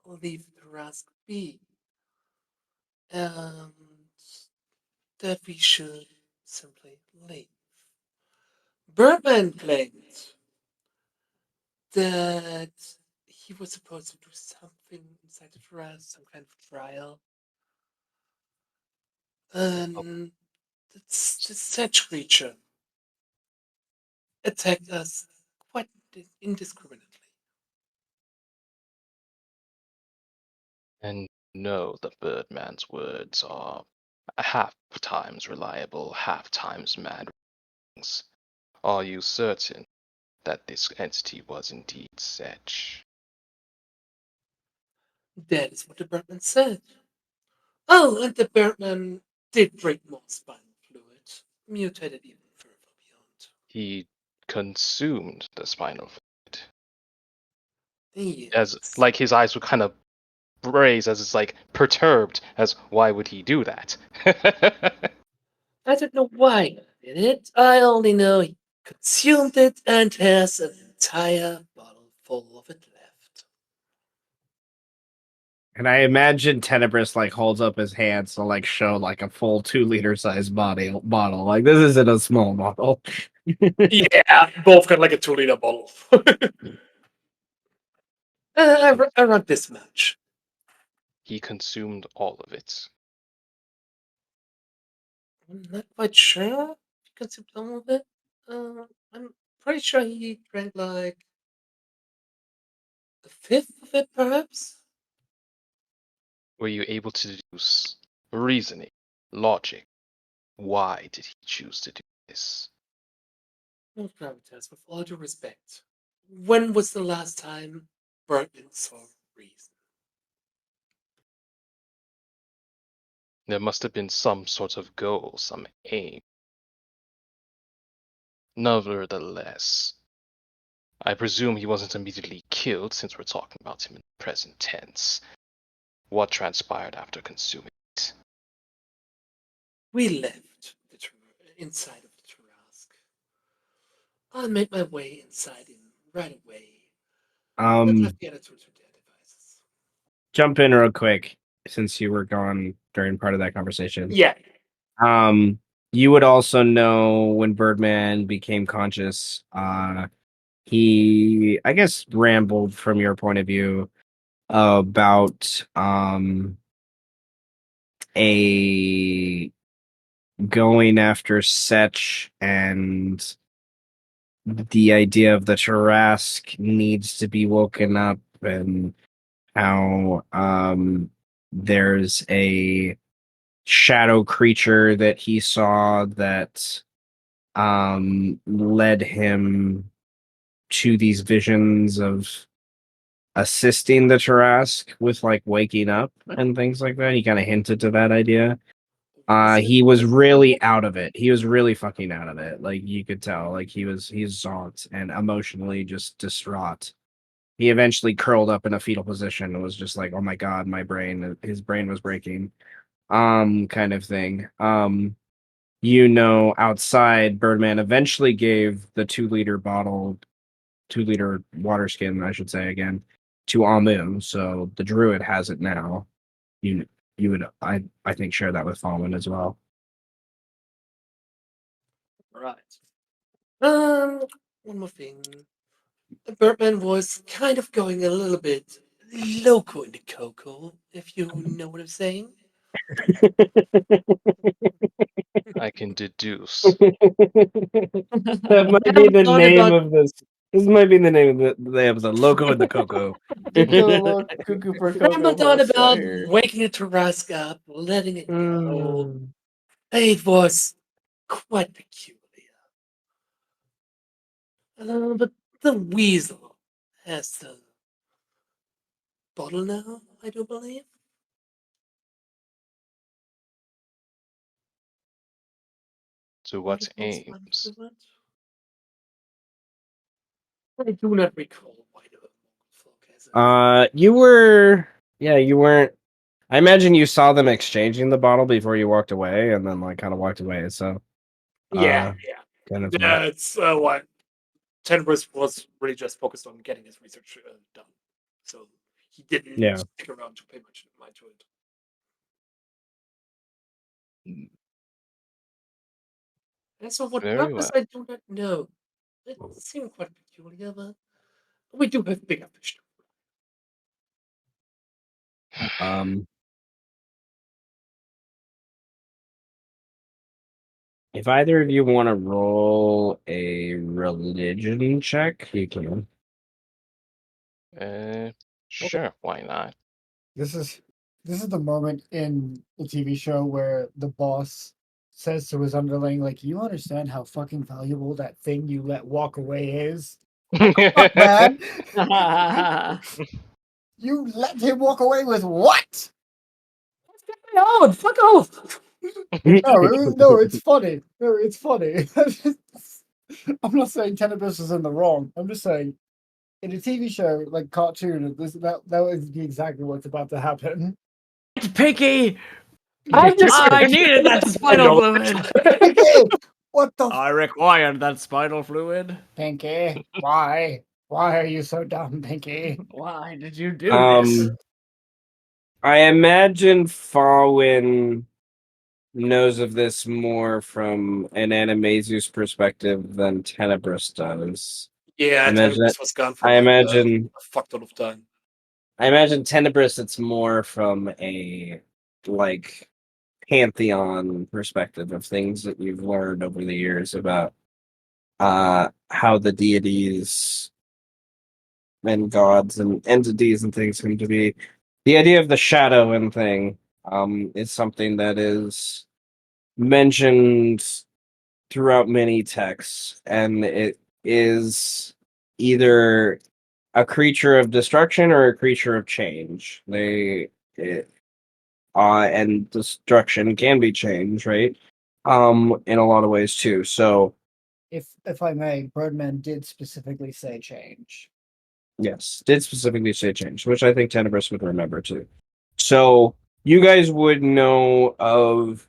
leave Tarask be. And that we should simply leave. Birdman claimed that he was supposed to do something inside the Tarask, some kind of trial. Oh, And the Sedge creature attacked us quite indiscriminately. and no, the Birdman's words are half times reliable, half times mad. Are you certain that this entity was indeed Sedge? That is what the Birdman said. Oh, and the Birdman did drink more spinal fluid, mutated even further beyond. He consumed the spinal fluid. As Yes. like his eyes would kind of raise as it's like perturbed as why would he do that? I don't know why he did it. I only know he consumed it and has an entire bottle full of it left. And I imagine Tenebris like holds up his hands to like show like a full 2 liter size bottle. Like this isn't a small bottle. Yeah, both got like a 2-liter bottle. Around this much. He consumed all of it. I'm not quite sure if he consumed all of it. I'm pretty sure he drank like a fifth of it, perhaps. Were you able to deduce reasoning, logic? Why did he choose to do this? No, Gravitas, with all due respect. When was the last time Bergman saw reason? There must have been some sort of goal, some aim. Nevertheless, I presume he wasn't immediately killed since we're talking about him in the present tense. What transpired after consuming it? We left inside of the Tarask. I made my way inside him right away. But left the other two to their devices. Jump in real quick since you were gone during part of that conversation. Yeah. You would also know when Birdman became conscious, he I guess rambled from your point of view about a going after Setch and the idea of the Tarask needs to be woken up and how there's a shadow creature that he saw that led him to these visions of assisting the Tarask with like waking up and things like that. He kind of hinted to that idea. He was really out of it. He was really fucking out of it. Like you could tell, like he's zonked and emotionally just distraught. He eventually curled up in a fetal position and was just like, "Oh my god, my brain!" His brain was breaking, kind of thing. Outside, Birdman eventually gave the 2 liter bottle, 2 liter water skin, I should say again, to Amu. So the druid has it now. You would I think share that with Fallen as well. Right. One more thing. The Birdman was kind of going a little bit loco in the Coco, if you know what I'm saying. I can deduce. That might be Haven't the thought name about of this. This might be the name of the episode. Loco and the Coco. Cuckoo for haven't Cocoa thought Puffs right about here. waking a Tarask up, letting it go. Mm. It was quite peculiar. But the weasel has the bottle now, I do believe. To Might what have lost one aims? to it. I do not recall why the folk has it. You were, yeah, you weren't. I imagine you saw them exchanging the bottle before you walked away, and then like kind of walked away. So, Yeah, uh, yeah. kind of thing. That's what Tenebris was really just focused on getting his research done. So he didn't Yeah. stick around to pay much mind to it. And so what Very purpose well. I do not know. It seemed quite peculiar, but we do have bigger fish. Um, if either of you want to roll a religion check, you can. Sure, why not? This is the moment in the TV show where the boss says to his underling, like, "You understand how fucking valuable that thing you let walk away is? Fuck, man, you let him walk away with what?" Oh, fuck off! No, it's funny. No, it's funny. I'm not saying Tenebris is in the wrong. I'm just saying in a TV show, like cartoon, that was exactly what's about to happen. Pinky! I'm just I needed that spinal fluid! Pinky! What the I required that spinal fluid. Pinky? Why? Why are you so dumb, Pinky? Why did you do this? I imagine Farwin knows of this more from an Animaesus perspective than Tenebris does. Yeah, Tenebris was gone for I imagine a fuck ton of time. I imagine Tenebris it's more from a like pantheon perspective of things that you've learned over the years about how the deities and gods and entities and things come to be. The idea of the shadow and thing is something that is mentioned throughout many texts, and it is either a creature of destruction or a creature of change. And destruction can be change, right? In a lot of ways too. So If I may, Birdman did specifically say change. yes, did specifically say change, which I think Tenebris would remember too. So you guys would know of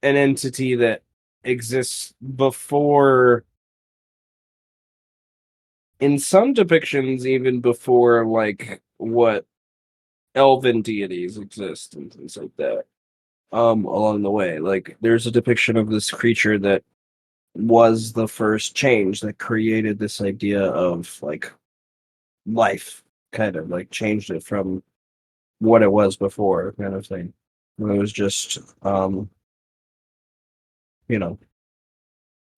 an entity that exists before, in some depictions, even before like what elven deities exist and things like that. Along the way, like there's a depiction of this creature that was the first change that created this idea of like life, kind of like changed it from what it was before, kind of thing. It was just, you know,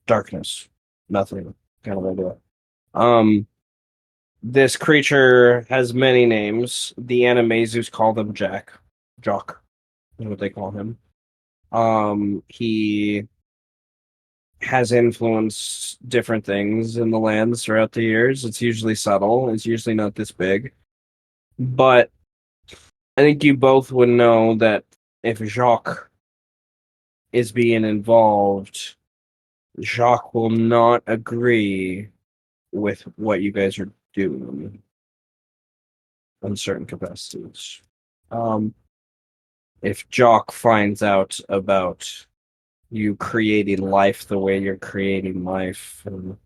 darkness, nothing, kind of idea. This creature has many names. The Animaesus call them Jock, is what they call him. He has influenced different things in the lands throughout the years. It's usually subtle. It's usually not this big. But I think you both would know that if Jacques is being involved, Jacques will not agree with what you guys are doing in certain capacities. If Jock finds out about you creating life the way you're creating life, and,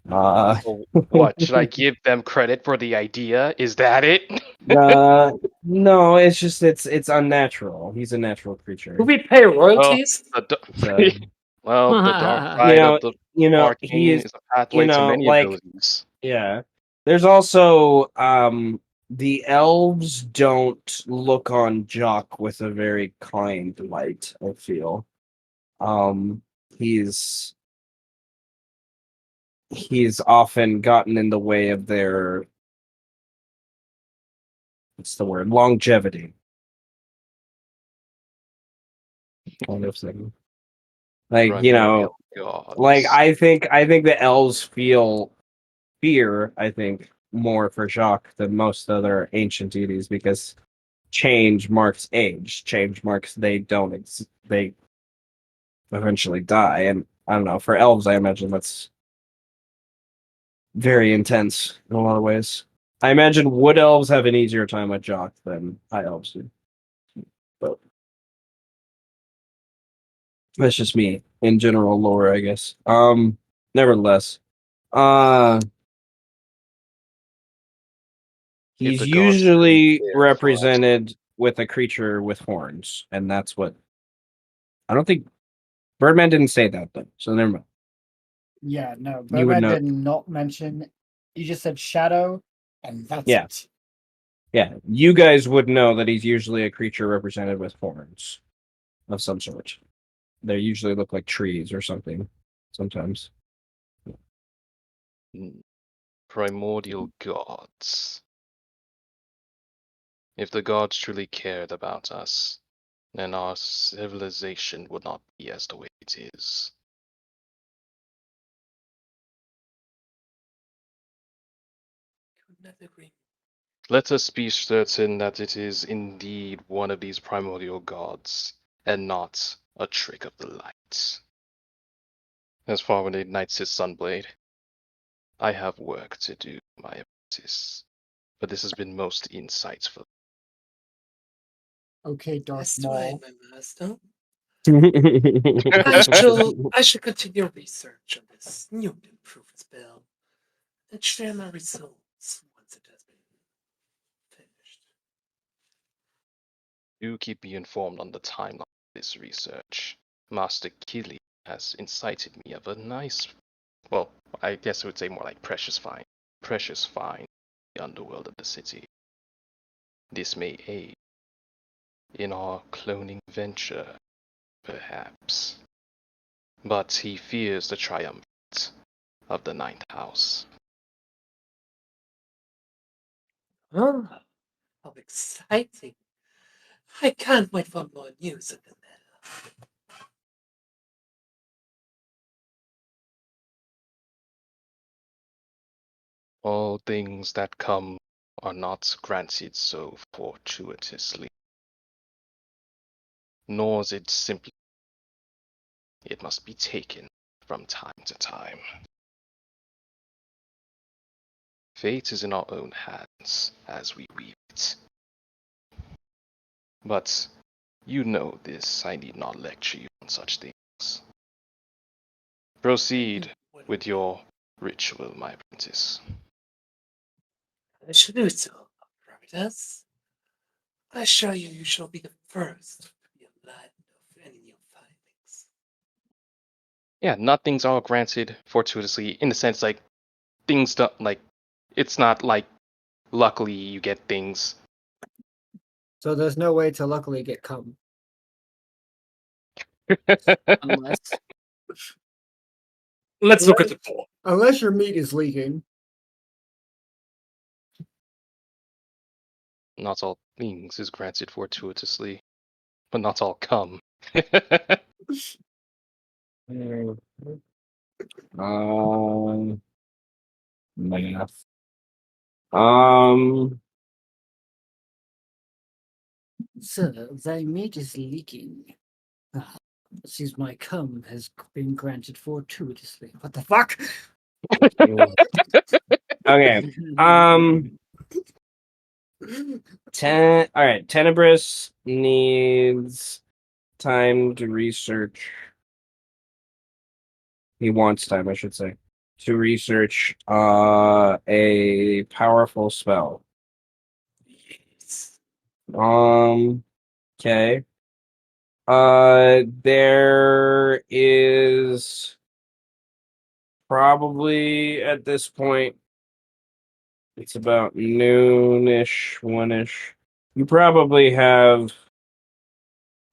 So what? Should I give them credit for the idea? Is that it? no, it's just it's unnatural. He's a natural creature. Do we pay Well, royalties? So, well, the dark you side know, of the he arcane is, is a pathway to many like, abilities. yeah. There's also the elves don't look on Jock with a very kind light, I feel. Um he's he's often gotten in the way of their, what's the word, longevity kind of thing. Like, Primordial like gods. I think the elves feel fear, I think, more for Jacques than most other ancient deities, because change marks age. Change marks they eventually die. And I don't know, for elves I imagine that's very intense in a lot of ways. I imagine wood elves have an easier time with Jacques than high elves do. But that's just me in general lore, I guess. Nevertheless. Uh If He's the gods truly usually cared for us. represented with a creature with horns, and that's what I don't think Birdman didn't say that though, so never mind. Yeah, no, You would Birdman know. did not mention. You just said shadow, and that's Yeah, it. yeah. You guys would know that he's usually a creature represented with horns of some sort. They usually look like trees or something. Sometimes. Primordial gods. If the gods truly cared about us, then our civilization would not be as the way it is. Could not agree. Let us be certain that it is indeed one of these primordial gods, and not a trick of the light. As Farwin ignites his sunblade. I have work to do, my apprentice, but this has been most insightful. Okay, Darth That's right, Maul. my master. I I shall continue research on this new and improved spell and share my results once it has been finished. Do keep me informed on the timeline of this research. Master Killy has incited me of a nice, well, I guess I would say more like precious find in the underworld of the city. This may aid in our cloning venture, perhaps. But he fears the triumvirate of the ninth house. Oh, how exciting! I can't wait for more news of the matter. All things that come are not granted so fortuitously, nor is it simply. It must be taken from time to time. Fate is in our own hands as we weave it. But you know this, I need not lecture you on such things. Proceed with your ritual, my apprentice. I shall do so, Gravitas. I assure you, you shall be the first to be enlightened of any new findings. Yeah, not things are granted fortuitously in the sense like things don't like it's not like luckily you get things. So there's no way to luckily get cum. Unless Let's look at the poll. Unless your meat is leaking. Not all things is granted fortuitously, but not all come. math. Sir, thy meat is leaking. Seems my cum has been granted fortuitously. What the fuck? Okay. 10. All right. Tenebris needs time to research. He wants time, I should say, to research a powerful spell. Yes. Okay. There is probably at this point, it's about noonish, one-ish. You probably have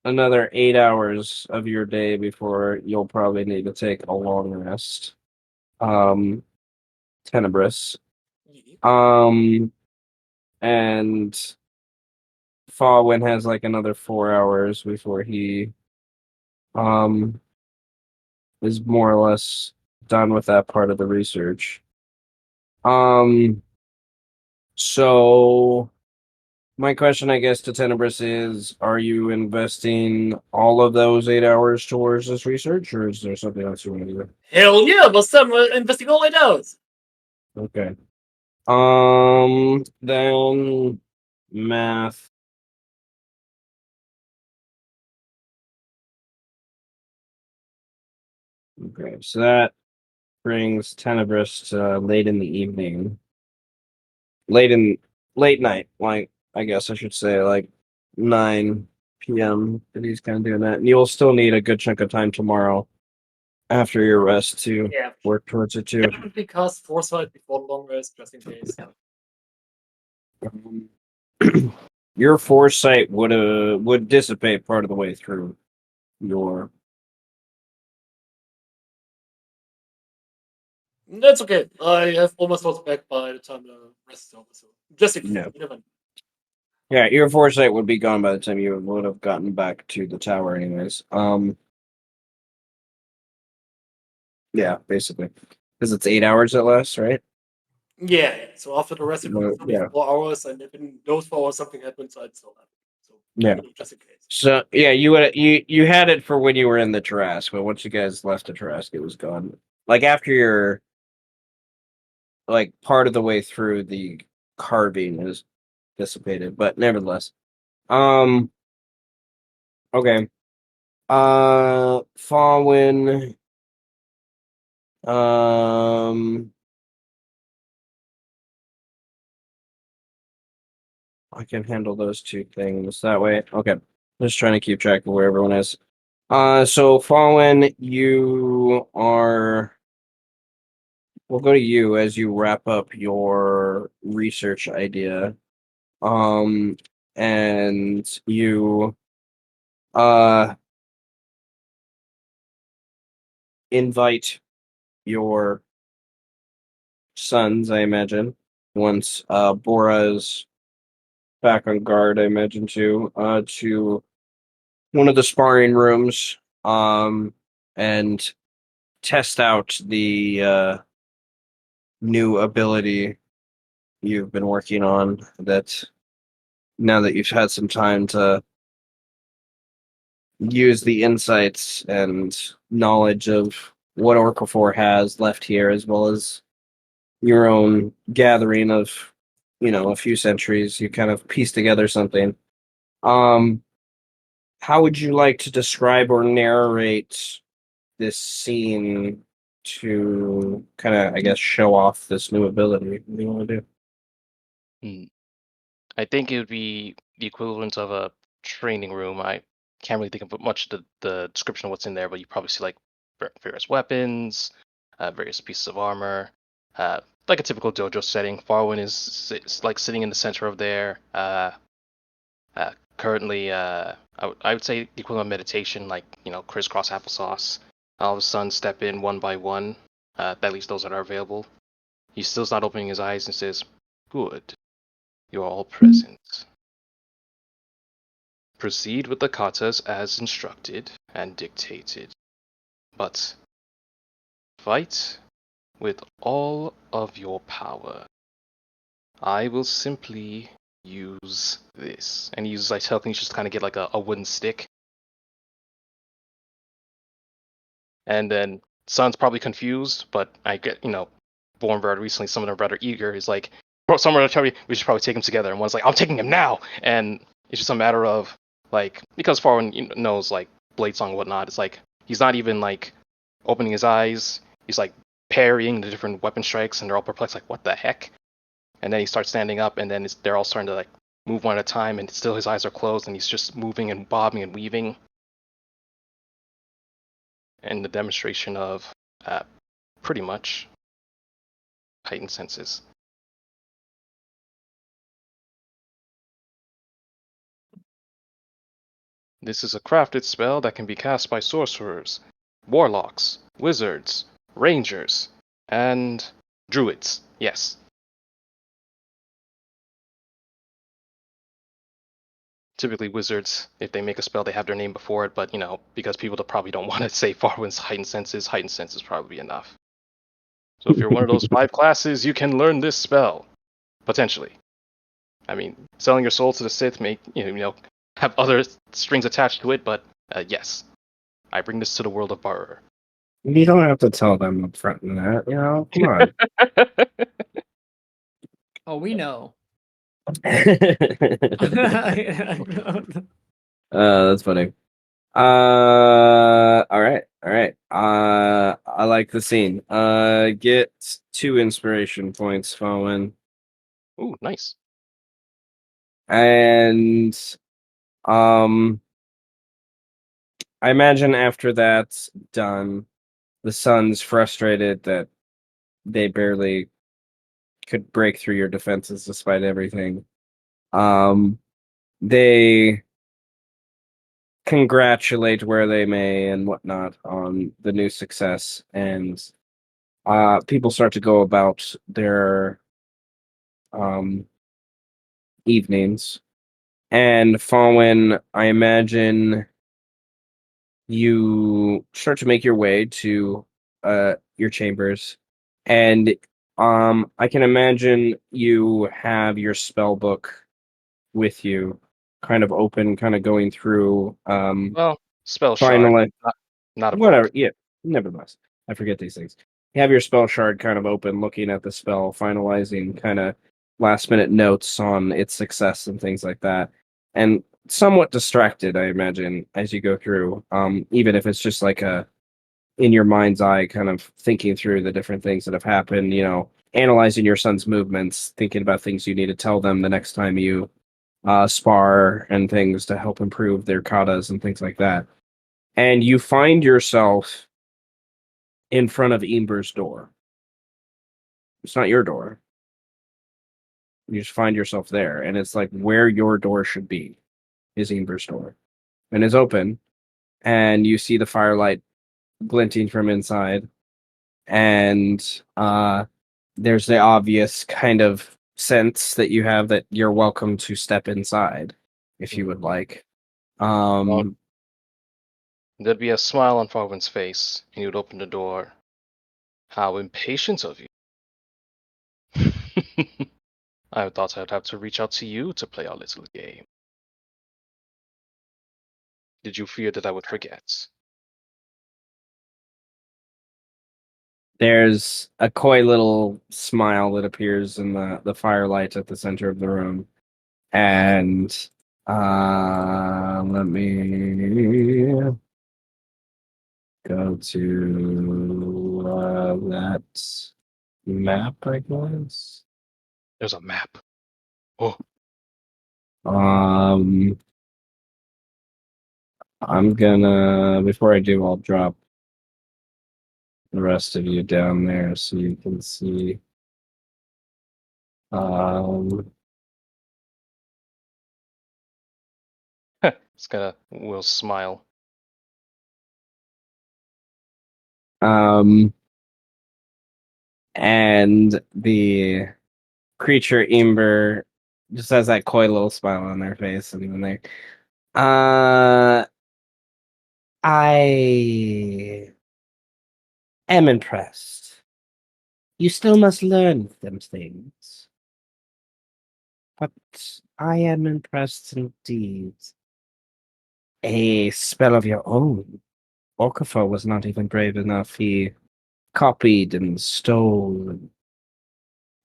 another 8 hours of your day before you'll probably need to take a long rest. Tenebris. And Falwyn has like another 4 hours before he um is more or less done with that part of the research. So my question, I guess, to Tenebris is: are you investing all of those 8 hours towards this research, or is there something else you want to do? Hell yeah, but some investing all it out. Okay. Then math. Okay, so that brings Tenebris to late in the evening. Late night, like I guess I should say like 9 p.m. that he's kind of doing that. And you'll still need a good chunk of time tomorrow after your rest to Yeah. work towards it too. Definitely cast Foresight before the long rest, just in case. Your foresight would dissipate part of the way through your. That's okay. I have almost thought back by the time the rest is over, so just in case. Yeah. You never know. Yeah, your foresight would be gone by the time you would have gotten back to the tower anyways. Yeah, basically. Because it's 8 hours at last, right? Yeah, so after the rest, it will still be Yeah. 4 hours, and if in those 4 hours something happens, I'd still have it. So, Yeah. just in case. So yeah, you had it for when you were in the Tarrasque, but once you guys left the Tarrasque, it was gone. Like after your like part of the way through, the carving is dissipated, but nevertheless. Okay. Fallen. I can handle those two things that way. Okay. Just trying to keep track of where everyone is. So Fallen, you are. We'll go to you as you wrap up your research idea. And you invite your sons, I imagine, once Bora's back on guard, I imagine too, to one of the sparring rooms, and test out the new ability you've been working on, that now that you've had some time to use the insights and knowledge of what Orca has left here, as well as your own gathering of, a few centuries. You kind of piece together something. Um, how would you like to describe or narrate this scene to kind of, I guess, show off this new ability? What do you want to do? Hmm. I think it would be the equivalent of a training room. I can't really think of much of the description of what's in there, but you probably see like various weapons, various pieces of armor, like a typical dojo setting. Farwin is like sitting in the center of there. Currently, I would say the equivalent of meditation, like crisscross applesauce. All of a sudden, step in one by one. At least those that are available. He still's not opening his eyes and says, "Good, you are all present. Proceed with the katas as instructed and dictated, but fight with all of your power. I will simply use this." And he uses like telekinesis to kind of get like a wooden stick. And then Sun's probably confused, but I get, born very recently, some of them are rather eager. He's like, bro, some are telling me we should probably take him together. And one's like, I'm taking him now. And it's just a matter of, like, because Farwan knows, like, Blade Song and whatnot, it's like, he's not even, like, opening his eyes. He's, like, parrying the different weapon strikes, and they're all perplexed, like, what the heck? And then he starts standing up, and then they're all starting to, like, move one at a time, and still his eyes are closed, and he's just moving and bobbing and weaving. And the demonstration of pretty much heightened senses. This is a crafted spell that can be cast by sorcerers, warlocks, wizards, rangers, and druids. Yes. Typically wizards, if they make a spell, they have their name before it, but because people probably don't want to say Farwin's heightened senses probably be enough. So if you're one of those 5 classes, you can learn this spell. Potentially. I mean, selling your soul to the Sith may, have other strings attached to it, but yes. I bring this to the world of Barrer. You don't have to tell them up front in that, come on. Oh, we know. That's funny. All right. I like the scene. Get 2 inspiration points, Fowen. Ooh, nice. And I imagine after that's done, the son's frustrated that they barely could break through your defenses despite everything. They congratulate where they may and whatnot on the new success, and people start to go about their evenings. And Fallen, I imagine you start to make your way to your chambers, and I can imagine you have your spell book with you, kind of open, kind of going through Well, spell shard, finally not a whatever. book. Yeah, nevertheless, I forget these things. You have your spell shard kind of open, looking at the spell, finalizing kind of last minute notes on its success and things like that. And somewhat distracted, I imagine, as you go through. Even if it's just like a in your mind's eye, kind of thinking through the different things that have happened, analyzing your son's movements, thinking about things you need to tell them the next time you spar and things to help improve their katas and things like that. And you find yourself in front of Ember's door. It's not your door. You just find yourself there, and it's like where your door should be is Ember's door. And it's open, and you see the firelight glinting from inside, and there's the obvious kind of sense that you have that you're welcome to step inside if you would like. Well, there'd be a smile on Farwin's face, and he would open the door. How impatient of you. I thought I'd have to reach out to you to play our little game. Did you fear that I would forget? There's a coy little smile that appears in the firelight at the center of the room. And let me go to that map, I guess. There's a map. Oh, I'm gonna before I do, I'll drop the rest of you down there so you can see. it's gonna will smile. And the creature Ember just has that coy little smile on their face, and even they, I am impressed. You still must learn them things, but I am impressed indeed. A spell of your own. Okafor was not even brave enough. He copied and stole.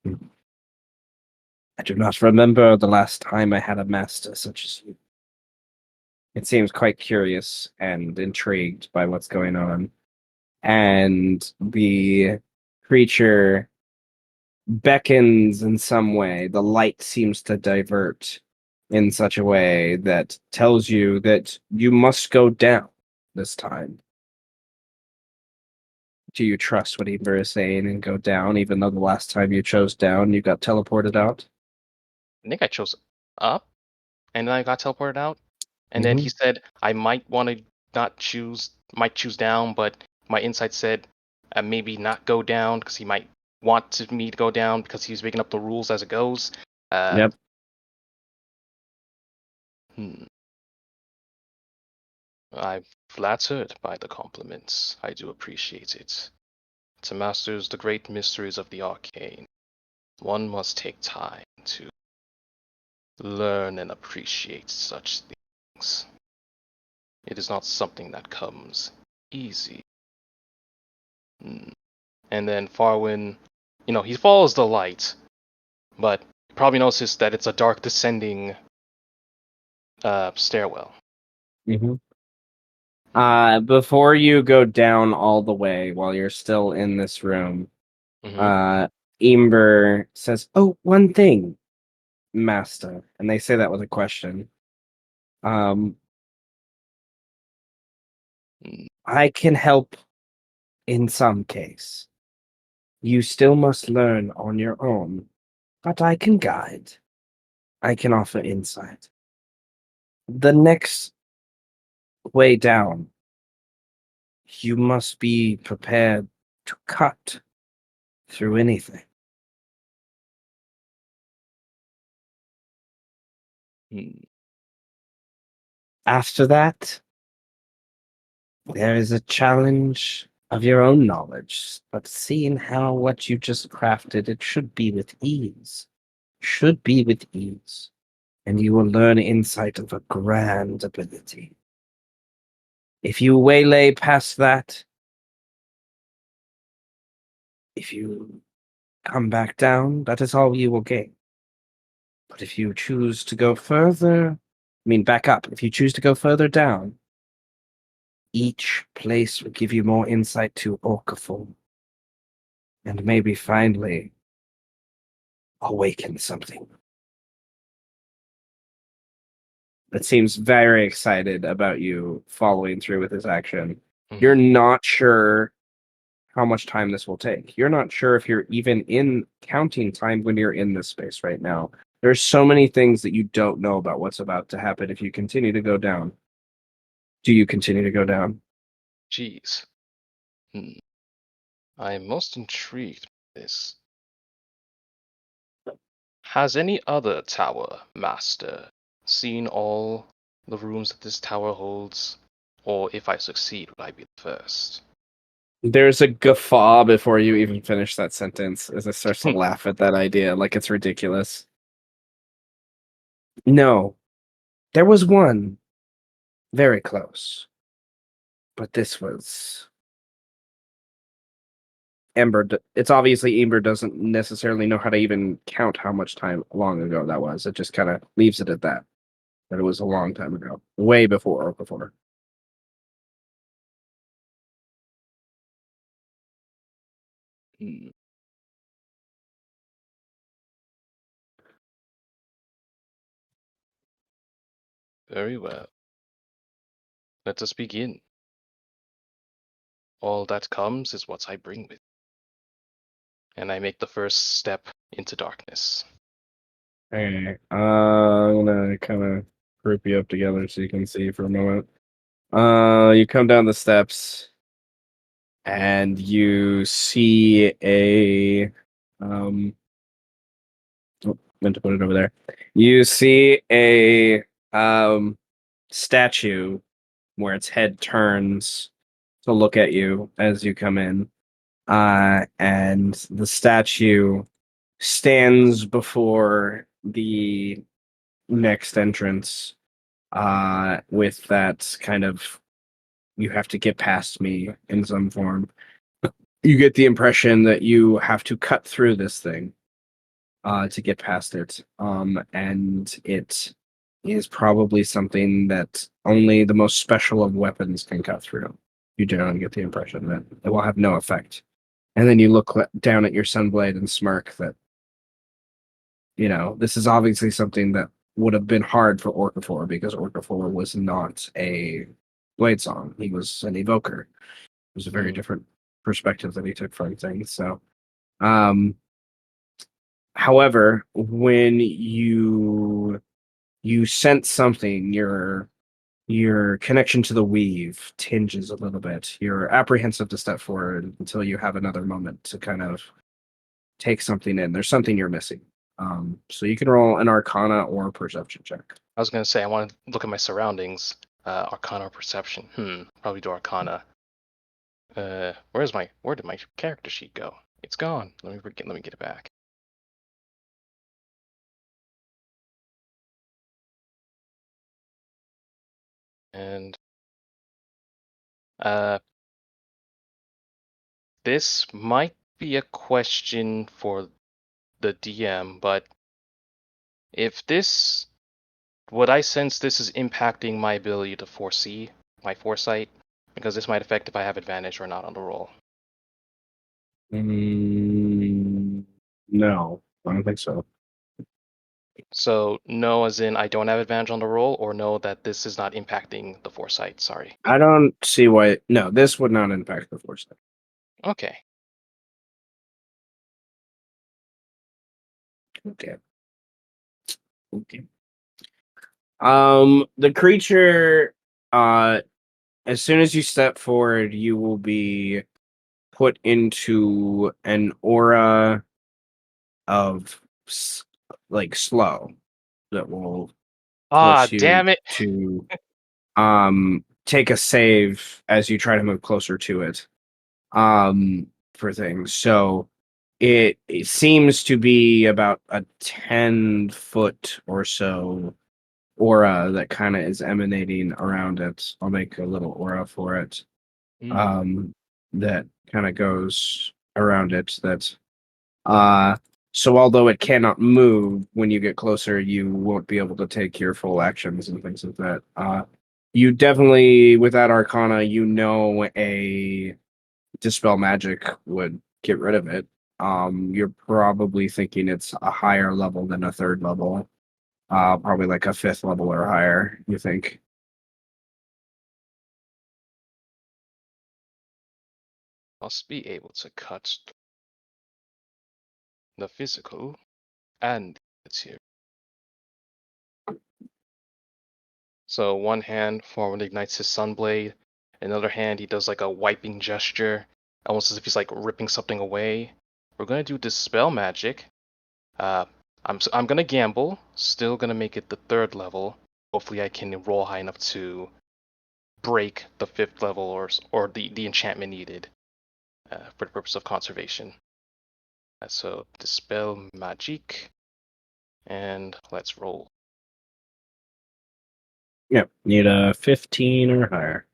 I do not remember the last time I had a master such as you. It seems quite curious and intrigued by what's going on. And the creature beckons in some way. The light seems to divert in such a way that tells you that you must go down this time. Do you trust what Eber is saying and go down, even though the last time you chose down, you got teleported out? I think I chose up, and then I got teleported out. And then he said I might want to might choose down, but my insight said maybe not go down because he might want me to go down because he's making up the rules as it goes. Yep. I'm flattered by the compliments. I do appreciate it. To masters the great mysteries of the arcane, one must take time to learn and appreciate such things. It is not something that comes easy. And then Farwin, he follows the light, but you probably noticed that it's a dark descending stairwell. Before you go down all the way, while you're still in this room, Ember says, "Oh, one thing, Master," and they say that with a question. I can help in some case. You still must learn on your own, but I can guide. I can offer insight. The next way down, you must be prepared to cut through anything. After that, there is a challenge of your own knowledge, but seeing how what you just crafted, it should be with ease. Should be with ease. And you will learn insight of a grand ability. If you waylay past that, if you come back down, that is all you will gain. But if you choose to go back up. If you choose to go further down, each place will give you more insight to Orcafor. And maybe finally awaken something. That seems very excited about you following through with this action. You're not sure how much time this will take. You're not sure if you're even in counting time when you're in this space right now. There's so many things that you don't know about what's about to happen if you continue to go down. Do you continue to go down? Jeez. I am most intrigued by this. Has any other tower master seen all the rooms that this tower holds? Or if I succeed, would I be the first? There's a guffaw before you even finish that sentence as I start to laugh at that idea like it's ridiculous. No, there was one very close, but this was Ember. It's obviously Ember doesn't necessarily know how to even count how much time long ago that was. It just kind of leaves it at that. That it was a long time ago, way before. Hmm. Very well. Let us begin. All that comes is what I bring with. And I make the first step into darkness. Okay, I'm gonna kind of group you up together so you can see for a moment. You come down the steps, and you see a oh, meant to put it over there. You see a statue where its head turns to look at you as you come in. And the statue stands before the next entrance with that kind of you have to get past me in some form. You get the impression that you have to cut through this thing to get past it. And it is probably something that only the most special of weapons can cut through. You generally get the impression that it will have no effect. And then you look down at your sunblade and smirk that, this is obviously something that would have been hard for Orcafor because Orcafor was not a blade song. He was an evoker. It was a very different perspective that he took from things. So, however, when you sense something, your connection to the weave tinges a little bit. You're apprehensive to step forward until you have another moment to kind of take something in. There's something you're missing. So you can roll an Arcana or a Perception check. I was going to say, I want to look at my surroundings. Arcana or Perception? Probably do Arcana. Where did my character sheet go? It's gone. Let me get it back. And this might be a question for the DM, but would I sense this is impacting my ability to foresee my foresight? Because this might affect if I have advantage or not on the roll. No, I don't think so. So no as in I don't have advantage on the roll, or no that this is not impacting the foresight, sorry. I don't see why. No, this would not impact the foresight. Okay. Okay. The creature, as soon as you step forward, you will be put into an aura of slow that will force you Damn it. to take a save as you try to move closer to it for things. So it seems to be about a 10-foot or so aura that kind of is emanating around it. I'll make a little aura for it. That kind of goes around it that so although it cannot move, when you get closer, you won't be able to take your full actions and things like that. You definitely, with that arcana, a dispel magic would get rid of it. You're probably thinking it's a higher level than a third level. Probably like a fifth level or higher, you think. Must be able to cut the physical and it's here. So one hand, forward ignites his sunblade. Another hand, he does like a wiping gesture, almost as if he's like ripping something away. We're gonna do dispel magic. I'm gonna gamble. Still gonna make it the third level. Hopefully, I can roll high enough to break the fifth level or the enchantment needed for the purpose of conservation. So dispel magic, and let's roll. Yep, need a 15 or higher.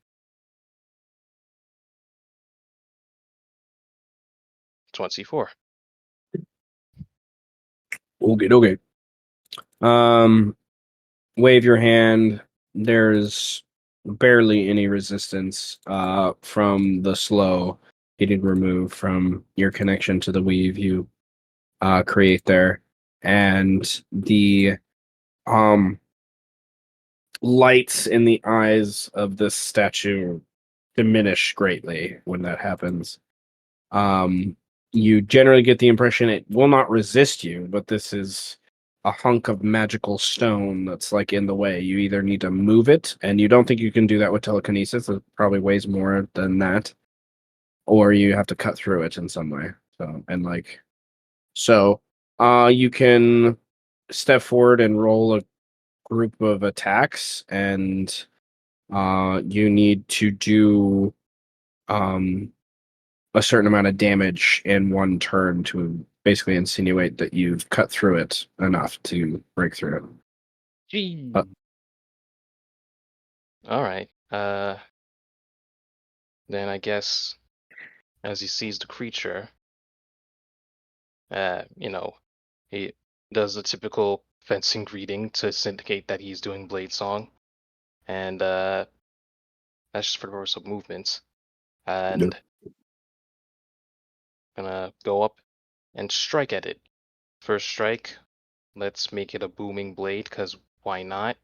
24. Okay. Wave your hand. There's barely any resistance from the slow getting removed from your connection to the weave you create there, and the um lights in the eyes of this statue diminish greatly when that happens. You generally get the impression it will not resist you, but this is a hunk of magical stone that's like in the way. You either need to move it, and you don't think you can do that with telekinesis. It probably weighs more than that, or you have to cut through it in some way. You can step forward and roll a group of attacks, and you need to do um a certain amount of damage in one turn to basically insinuate that you've cut through it enough to break through it. Gee. Uh, All right. Then I guess as he sees the creature, you know, he does the typical fencing greeting to indicate that he's doing blade song, and that's just for the purpose of movement. And gonna go up and strike at it. First strike, let's make it a booming blade, cause why not?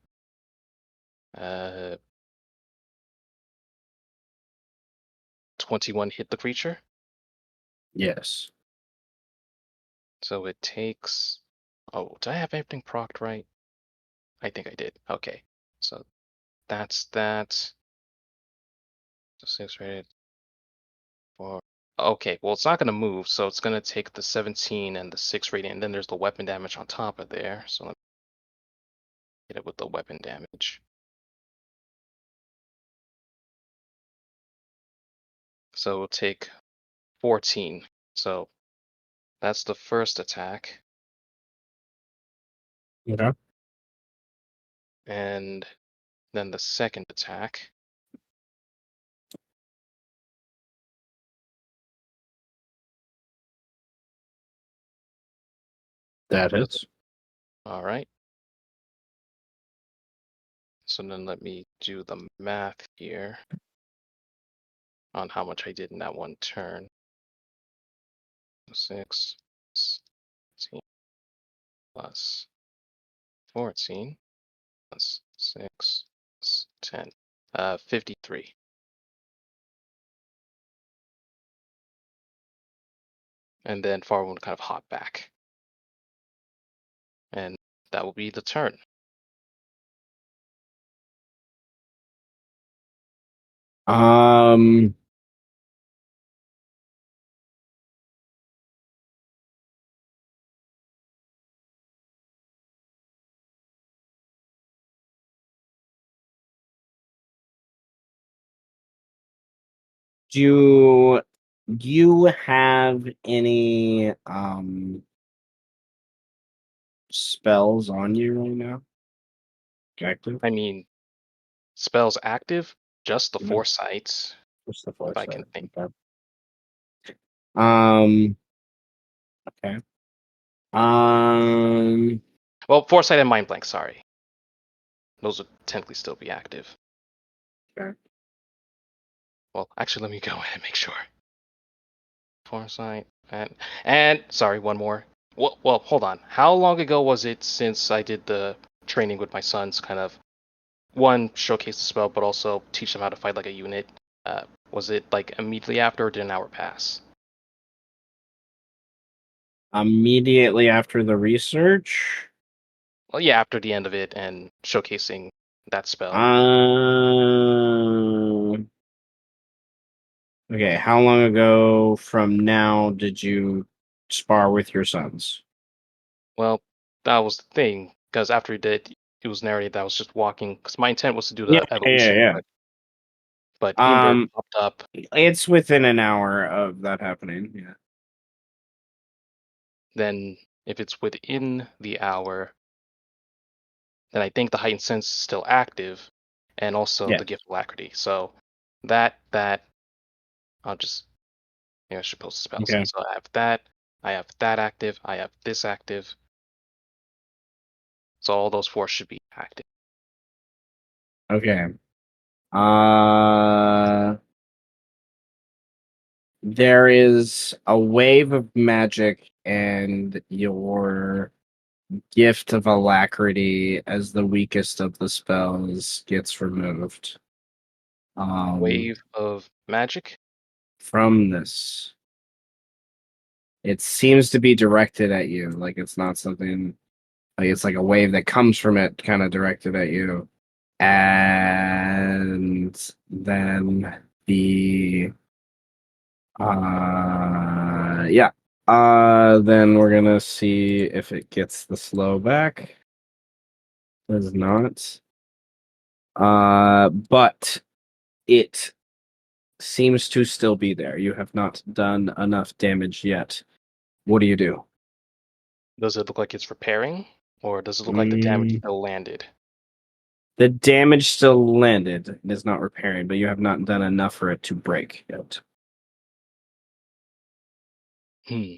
21 hit the creature, yes. so it takes. Oh, did I have everything procced right? I think I did. Okay, so that's that. So 6 rated. 4. Okay, well it's not gonna move, so it's gonna take the 17 and the 6 rating, and then there's the weapon damage on top of there. So let me hit it with the weapon damage. So we'll take 14. So that's the first attack. Okay. And then the second attack. That hits. All right. So then let me do the math here on how much I did in that one turn. 6 plus 14 plus 6 plus 10. 53. And then Farwell would kind of hop back. And that will be the turn. Um, do you have any spells on you right now? Active? I mean, spells active, just the Mhm. foresight, What's the if I can foresight? think. Okay. Okay. Um. Well, Foresight and Mind Blank, sorry. Those would technically still be active. Okay. Well, actually, let me go ahead and make sure. Foresight and sorry, one more. Well, hold on. How long ago was it since I did the training with my sons? Kind of one showcase the spell, but also teach them how to fight like a unit. Was it like immediately after, or did an hour pass? Immediately after the research. Well, yeah, after the end of it and showcasing that spell. Okay, how long ago from now did you spar with your sons? Well, that was the thing, because after he did, it was narrated that I was just walking. Because my intent was to do Yeah, the yeah, evolution, yeah. but Imber Um, popped up. it's within an hour of that happening. Yeah. Then, if it's within the hour, then I think the heightened sense is still active, and also Yeah. the gift of alacrity. So that I'll just maybe I should post the spells. Okay. So I have that active, I have this active. So all those four should be active. Okay. Uh, there is a wave of magic, and your gift of alacrity as the weakest of the spells gets removed. Wave of magic. From this. It seems to be directed at you. Like it's not something like it's like a wave that comes from it kind of directed at you. And then the yeah. Then we're gonna see if it gets the slow back. Does not. But it seems to still be there. You have not done enough damage yet. What do you do? Does it look like it's repairing, or does it look like the damage Mm, still landed? the damage still landed. It is not repairing, but you have not done enough for it to break yet. Hmm.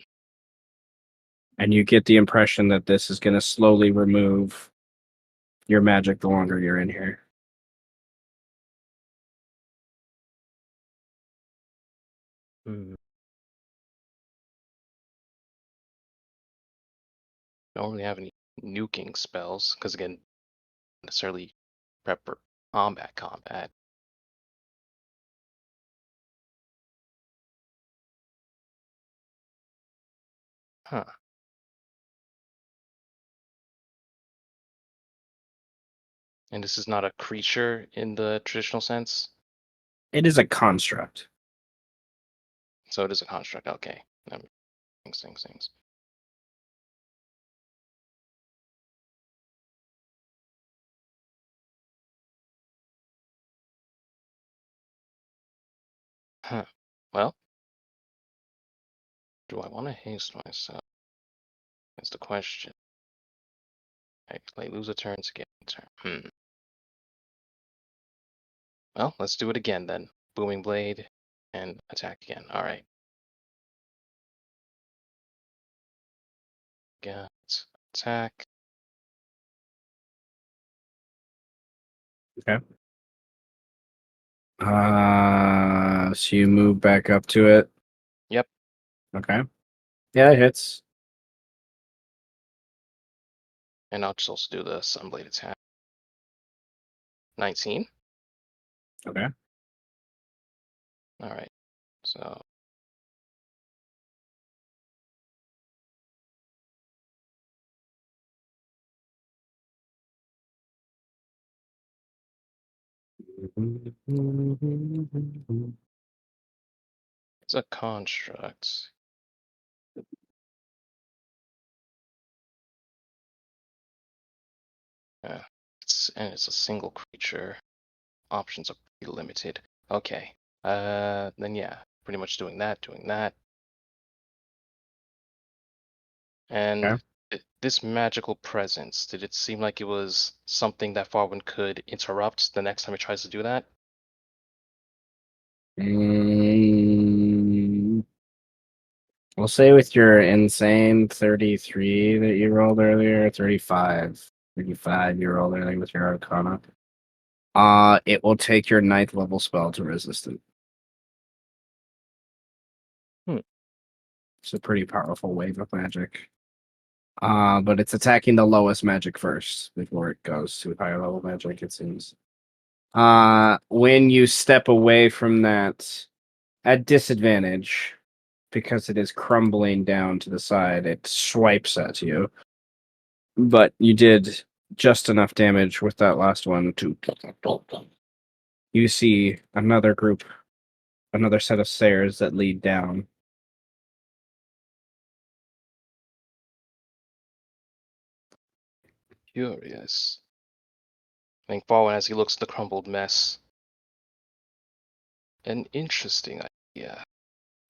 And you get the impression that this is going to slowly remove your magic the longer you're in here. Hmm. Don't really have any nuking spells, because again, not necessarily prep for combat. Huh. And this is not a creature in the traditional sense, It is a construct. so it is a construct. Okay. Things. Huh. Well, do I want to haste myself? That's the question. I lose a turn to get a turn. Well, let's do it again then. Booming blade and attack again. All right. Get attack. Okay. So you move back up to it. Yep. Okay. Yeah, it hits. And I'll just also do the sunblade attack. 19. Okay. All right. So it's a construct. Yeah. It's a single creature. Options are pretty limited. Okay. Then yeah, pretty much doing that. And Okay. this magical presence, did it seem like it was something that Farwin could interrupt the next time he tries to do that? Mm, We'll say with your insane 33 that you rolled earlier, 35 you rolled earlier with your Arcana. It will take your 9th level spell to resist it. It's a pretty powerful wave of magic. But it's attacking the lowest magic first before it goes to higher level magic, it seems. When you step away from that at disadvantage, because it is crumbling down to the side, it swipes at you. But you did just enough damage with that last one to. You see another set of stairs that lead down. Curious. Think forward as he looks at the crumbled mess. An interesting idea.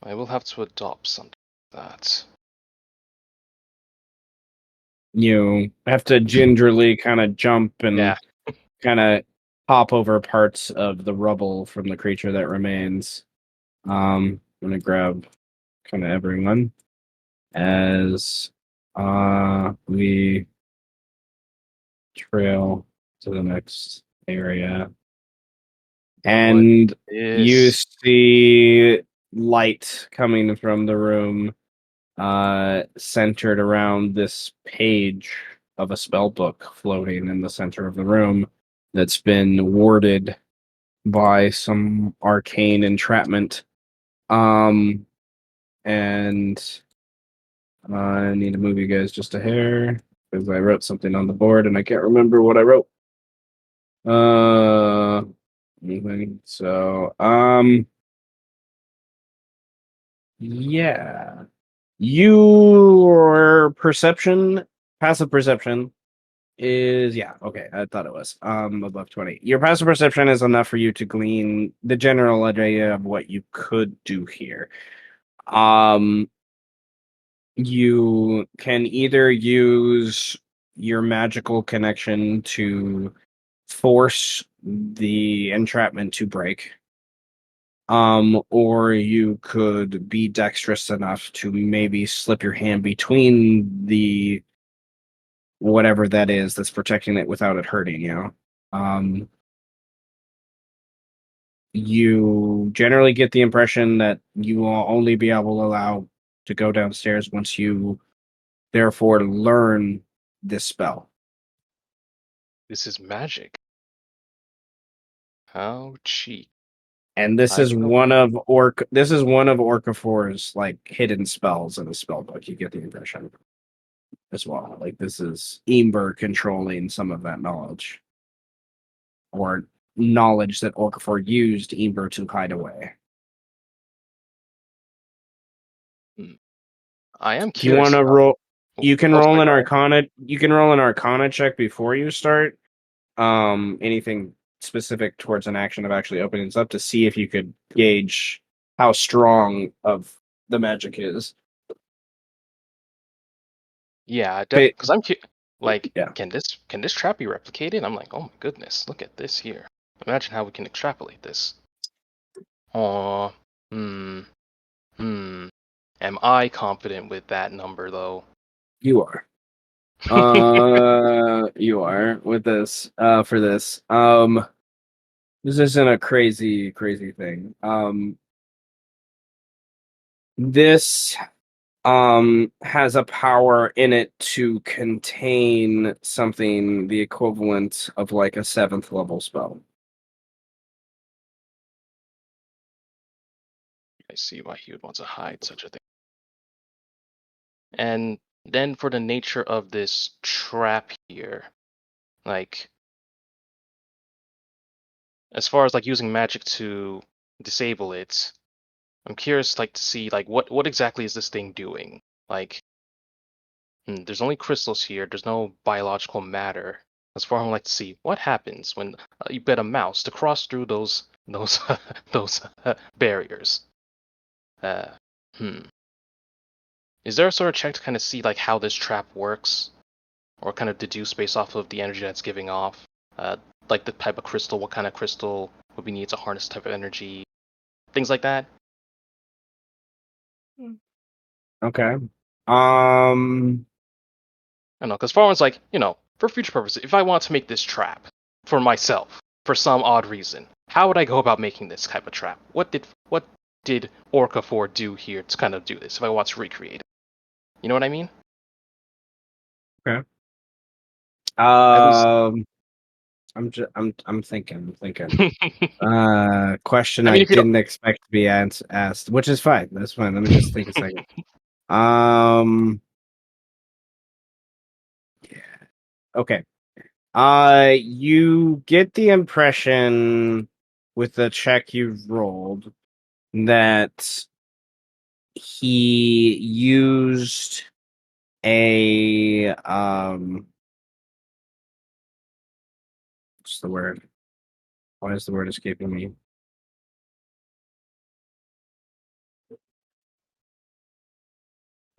I will have to adopt something like that. You have to gingerly kind of jump and Yeah. kind of hop over parts of the rubble from the creature that remains. I'm gonna grab kind of everyone as we trail to the next area. And you Yes. see light coming from the room, centered around this page of a spell book floating in the center of the room that's been warded by some arcane entrapment. And I need to move you guys just a hair because I wrote something on the board and I can't remember what I wrote. Anything. So, yeah. Your perception, passive perception is, yeah, okay. I thought it was above 20. Your passive perception is enough for you to glean the general idea of what you could do here. You can either use your magical connection to force the entrapment to break, or you could be dexterous enough to maybe slip your hand between the whatever that is that's protecting it without it hurting you. You generally get the impression that you will only be able to allow to go downstairs once you therefore learn this spell. This is magic. How cheap. And this I is will. one of Orcafor's like hidden spells in the spell book. You get the impression as well. Like this is Eamber controlling some of that knowledge. Or knowledge that Orcafor used Eamber to hide away. I am Do you want curious to about. roll? You can Oh, roll sorry, an go ahead. Arcana. You can roll an Arcana check before you start. Anything specific towards an action of actually opening this up to see if you could gauge how strong of the magic is. Yeah, But, because I'm like, yeah, can this trap be replicated? I'm like, oh my goodness, look at this here. Imagine how we can extrapolate this. Oh, hmm. Am I confident with that number though? you are. You are with this. For this. This isn't a crazy thing. This has a power in it to contain something the equivalent of like a 7th level spell. I see why he would want to hide such a thing. And then for the nature of this trap here, like as far as like using magic to disable it, I'm curious like to see like what exactly is this thing doing? Like there's only crystals here, there's no biological matter. As far as I'd like to see what happens when you bet a mouse to cross through those those barriers. Uh, hmm. Is there a sort of check to kind of see like how this trap works, or kind of deduce based off of the energy that's giving off, like the type of crystal, what kind of crystal would we need to harness type of energy, things like that? Okay. I don't know, because Farwan's like, for future purposes, if I want to make this trap for myself for some odd reason, how would I go about making this type of trap? What did Orca 4 do here to kind of do this? If I want to recreate it, you know what I mean? Okay. At least. I'm thinking. I Question I mean, if you don't. didn't expect to be asked, which is fine. That's fine. Let me just think a second. Um. Okay. You get the impression with the check you've rolled that he used a what's the word? Why is the word escaping me?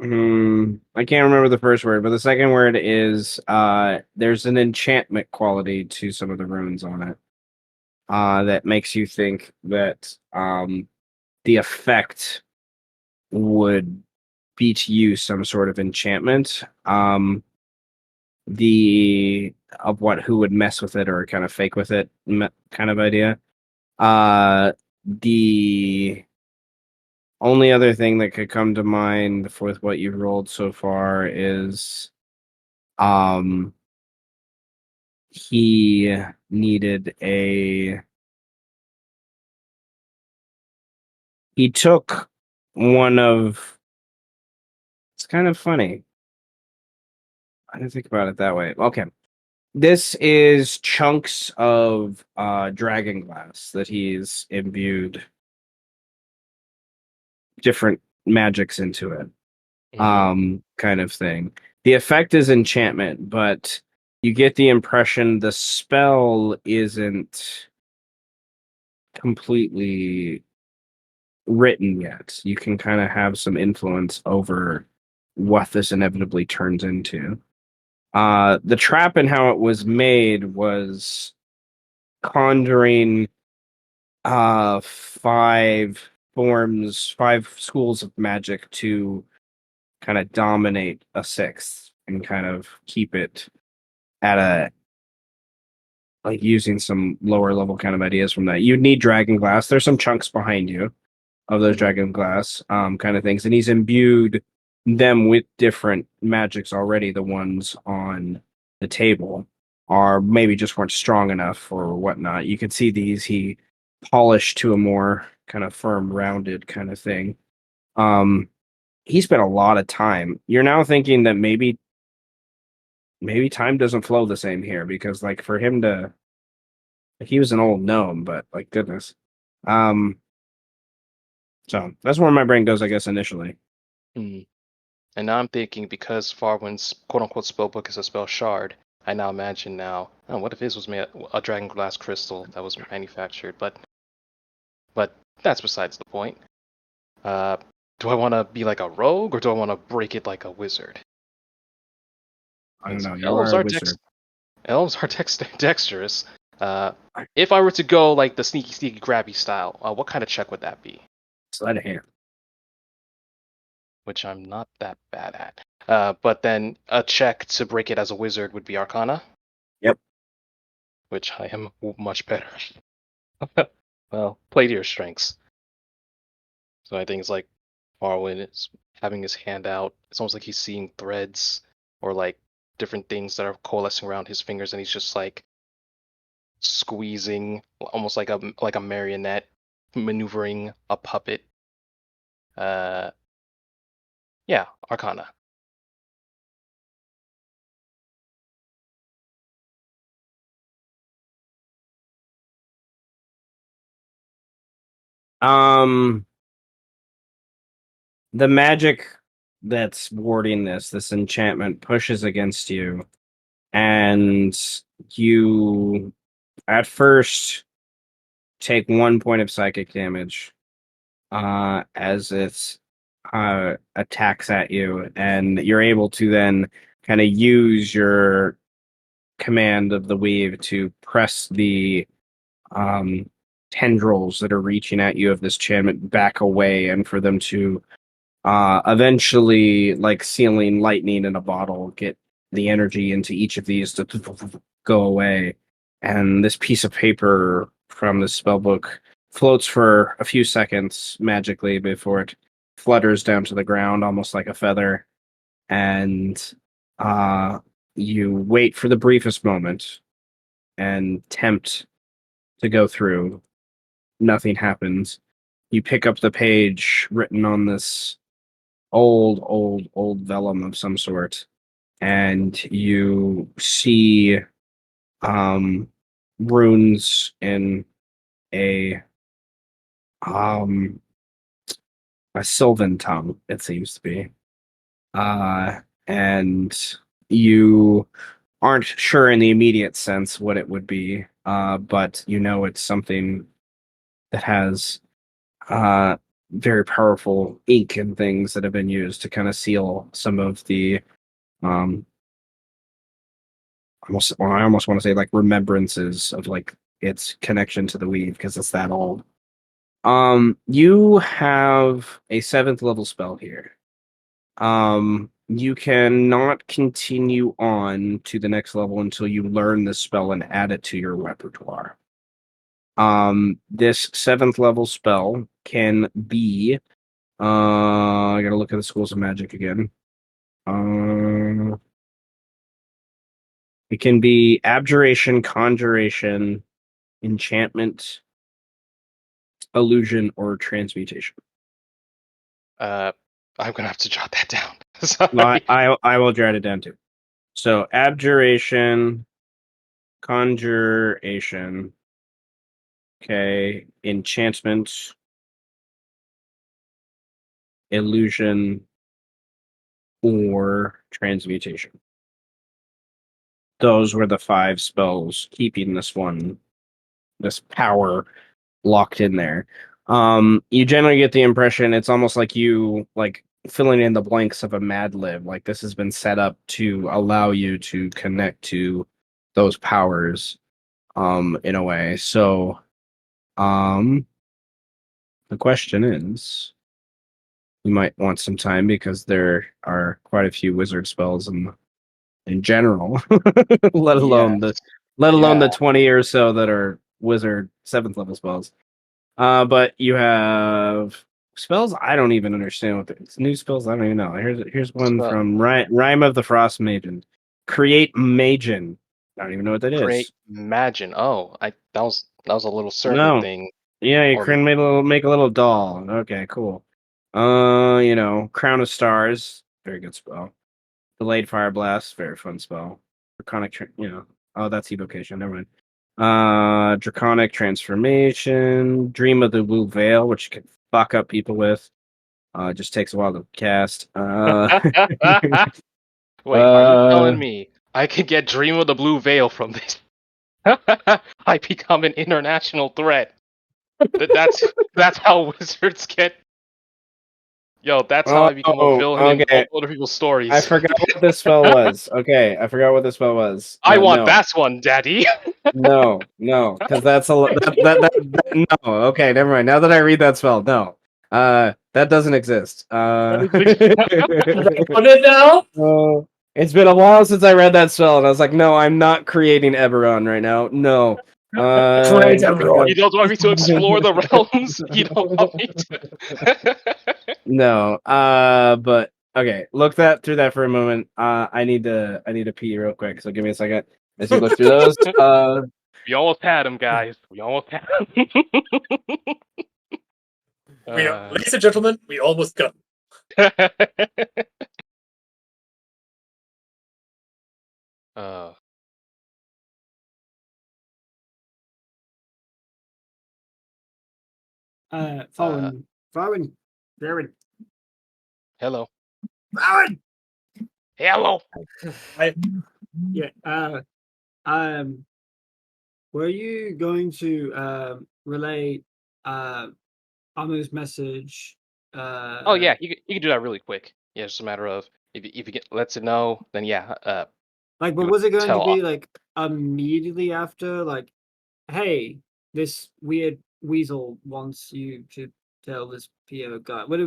I can't remember the first word, but the second word is there's an enchantment quality to some of the runes on it. That makes you think that the effect would be to use some sort of enchantment. The of what who would mess with it or kind of fake with it kind of idea. The only other thing that could come to mind with what you've rolled so far is um he needed a he took one of it's kind of funny. I didn't think about it that way. Okay. This is chunks of dragon glass that he's imbued different magics into it. Kind of thing. The effect is enchantment, but you get the impression the spell isn't completely written yet. You can kind of have some influence over what this inevitably turns into. The trap and how it was made was conjuring five schools of magic to kind of dominate a sixth and kind of keep it at a like using some lower level kind of ideas from that. You'd need dragon glass. There's some chunks behind you of those dragon glass kind of things, and he's imbued them with different magics already. The ones on the table are maybe just weren't strong enough or whatnot. You could see these he polished to a more kind of firm, rounded kind of thing. He spent a lot of time. You're now thinking that maybe time doesn't flow the same here because like for him to like, he was an old gnome, but like goodness. So that's where my brain goes, I guess, initially. And now I'm thinking because Farwin's quote unquote spell book is a spell shard, I now imagine what if his was made a dragon glass crystal that was manufactured? But that's besides the point. Do I want to be like a rogue or do I want to break it like a wizard? I don't know. You Elves are a are wizard. dexterous. If I were to go like the sneaky grabby style, what kind of check would that be? Sleight of hand. Which I'm not that bad at. But then a check to break it as a wizard would be Arcana. Yep. Which I am much better at. Well, play to your strengths. So I think it's like Farwin is having his hand out. It's almost like he's seeing threads or like different things that are coalescing around his fingers, and he's just like squeezing, almost like a marionette, maneuvering a puppet. Yeah, Arcana. Um, the magic that's warding this enchantment pushes against you, and you at first take 1 point of psychic damage as it attacks at you, and you're able to then kind of use your command of the weave to press the um, tendrils that are reaching at you of this enchantment back away, and for them to eventually, like sealing lightning in a bottle, get the energy into each of these to go away. And this piece of paper from the spell book floats for a few seconds magically before it flutters down to the ground almost like a feather. And you wait for the briefest moment and tempt to go through. Nothing happens. You pick up the page written on this old vellum of some sort, and you see runes in a um Sylvan tongue, it seems to be. And you aren't sure in the immediate sense what it would be, but you know it's something that has very powerful ink and things that have been used to kind of seal some of the um I almost want to say like remembrances of like its connection to the weave because it's that old. You have a 7th level spell here. You cannot continue on to the next level until you learn this spell and add it to your repertoire. This 7th level spell can be I gotta look at the schools of magic again. It can be abjuration, conjuration, enchantment, illusion, or transmutation. I'm gonna have to jot that down. No, Sorry. I will jot it down too. So abjuration, conjuration, okay, enchantment, illusion, or transmutation. Those were the 5 spells keeping this power locked in there. You generally get the impression it's almost like you like filling in the blanks of a Mad Lib. Like this has been set up to allow you to connect to those powers, in a way. So, the question is, you might want some time because there are quite a few wizard spells in general, let alone Yes. the Yeah. 20 or so that are wizard 7th level spells. But you have spells I don't even understand what it's new spells I don't even know. Here's one So from Rhyme of the Frost Maiden. Create Magen. I don't even know what that create is. imagine. Oh, I that was a little serpent No. thing. Yeah, you Or can make a little doll. Okay, cool. Crown of Stars, very good spell. Delayed Fire Blast, very fun spell. Oh, that's evocation. Never mind. Draconic Transformation, Dream of the Blue Veil, which you can fuck up people with. It just takes a while to cast. Wait, are you Uh, telling me I could get Dream of the Blue Veil from this? I become an international threat. That's how wizards get. Yo, that's how I become a oh, villain in okay. other people's I stories. forgot what this spell was. Okay, I forgot what this spell was. I want No, that one, Daddy. no, because that's no. Okay, never mind. Now that I read that spell, no, that doesn't exist. That is On it now. Oh, it's been a while since I read that spell, and I was like, no, I'm not creating Eberron right now. No. Great, everyone. You don't want me to explore the realms. You don't want me to. No. But okay, look through that for a moment. I need to pee real quick, so give me a second as you look through those. We almost had him, guys. We almost had him. Ladies and gentlemen, we almost got. uh, Fallen, Darren. hello. Fallen. Hello. Yeah. Were you going to relay Amu's message? Oh yeah, you can do that really quick. Yeah, it's just a matter of if you get lets it know, then yeah. Like, It but would was it going to tell. be like immediately after? Like, hey, this weird weasel wants you to tell this PO guy? Was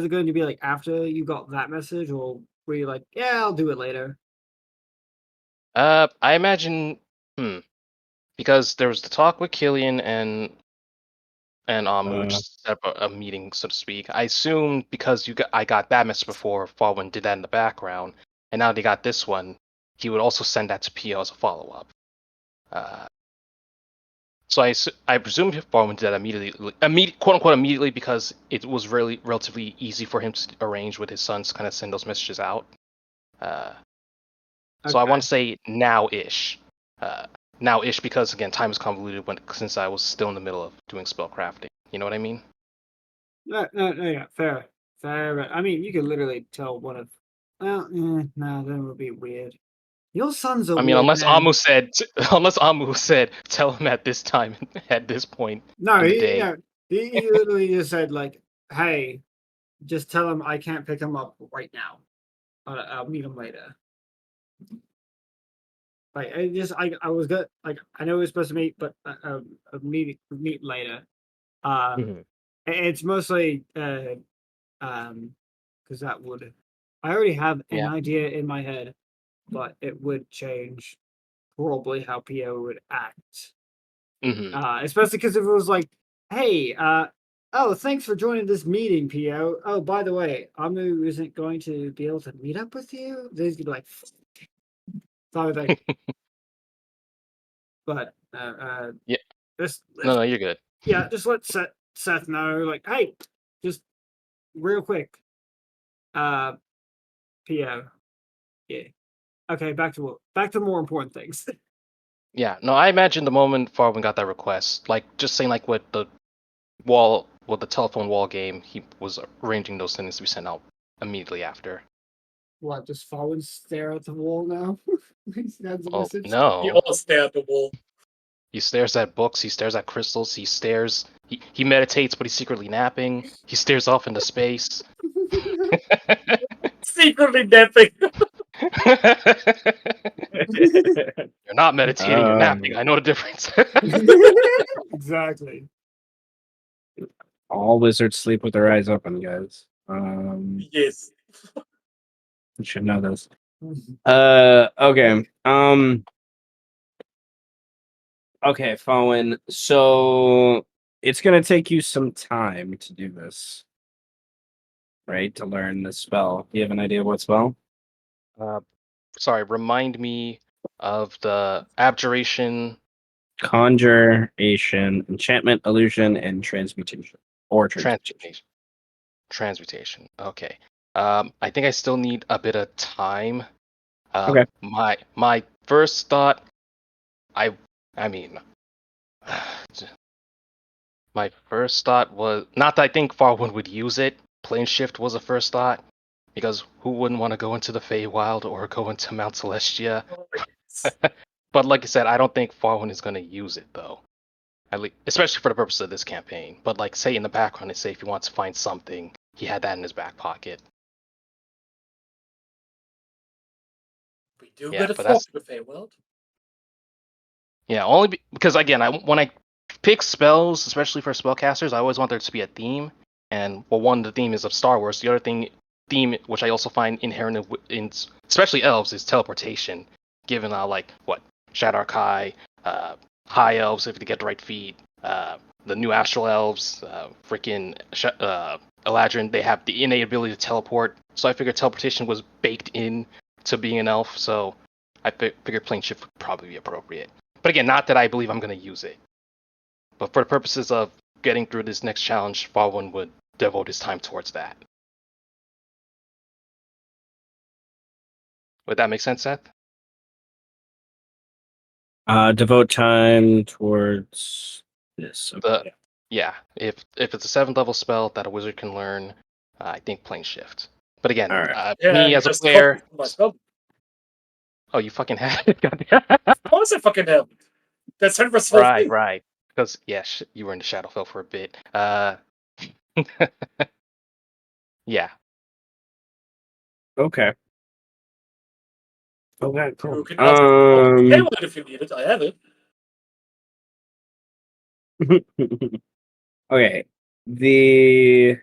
it going to be like after you got that message, or were you like, yeah, I'll do it later? I imagine, because there was the talk with Killian and which Uh, set up a meeting, so to speak. I assume because I got that message before, Falwyn did that in the background, and now they got this one, he would also send that to PO as a follow up. So I presume Falwyn did that quote unquote immediately, because it was really relatively easy for him to arrange with his sons to kind of send those messages out. So I want to say now-ish. Now-ish because, again, time is convoluted since I was still in the middle of doing spell crafting. You know what I mean? No, yeah, fair. I mean, you could literally tell one of. Well, no, that would be weird. Your sons are I mean, weird, man. unless Amu said, tell him at this time, at this point No, in the day. he literally just said like, "Hey, just tell him I can't pick him up right now. I'll meet him later." Like I was good. Like I know we were supposed to meet, but meet later. Mhm. It's mostly because that would. I already have an Yeah. idea in my head, but it would change probably how PO would act. Hmm. Especially because if it was like, "Hey, oh, thanks for joining this meeting, PO. Oh, by the way, Amu isn't going to be able to meet up with you." They's gonna be like, "Sorry, like," but Yeah. just No, you're good. yeah, just let Seth know, like, "Hey, just real quick, uh, PO, yeah, okay, back to more important things." Yeah. No, I imagine the moment Farwin got that request, like just saying like with the telephone wall game, he was arranging those things to be sent out immediately after. What? Just fall and stare at the wall now? That's the Oh message. We no. all stare at the wall. He stares at books, he stares at crystals, he meditates, but he's secretly napping. He stares off into space. Secretly napping. You're not meditating, you're napping. I know the difference. Exactly. all wizards sleep with their eyes open, guys. Yes. You should know this. Okay. Okay, Fowen. So it's gonna take you some time to do this, right? To learn the spell. Do you have an idea of what spell? Sorry, remind me of the abjuration. Conjuration, enchantment, illusion, and transmutation. Or transmutation. Transmutation. Okay. I think I still need a bit of time. Okay. My first thought, I mean, my first thought was not that I think Farwood would use it. Plane shift was a first thought, because who wouldn't want to go into the Feywild or go into Mount Celestia? Oh, yes. But like I said, I don't think Farwood is going to use it though. At least, especially for the purpose of this campaign. But like, say in the background, say if he wants to find something, he had that in his back pocket. We do Yeah, get a but fork that's in the Feywild. yeah, only because again, when I pick spells, especially for spellcasters, I always want there to be a theme. And well, one, the theme is of Star Wars. The other theme, which I also find inherent in especially elves, is teleportation. Given like what Shadar Kai, High Elves, if they get the right feat, the new Astral Elves, Eladrin, they have the innate ability to teleport. So I figured teleportation was baked in to being an elf. So I figured plane shift would probably be appropriate. But again, not that I believe I'm going to use it. But for the purposes of getting through this next challenge, Falwyn would devote his time towards that. Would that make sense, Seth? Devote time towards this. Okay. Yeah, if it's a 7th level spell that a wizard can learn, I think plane shift. But again, All right. Yeah, me you as a just copied player, my spell. oh, you fucking had it. Of course I fucking have. That's 100% full Right, thing. right. Because yeah, you were in the Shadowfell for a bit. Yeah. Okay. Okay. You Cool. can ask me for the Feywild if you need it. I have it. Okay. The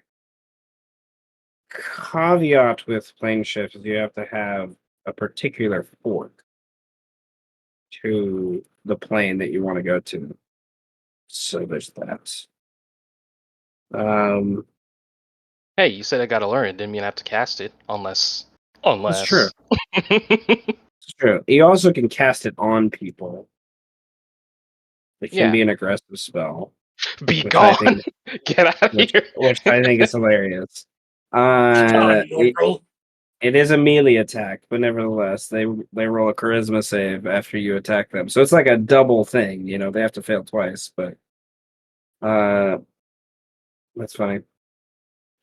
caveat with plane shift is you have to have a particular fork to the plane that you want to go to. So there's that. Hey, you said I gotta learn it. Didn't mean I have to cast it, unless. It's true. Unless. It's true. You also can cast it on people. It can Yeah. be an aggressive spell, Be which I gone! think Get out of here! which I think is hilarious. Done, It, Lord. it is a melee attack, but nevertheless, they roll a charisma save after you attack them. So it's like a double thing, you know, they have to fail twice, but uh that's funny.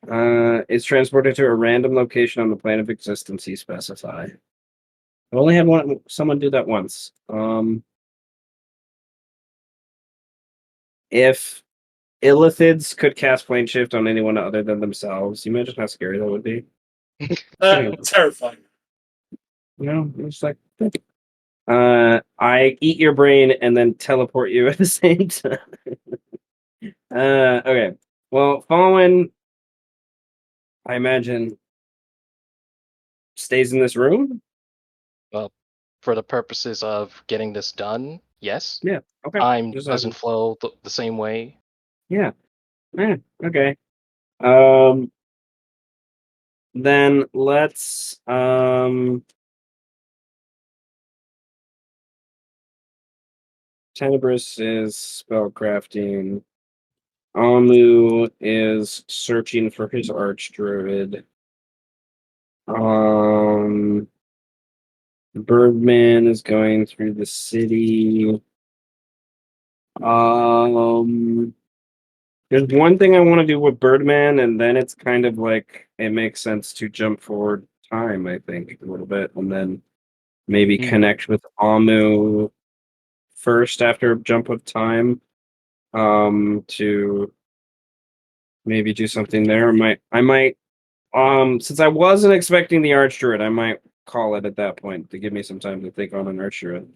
It's transported to a random location on the plane of existence you specify. I've only had someone do that once. If illithids could cast plane shift on anyone other than themselves, you imagine how scary that would be. Terrifying. You know, it's like I eat your brain and then teleport you at the same time. Okay. Well, Fallen, I imagine, stays in this room. Well, for the purposes of getting this done, yes. Yeah. Okay. Time Just doesn't flow the same way. yeah. Yeah. Okay. Um. Then let's Tenebris is spellcrafting. Amu is searching for his archdruid. Um, Birdman is going through the city. Um, there's one thing I want to do with Birdman, and then it's kind of like it makes sense to jump forward time, I think, a little bit, and then maybe connect with Amu first after jump of time. To maybe do something there. I might since I wasn't expecting the Archdruid, I might call it at that point to give me some time to think on an Archdruid.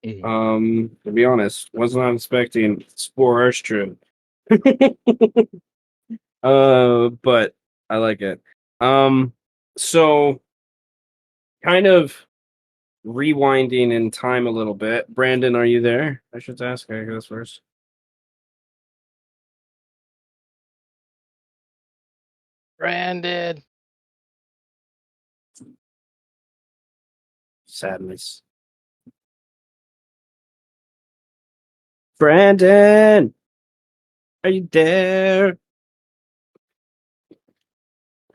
To be honest, was not expecting Spore Archdruid. But I like it. So kind of rewinding in time a little bit. Brandon, are you there? I should ask. I guess first. Brandon! Sadness. Brandon, are you there?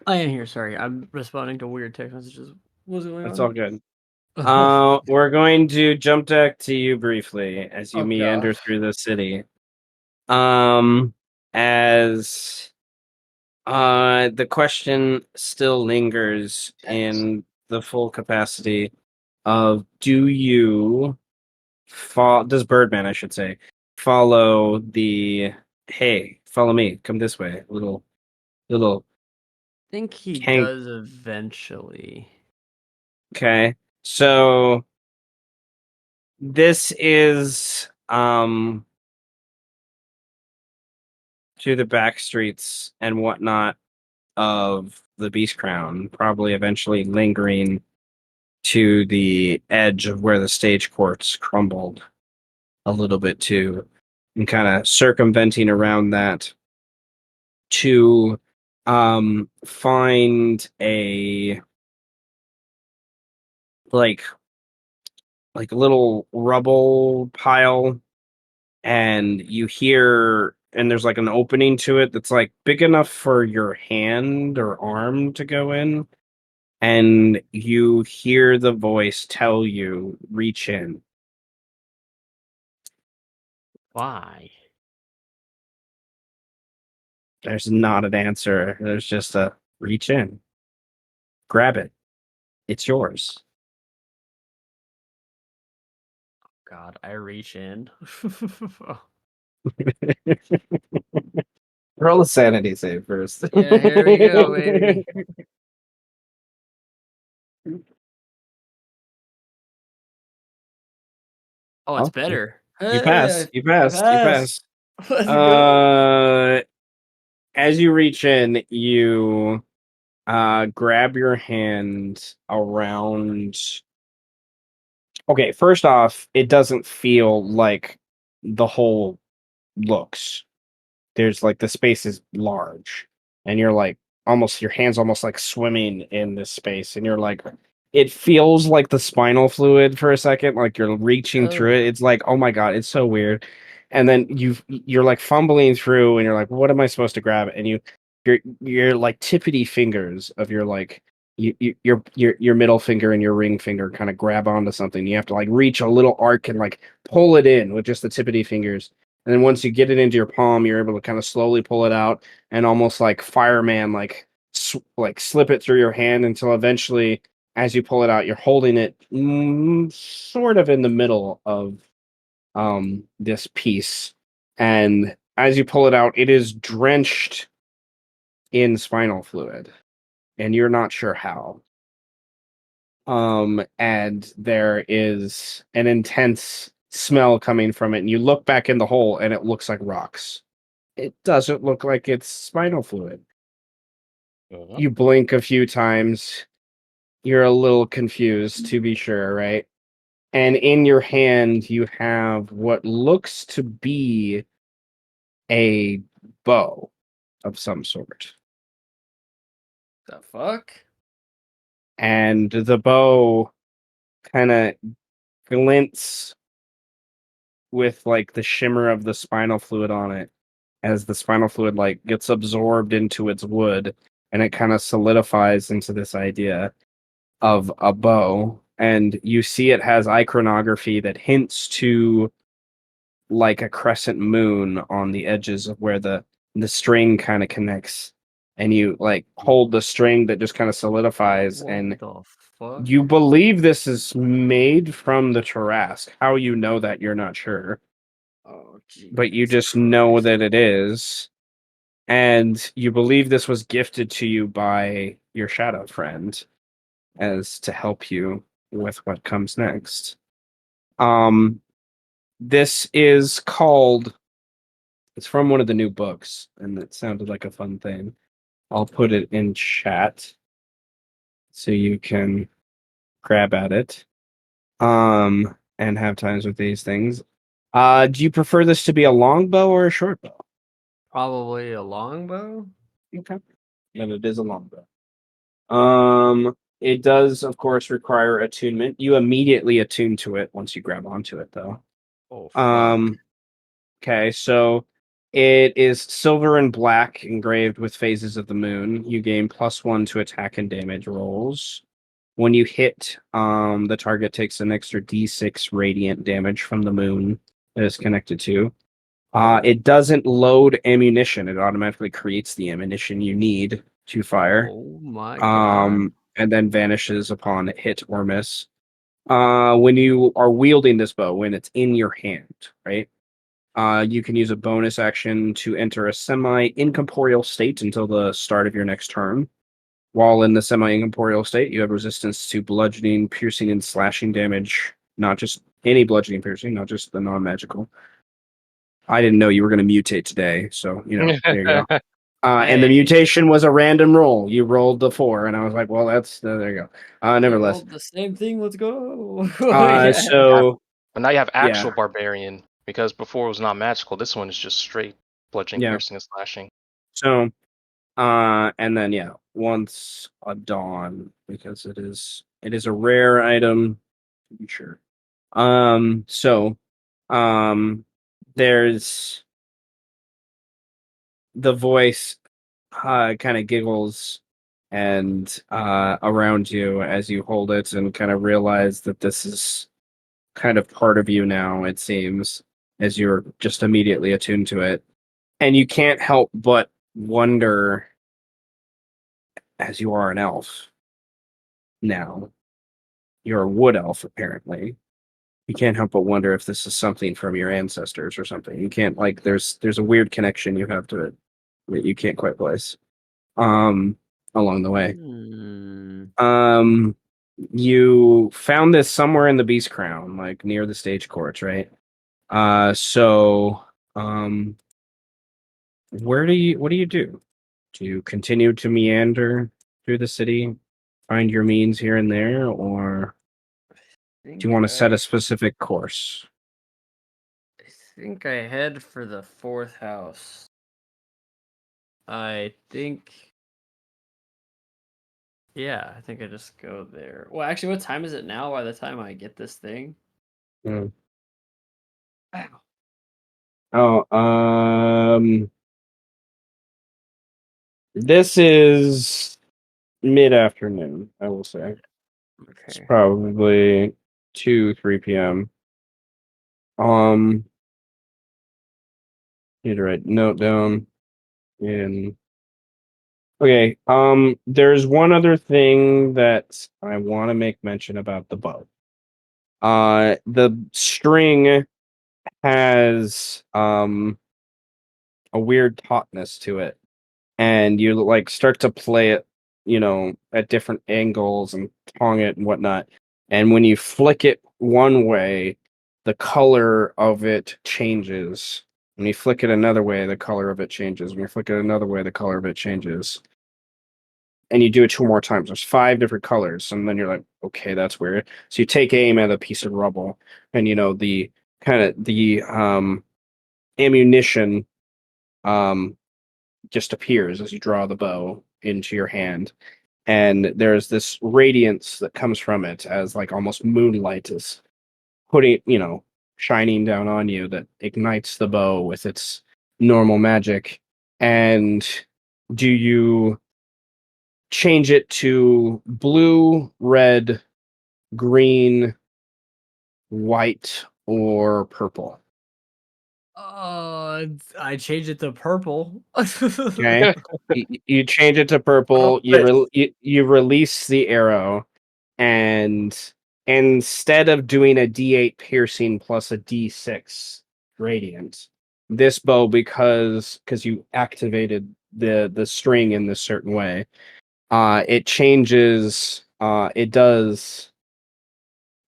I am here. Sorry, I'm responding to weird text messages. What's going That's on? all good. We're going to jump deck to you briefly as you Oh meander God. through the city. As the question still lingers in the full capacity of do you does Birdman, I should say, follow the hey, follow me, come this way, little I think he hang. does eventually. Okay, so this is to the back streets and whatnot of the Beast Crown, probably eventually lingering to the edge of where the stage courts crumbled a little bit too, and kind of circumventing around that to find a like a little rubble pile, and you hear, and there's like an opening to it that's like big enough for your hand or arm to go in, and you hear the voice tell you reach in. Why? There's not an answer, there's just a reach in, grab it, it's yours. God, I reach in. Roll a sanity save first. Yeah, here we go, baby. Oh, it's Oh, better. you Hey, pass. You I passed. You passed. passed. Let's go. Uh, as you reach in, you grab your hand around. Okay, first off, it doesn't feel like the hole looks. There's like the space is large, and you're like almost your hands almost like swimming in this space, and you're like, it feels like the spinal fluid for a second, like you're reaching through it. Oh, It's like, oh my god, it's so weird. And then you're like fumbling through, and you're like, what am I supposed to grab? And your like tippity fingers of your like your middle finger and your ring finger kind of grab onto something. You have to like reach a little arc and like pull it in with just the tippity fingers. And then once you get it into your palm, you're able to kind of slowly pull it out and almost like fireman, like like slip it through your hand until eventually, as you pull it out, you're holding it sort of in the middle of this piece. And as you pull it out, it is drenched in spinal fluid, and you're not sure how. And there is an intense smell coming from it, and you look back in the hole, and it looks like rocks. It doesn't look like it's spinal fluid. Uh-huh. You blink a few times. You're a little confused, to be sure, right? And in your hand, you have what looks to be a bow of some sort. the fuck? And the bow kind of glints with like the shimmer of the spinal fluid on it as the spinal fluid like gets absorbed into its wood, and it kind of solidifies into this idea of a bow. And you see it has iconography that hints to like a crescent moon on the edges of where the string kind of connects, and you like hold the string that just kind of solidifies, What and the fuck? you believe this is made from the Tarrasque. How you know that, you're not sure, Oh, but you Jesus just know Christ. that it is. And you believe this was gifted to you by your shadow friend as to help you with what comes next. Um, this is called, it's from one of the new books, and it sounded like a fun thing. I'll put it in chat so you can grab at it. And have times with these things. Do you prefer this to be a long bow or a short bow? Probably a longbow? Okay. Then it is a long bow. It does, of course, require attunement. You immediately attune to it once you grab onto it, though. Oh, fuck. Um, okay, so it is silver and black, engraved with phases of the moon. You gain +1 to attack and damage rolls. When you hit, the target takes an extra D6 radiant damage from the moon that is connected to. It doesn't load ammunition; it automatically creates the ammunition you need to fire. Oh my god. And then vanishes upon hit or miss. When you are wielding this bow, when it's in your hand, right? You can use a bonus action to enter a semi-incorporeal state until the start of your next turn. While in the semi-incorporeal state, you have resistance to bludgeoning, piercing, and slashing damage. Not just any bludgeoning, piercing, not just the non-magical. I didn't know you were going to mutate today, so there you go. And the Hey, mutation was a random roll. You rolled the 4, and I was like, "Well, that's there you go." we Nevertheless, rolled the same thing. Let's go. Yeah. Yeah, so but now you have yeah, actual barbarian because before it was not magical. This one is just straight bludgeoning, yeah. piercing, and slashing. So, and then yeah, once a dawn, because it is a rare item to be sure. So, there's the voice kind of giggles and around you as you hold it and kind of realize that this is kind of part of you now, it seems, as you're just immediately attuned to it. And you can't help but wonder, as you are an elf now, you're a wood elf apparently. You can't help but wonder if this is something from your ancestors or something. You can't like there's a weird connection you have to it that you can't quite place. Um Along the way. Hmm. Um you found this somewhere in the Beast Crown, like near the stage courts, right? So, what do you do? Do you continue to meander through the city, find your means here and there, or do you want to set a specific course? I think I head for the 4th house. I think. Yeah, I think I just go there. Well, actually, what time is it now by the time I get this thing? Mm. Wow. Oh, this is mid-afternoon, I will say. It's Okay. probably 2-3 p.m. Need to write note down in. Okay, there's one other thing that I want to make mention about the bow. The string has a weird tautness to it, and you like start to play it, at different angles and tong it and whatnot. And when you flick it one way, the color of it changes. When you flick it another way, the color of it changes. When you flick it another way, the color of it changes. And you do it 2 more times. There's 5 different colors, and then you're like, okay, that's weird. So you take aim at a piece of rubble, and the kind of the ammunition um just appears as you draw the bow into your hand, and there's this radiance that comes from it as like almost moonlight is putting, shining down on you, that ignites the bow with its normal magic. And do you change it to blue, red, green, white, or purple? I changed it to purple. Okay. You change it to Oh, purple. wait. You release the arrow, and instead of doing a D8 piercing plus a D6 radiant, this bow, because you activated the string in this certain way, it changes. It does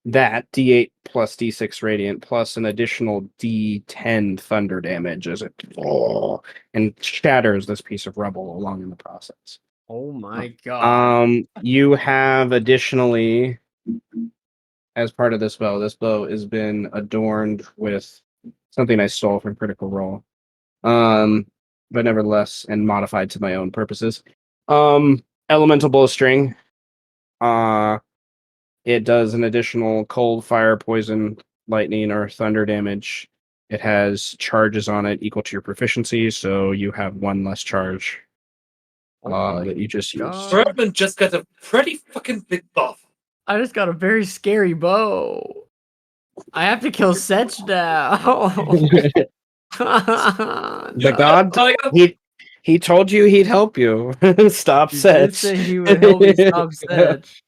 that D8 plus D6 radiant plus an additional D10 thunder damage as it and shatters this piece of rubble along in the process. Oh my god. You have additionally, as part of this bow has been adorned with something I stole from Critical Role. But nevertheless, and modified to my own purposes. Elemental bowstring. Uh, it does an additional cold, fire, poison, lightning, or thunder damage. It has charges on it equal to your proficiency, so you have 1 less charge Oh my that you just used. god. Birdman just got a pretty fucking big buff. I just got a very scary bow. I have to kill Setch now. The god, Oh, yeah. he told you he'd help you. Stop He did Setch. say he would help me stop Setch.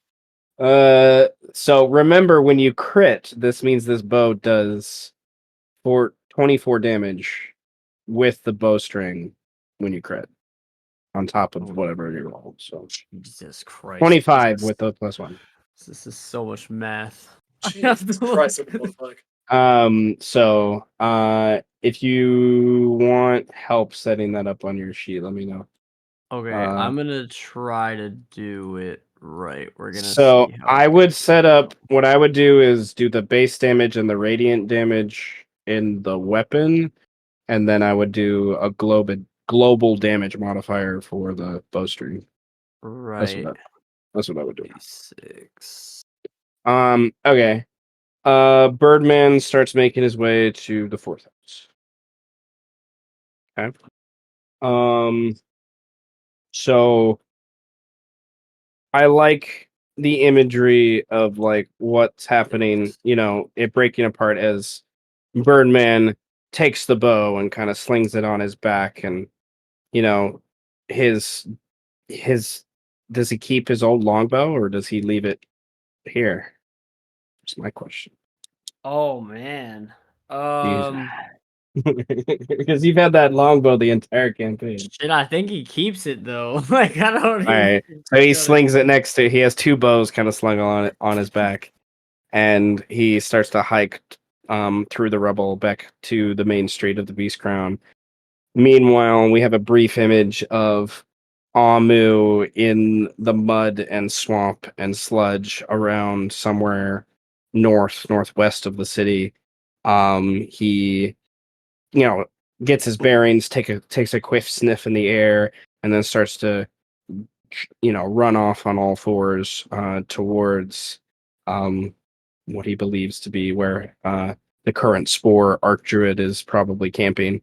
So remember, when you crit, this means this bow does 24 damage with the bowstring when you crit, on top of whatever you roll. So Jesus Christ. 25 with the +1. This is so much math. Jesus Christ, what the fuck? So if you want help setting that up on your sheet, let me know. Okay, I'm gonna try to do it right. We're gonna So see how I it would goes. set up, what I would do is do the base damage and the radiant damage in the weapon, and then I would do a global damage modifier for the bowstring. Right. That's what I would do. 6. Okay. Birdman starts making his way to the 4th house. Okay. So I like the imagery of like what's happening, it breaking apart as Birdman takes the bow and kind of slings it on his back, and his his does he keep his old longbow, or does he leave it here? That's my question. Oh man. Because you've had that longbow the entire campaign. Shit, I think he keeps it though. Like I don't All even right. So he slings it next to. He has 2 bows kind of slung on his back, and he starts to hike through the rubble back to the main street of the Beast Crown. Meanwhile, we have a brief image of Amu in the mud and swamp and sludge around somewhere northwest of the city. He, gets his bearings, takes a quick sniff in the air, and then starts to, run off on all fours towards what he believes to be where the current Spore Archdruid is probably camping.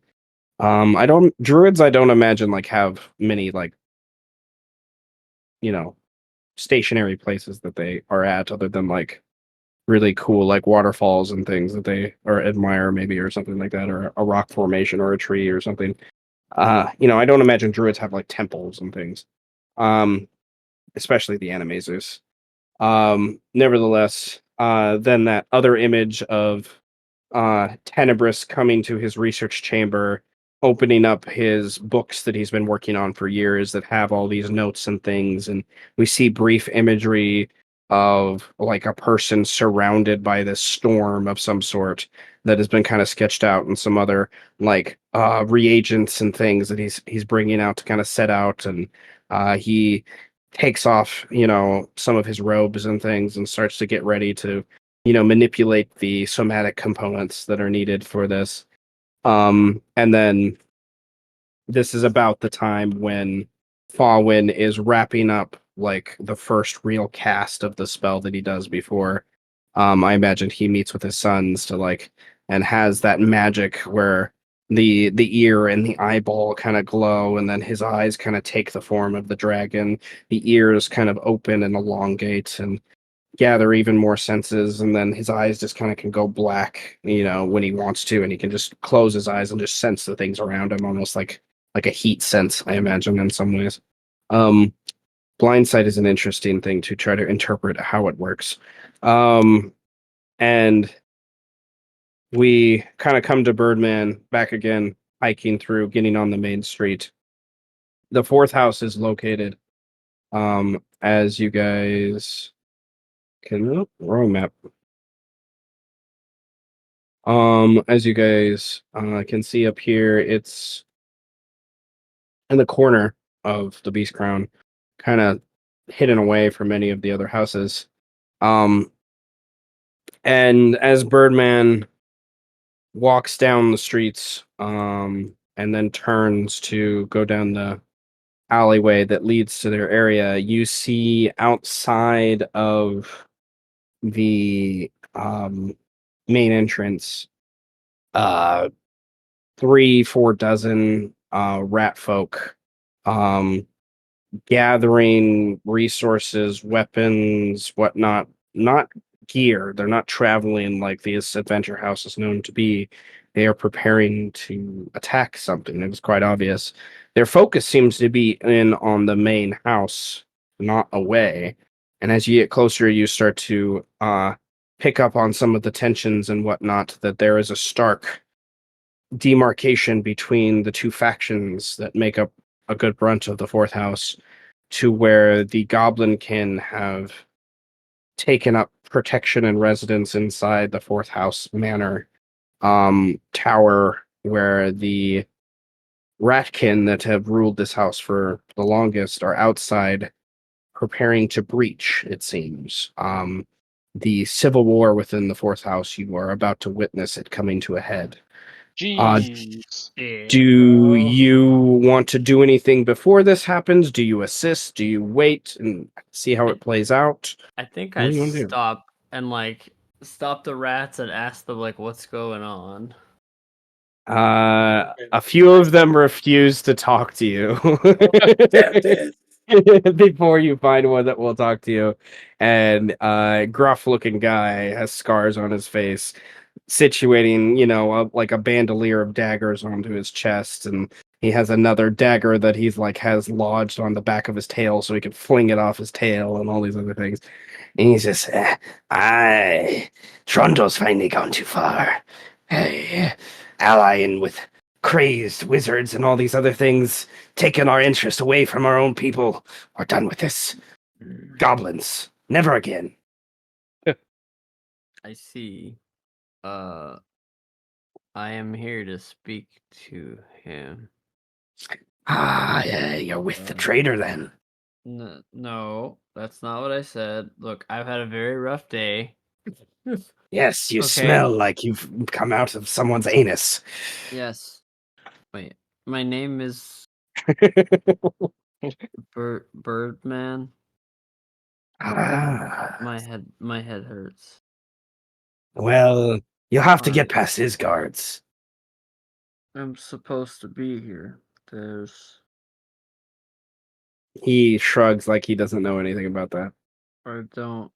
Druids I don't imagine like have many like, you know, stationary places that they are at other than like really cool like waterfalls and things that they or admire maybe or something like that, or a rock formation or a tree or something. I don't imagine druids have like temples and things. Um, Especially the Animaesus. Nevertheless, then that other image of Tenebris coming to his research chamber, opening up his books that he's been working on for years that have all these notes and things, and we see brief imagery of like a person surrounded by this storm of some sort that has been kind of sketched out, and some other like reagents and things that he's bringing out to kind of set out, and he takes off some of his robes and things and starts to get ready to manipulate the somatic components that are needed for this. And then this is about the time when Fawin is wrapping up like the first real cast of the spell that he does before. I imagine he meets with his sons to like and has that magic where the ear and the eyeball kind of glow, and then his eyes kind of take the form of the dragon. The ears kind of open and elongate and gather even more senses, and then his eyes just kind of can go black, when he wants to, and he can just close his eyes and just sense the things around him, almost like a heat sense, I imagine, in some ways. Um, Blindsight is an interesting thing to try to interpret how it works. And we kind of come to Birdman back again, hiking through, getting on the main street. The fourth house is located, as you guys can, wrong map. As you guys can see up here, it's in the corner of the Beast Crown, kind of hidden away from many of the other houses. Um, and as Birdman walks down the streets, and then turns to go down the alleyway that leads to their area, you see outside of the main entrance, uh, 3-4 dozen rat folk, um, gathering resources, weapons, whatnot. Not gear. They're not traveling like this adventure house is known to be. They are preparing to attack something. It was quite obvious. Their focus seems to be in on the main house, not away. And as you get closer, you start to pick up on some of the tensions and whatnot, that there is a stark demarcation between the two factions that make up a good brunt of the fourth house, to where the Goblinkin have taken up protection and residence inside the fourth house manor tower, where the Ratkin that have ruled this house for the longest are outside preparing to breach, it seems. The civil war within the fourth house, you are about to witness it coming to a head. Jeez. Do you want to do anything before this happens? Do you assist? Do you wait and see how it plays out? I think What I do you want to do? stop and like stop the rats and ask them like what's going on. A few of them refuse to talk to you Damn it! before you find one that will talk to you. And gruff-looking guy has scars on his face, situating, like a bandolier of daggers onto his chest, and he has another dagger that he's like has lodged on the back of his tail so he can fling it off his tail and all these other things. And he says, "Aye, Trondo's finally gone too far. Hey, allying with crazed wizards and all these other things, taking our interest away from our own people. We're done with this. Goblins, never again." I see. Uh, I am here to speak to him. Ah, yeah, you're with the trader then. No, that's not what I said. Look, I've had a very rough day. Yes, you Okay. smell like you've come out of someone's anus. Yes. Wait. My name is Birdman. Ah, My head hurts. well, you'll have to Alright. get past his guards. I'm supposed to be here. There's He shrugs like he doesn't know anything about that. or don't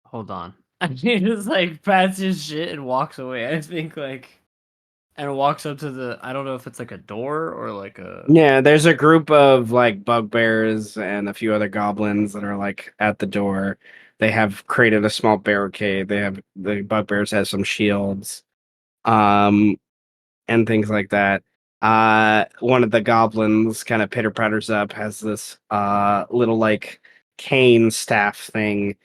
hold on. And he just like pats his shit and walks away. I think and walks up to the I don't know if it's like a door or like a Yeah, there's a group of like bugbears and a few other goblins that are like at the door. They have created a small barricade. The bugbears have some shields, um, and things like that. One of the goblins kind of pitter patters up, has this little like cane staff thing,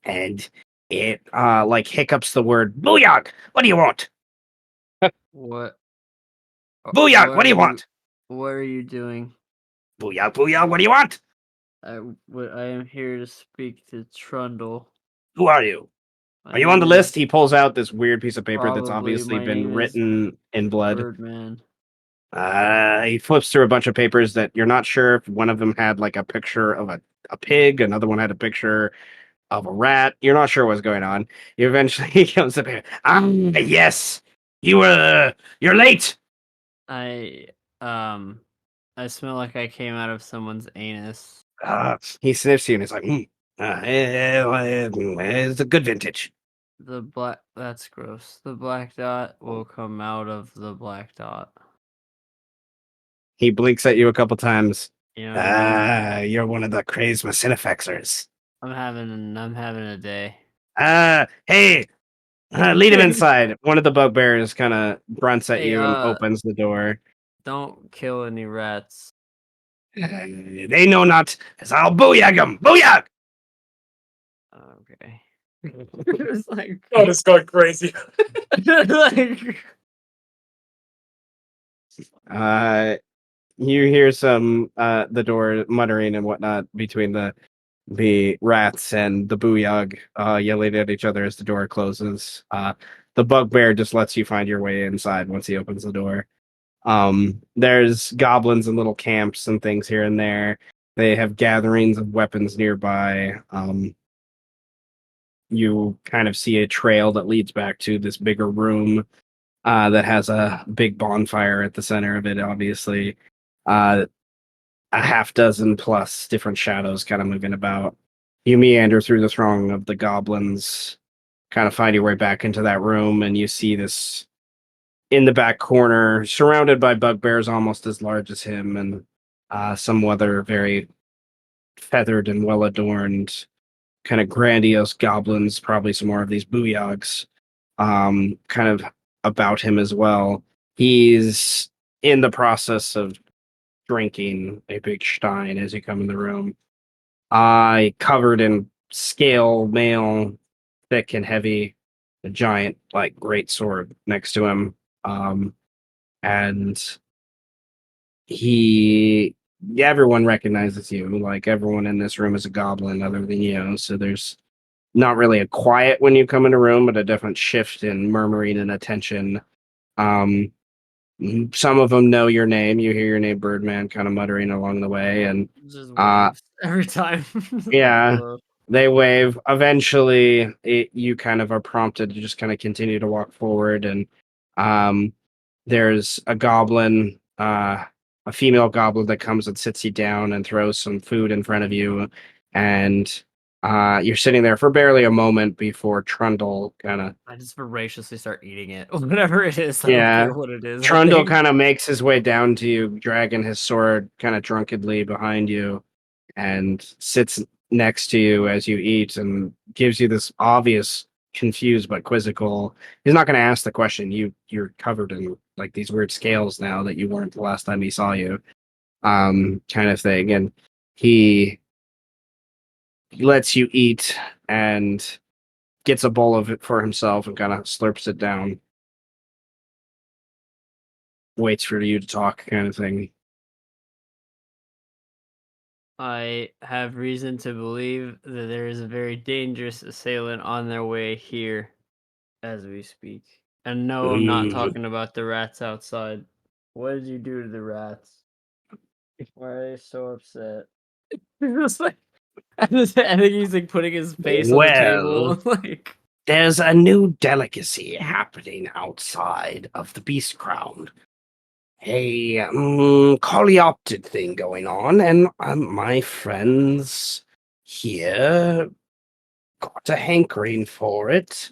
and it like hiccups the word "booyah." What do you want? what Booyah. What do you want? what are you doing? Booyah, booyah. What do you want? I am here to speak to Trundle. Who are you? My Are you on name the is list? He pulls out this weird piece of paper that's probably obviously my been name is written in blood. Birdman. He flips through a bunch of papers that you're not sure if one of them had like a picture of a pig, another one had a picture of a rat. You're not sure what's going on. He eventually comes up here. Yes, you're late. I um I smell like I came out of someone's anus. He sniffs you and he's like, it's a good vintage. That's gross. The black dot will come out of the black dot. He blinks at you a couple times. You know what I mean? You're one of the crazed Machinifexers. I'm having a day. Hey, lead him inside. One of the bugbears kind of grunts at Hey, you and opens the door. don't kill any rats. They know not, as I'll booyag them. Booyag! Okay. It's like, God, it's going crazy. like Uh, you hear some the door muttering and whatnot between the rats and the booyag yelling at each other as the door closes. The bugbear just lets you find your way inside once he opens the door. There's goblins and little camps and things here and there. They have gatherings of weapons nearby. You kind of see a trail that leads back to this bigger room that has a big bonfire at the center of it, obviously. Uh, a half dozen plus different shadows kind of moving about. You meander through the throng of the goblins, kind of find your way back into that room, and you see this in the back corner, surrounded by bugbears almost as large as him, and some other very feathered and well adorned, kind of grandiose goblins, probably some more of these booyags, kind of about him as well. He's in the process of drinking a big stein as you come in the room. Covered in scale mail, thick and heavy, a giant, like, great sword next to him. Um, and he, yeah, everyone recognizes you. Like, everyone in this room is a goblin other than you. So there's not really a quiet when you come in a room, but a definite shift in murmuring and attention. Um, some of them know your name. You hear your name, Birdman, kind of muttering along the way, and just uh, waves every time. Like, yeah, hello. they wave. Eventually, you kind of are prompted to just kind of continue to walk forward, and um, there's a female goblin that comes and sits you down and throws some food in front of you, and you're sitting there for barely a moment before Trundle kind of, I just voraciously start eating it. Whatever it is, I don't yeah, care what it is, I Trundle think. kind of makes his way down to you, dragging his sword kind of drunkenly behind you, and sits next to you as you eat and gives you this obvious confused but quizzical. He's not going to ask the question. You're covered in like these weird scales now that you weren't the last time he saw you, kind of thing. And he lets you eat and gets a bowl of it for himself and kind of slurps it down. waits for you to talk, kind of thing. I have reason to believe that there is a very dangerous assailant on their way here as we speak. And no, I'm not talking about the rats outside. What did you do to the rats? Why are they so upset? It's like, I think he's like putting his face on the table. Like, There's a new delicacy happening outside of the Beast Crown. A coleoptid thing going on, and my friends here got a hankering for it.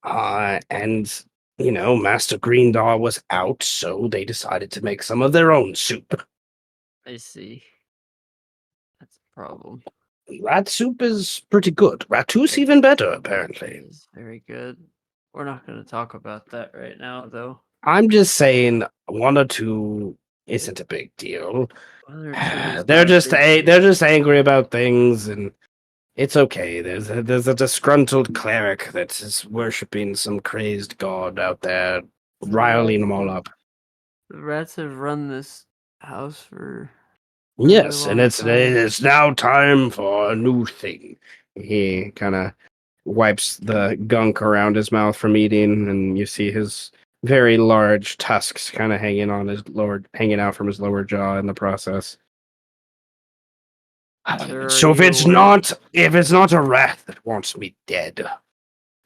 And Master Greendaw was out, so they decided to make some of their own soup. I see. That's a problem. Rat soup is pretty good. Ratous even better, apparently. It's very good. We're not going to talk about that right now, though. I'm just saying, one or two isn't a big deal. One or two is They're not a just big they're deal. just angry about things, and it's okay. There's a disgruntled cleric that is worshiping some crazed god out there, riling them all up. The rats have run this house for a really Yes, and long time. it's now time for a new thing. He kind of wipes the gunk around his mouth from eating, and you see his very large tusks kind of hanging out from his lower jaw in the process. Sir, So are if you it's aware? not a rat that wants me dead,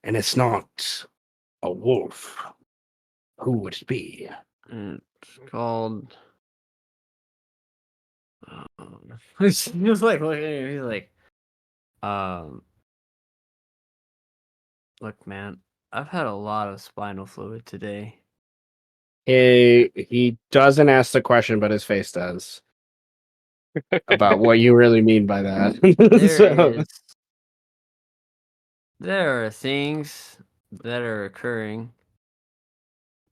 and it's not a wolf, who would it be? It's called. He's just like looking at you. He's like, um, look, man, I've had a lot of spinal fluid today. He doesn't ask the question, but his face does. About what you really mean by that. So, There are things that are occurring.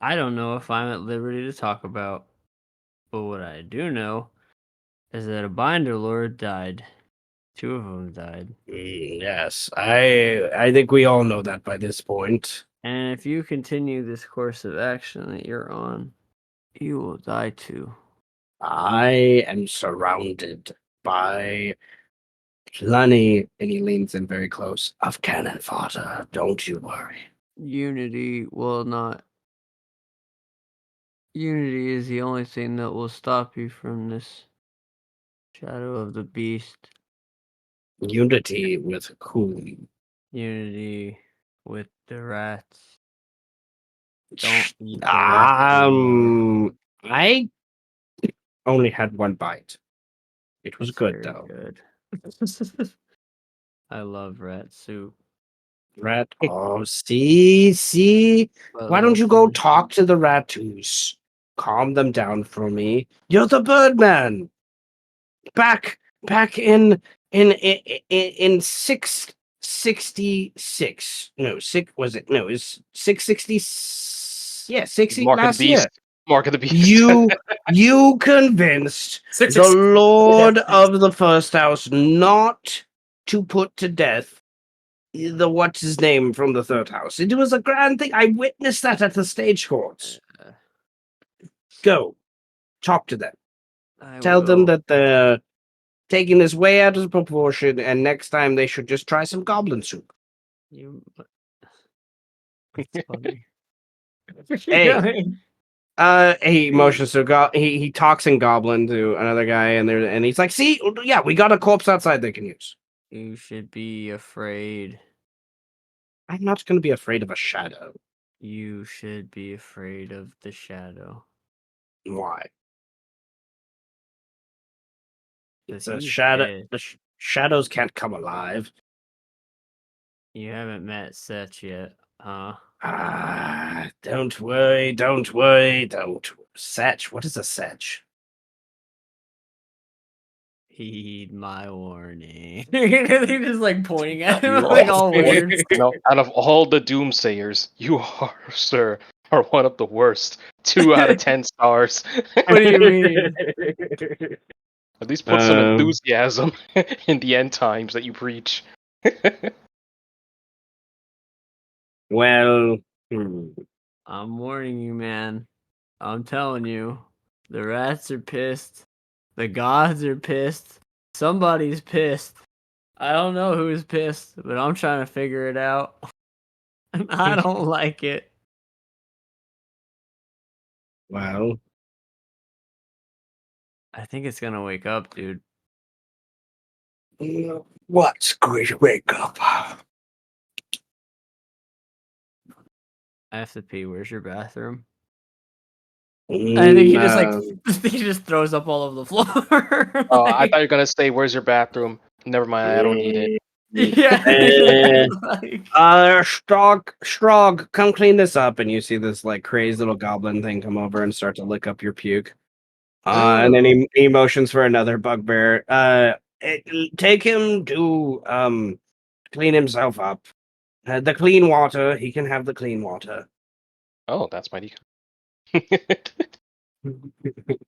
I don't know if I'm at liberty to talk about, but what I do know is that a binder lord died. 2 of them died. yes, I think we all know that by this point. And if you continue this course of action that you're on, you will die too. I am surrounded by plenty, and he leans in very close, of cannon fodder. Don't you worry. Unity will not. Unity is the only thing that will stop you from this shadow of the beast. Unity with whom? Unity with the rats. Don't eat the rats anymore. I only had one bite. It was It's good very though. good. I love rat soup. Rat. Oh, see. But Why don't you go listen, talk to the ratus? Calm them down for me. You're the Birdman. Back in 666. No, six was it? No, it's 660. Yeah, 60 Mark of the last year. Beast. Mark of the Beast. You convinced Six, the six, Lord yeah, of the First House not to put to death the what's his name from the Third House. It was a grand thing. I witnessed that at the stage courts. uh, Go, talk to them. I Tell them will. that they're taking this way out of proportion, and next time they should just try some goblin soup. You. That's funny. Hey, he motions to he talks in goblin to another guy, and he's like, "See, yeah, we got a corpse outside they can use." You should be afraid. I'm not going to be afraid of a shadow. You should be afraid of the shadow. Why? Because It's a he's shadow. pissed. Shadows can't come alive. You haven't met Seth yet, huh? Don't worry, don't worry, don't. Setch, what is a setch? Heed my warning. He's just like pointing at him, You like are, all weird. out of all the doomsayers, you are, sir, are one of the worst. 2 out of 10 stars. What do you mean? At least put some enthusiasm in the end times that you preach. Well, I'm warning you, man. I'm telling you, the rats are pissed. The gods are pissed. Somebody's pissed. I don't know who's pissed, but I'm trying to figure it out. I don't like it. Wow. I think it's gonna wake up, dude. What's going to wake up? I have to pee. Where's your bathroom? I think he just he just throws up all over the floor. Oh, I thought you were gonna say, "Where's your bathroom?" Never mind, I don't need it. Yeah. Strog, come clean this up. And you see this like crazy little goblin thing come over and start to lick up your puke. And then he motions for another bugbear. Take him to clean himself up. The clean water. He can have the clean water. Oh, that's mighty.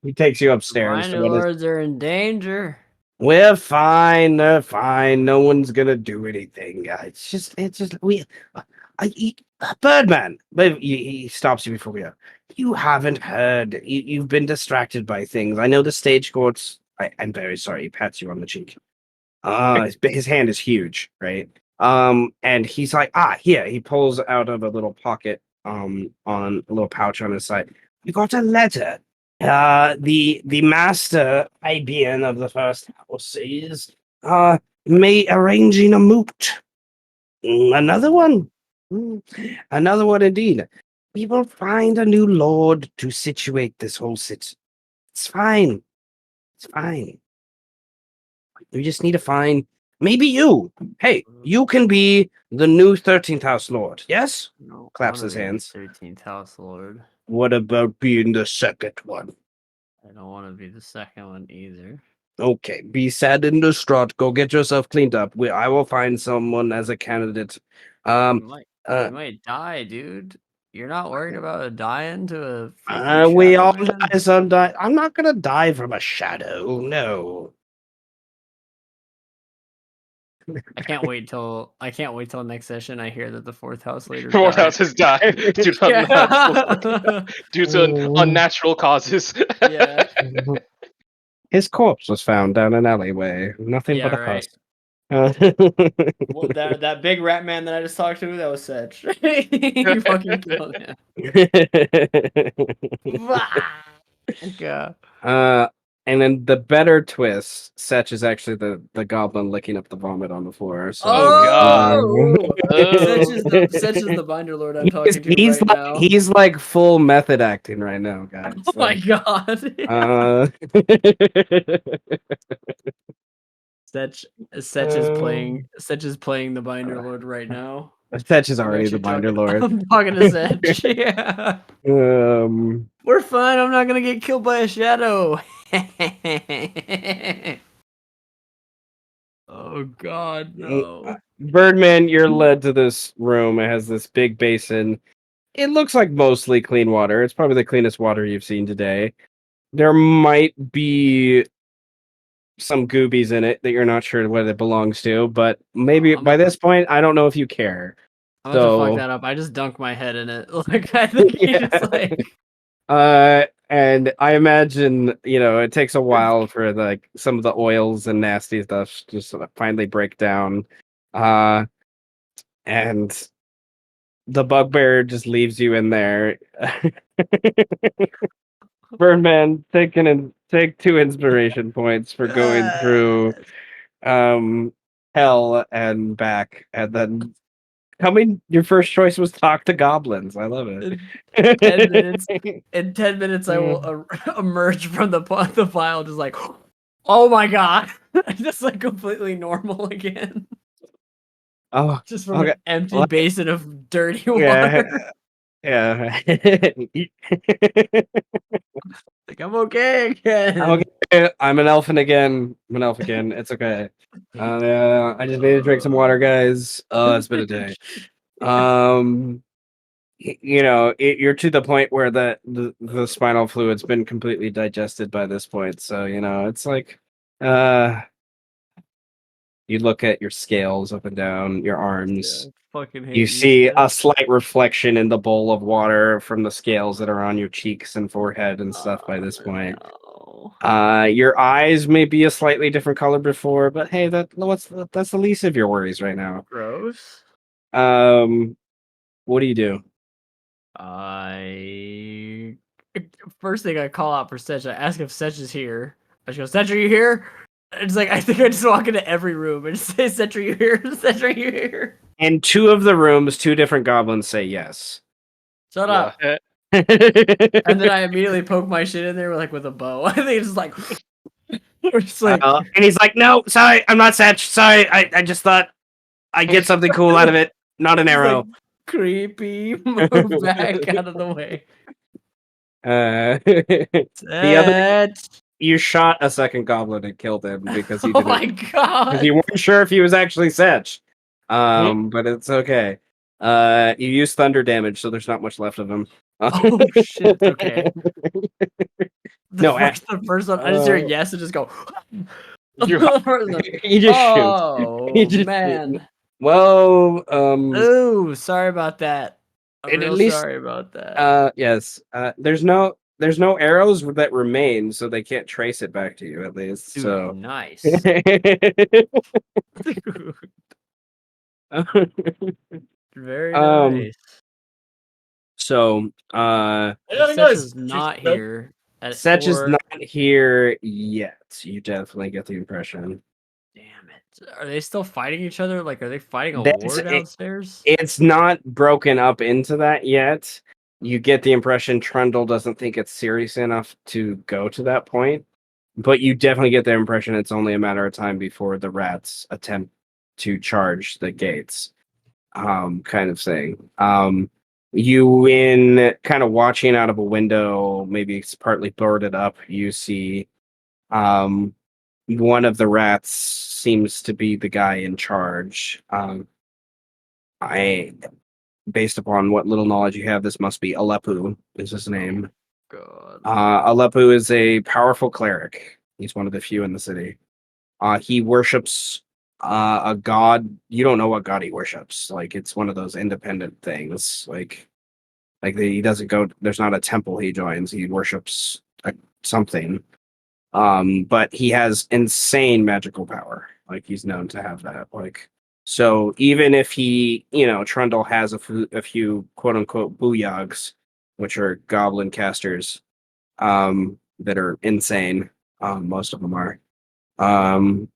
He takes you upstairs. Minor lords are in danger. We're fine. They're fine. No one's gonna do anything. It's just Birdman. But he stops you before we go. You haven't heard. You've been distracted by things. I know the stagecoach. I'm very sorry. He pats you on the cheek. His hand is huge, right? And he's like, here. He pulls out of a little pocket, on a little pouch on his side. You got a letter. The master Ibian of the first house is arranging a moot. Another one. Another one indeed. We will find a new lord to situate this whole city. It's fine. It's fine. We just need to find maybe you. Hey, you can be the new 13th house lord. Yes? No, Claps his hands. 13th house lord. What about being the second one? I don't want to be the second one either. Okay, be sad and distraught. Go get yourself cleaned up. I will find someone as a candidate. You might die, dude. You're not worried about dying to a freaking We shadow all man? die sometime. I'm not gonna die from a shadow. No. I can't wait till next session. I hear that the fourth house leader What died. else has died due to Yeah. due to unnatural causes? Yeah. His corpse was found down an alleyway. Nothing Yeah, but a right. husk. Well, that big rat man that I just talked to, that was Sedge. You fucking killed him. uh, and then the better twist, Setch is actually the goblin licking up the vomit on the floor. So, Oh God. Sedge is Oh. the binder lord I'm talking to he's right like now. he's like full method acting right now, guys. Oh my god. Sedge is playing the binder lord right now. Setch is I'm already the actually binder lord. I'm talking to Sedge. Yeah. We're fine. I'm not gonna get killed by a shadow. Oh God, no. Birdman, you're led to this room. It has this big basin. It looks like mostly clean water. It's probably the cleanest water you've seen today. There might be some goobies in it that you're not sure what it belongs to, but maybe by this point, I don't know if you care. I'm about to fuck that up. I just dunked my head in it. Like I think Yeah. it's like And I imagine, it takes a while for like some of the oils and nasty stuff to just sort of finally break down. And the bugbear just leaves you in there. Birdman, take 2 inspiration points for going through hell and back, and then your first choice was talk to goblins. I love it. in 10 minutes. In 10 minutes, I will emerge from the file, just like, oh my god, just like completely normal again. Oh, Just from okay. an empty basin of dirty Yeah. water. Yeah. Like I'm okay again. I'm okay. I'm an elfin again. It's okay. I just need to drink some water, guys. It's been a day. You're to the point where the spinal fluid's been completely digested by this point. So, it's like, You look at your scales up and down your arms. Yeah, I fucking hate You you, see a Steph. slight reflection in the bowl of water from the scales that are on your cheeks and forehead and stuff by this point. No. Your eyes may be a slightly different color before, but hey, that's the least of your worries right now. Gross. What do you do? First thing I call out for Setch, I ask if Setch is here. I just go, Setch, are you here? It's like I think I just walk into every room and just say, Setch, are you here? Setch, are you here? In two of the rooms, two different goblins say yes. Shut What? up. And then I immediately poke my shit in there with a bow. I think it's just like we're just like And he's like, "No, sorry, I'm not Setch. Sorry, I just thought I'd get something cool out of it. Not an just like arrow." creepy. Move back out of the way. The other, Setch. you shot a second goblin and killed him because he Oh didn't. my Because you god. weren't sure if he was actually Setch. But it's okay. You used thunder damage, so there's not much left of him. Oh shit. Okay. No, The first one, I just hear yes and just go. you The first one, you just shoot. You oh just shoot. man. Well, Ooh, sorry about that. I'm and at real least sorry about that. yes. There's no arrows that remain, so they can't trace it back to you at least. Dude, So nice. Very um nice. so Setch is not here. Setch is Or not here yet. You definitely get the impression. damn it. Are they still fighting each other? Like, are they fighting a That's war it, downstairs? it's not broken up into that yet. You get the impression Trundle doesn't think it's serious enough to go to that point, but you definitely get the impression it's only a matter of time before the rats attempt to charge the gates, kind of thing. You in kind of watching out of a window, maybe it's partly boarded up, you see one of the rats seems to be the guy in charge. I Based upon what little knowledge you have, this must be Aleppo is his name. God. Aleppo is a powerful cleric. He's one of the few in the city. He worships a god. You don't know what god he worships. Like it's one of those independent things. He doesn't go. There's not a temple he joins. He worships something. But he has insane magical power. Like he's known to have that. So even if he, Trundle has a few quote unquote booyags, which are goblin casters, that are insane. Most of them are. Um,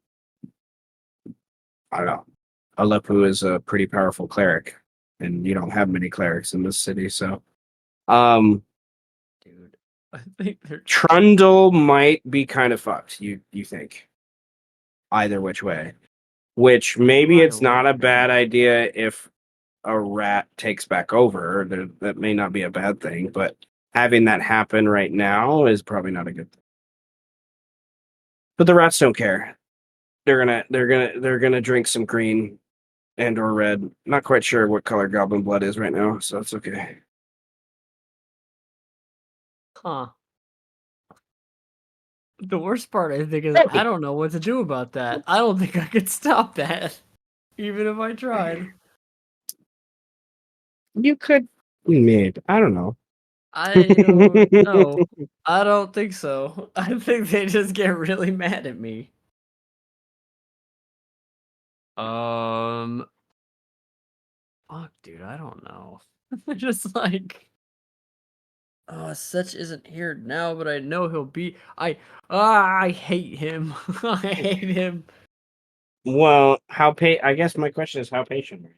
I don't know. Aleppo is a pretty powerful cleric, and you don't have many clerics in this city, so Dude. I think they're Trundle might be kind of fucked. You think either which way? Which maybe it's not a bad idea if a rat takes back over. That may not be a bad thing, but having that happen right now is probably not a good thing. But the rats don't care. They're gonna drink some green and or red. Not quite sure what color goblin blood is right now, so it's okay. Huh. The worst part, I think, is I don't know what to do about that. I don't think I could stop that, even if I tried. You could, maybe. I don't know. I don't know. I don't think so. I think they just get really mad at me. Fuck, dude, I don't know. Just like, oh, Such isn't here now, but I know he'll be. I hate him. I hate him. Well, I guess my question is how patient are you?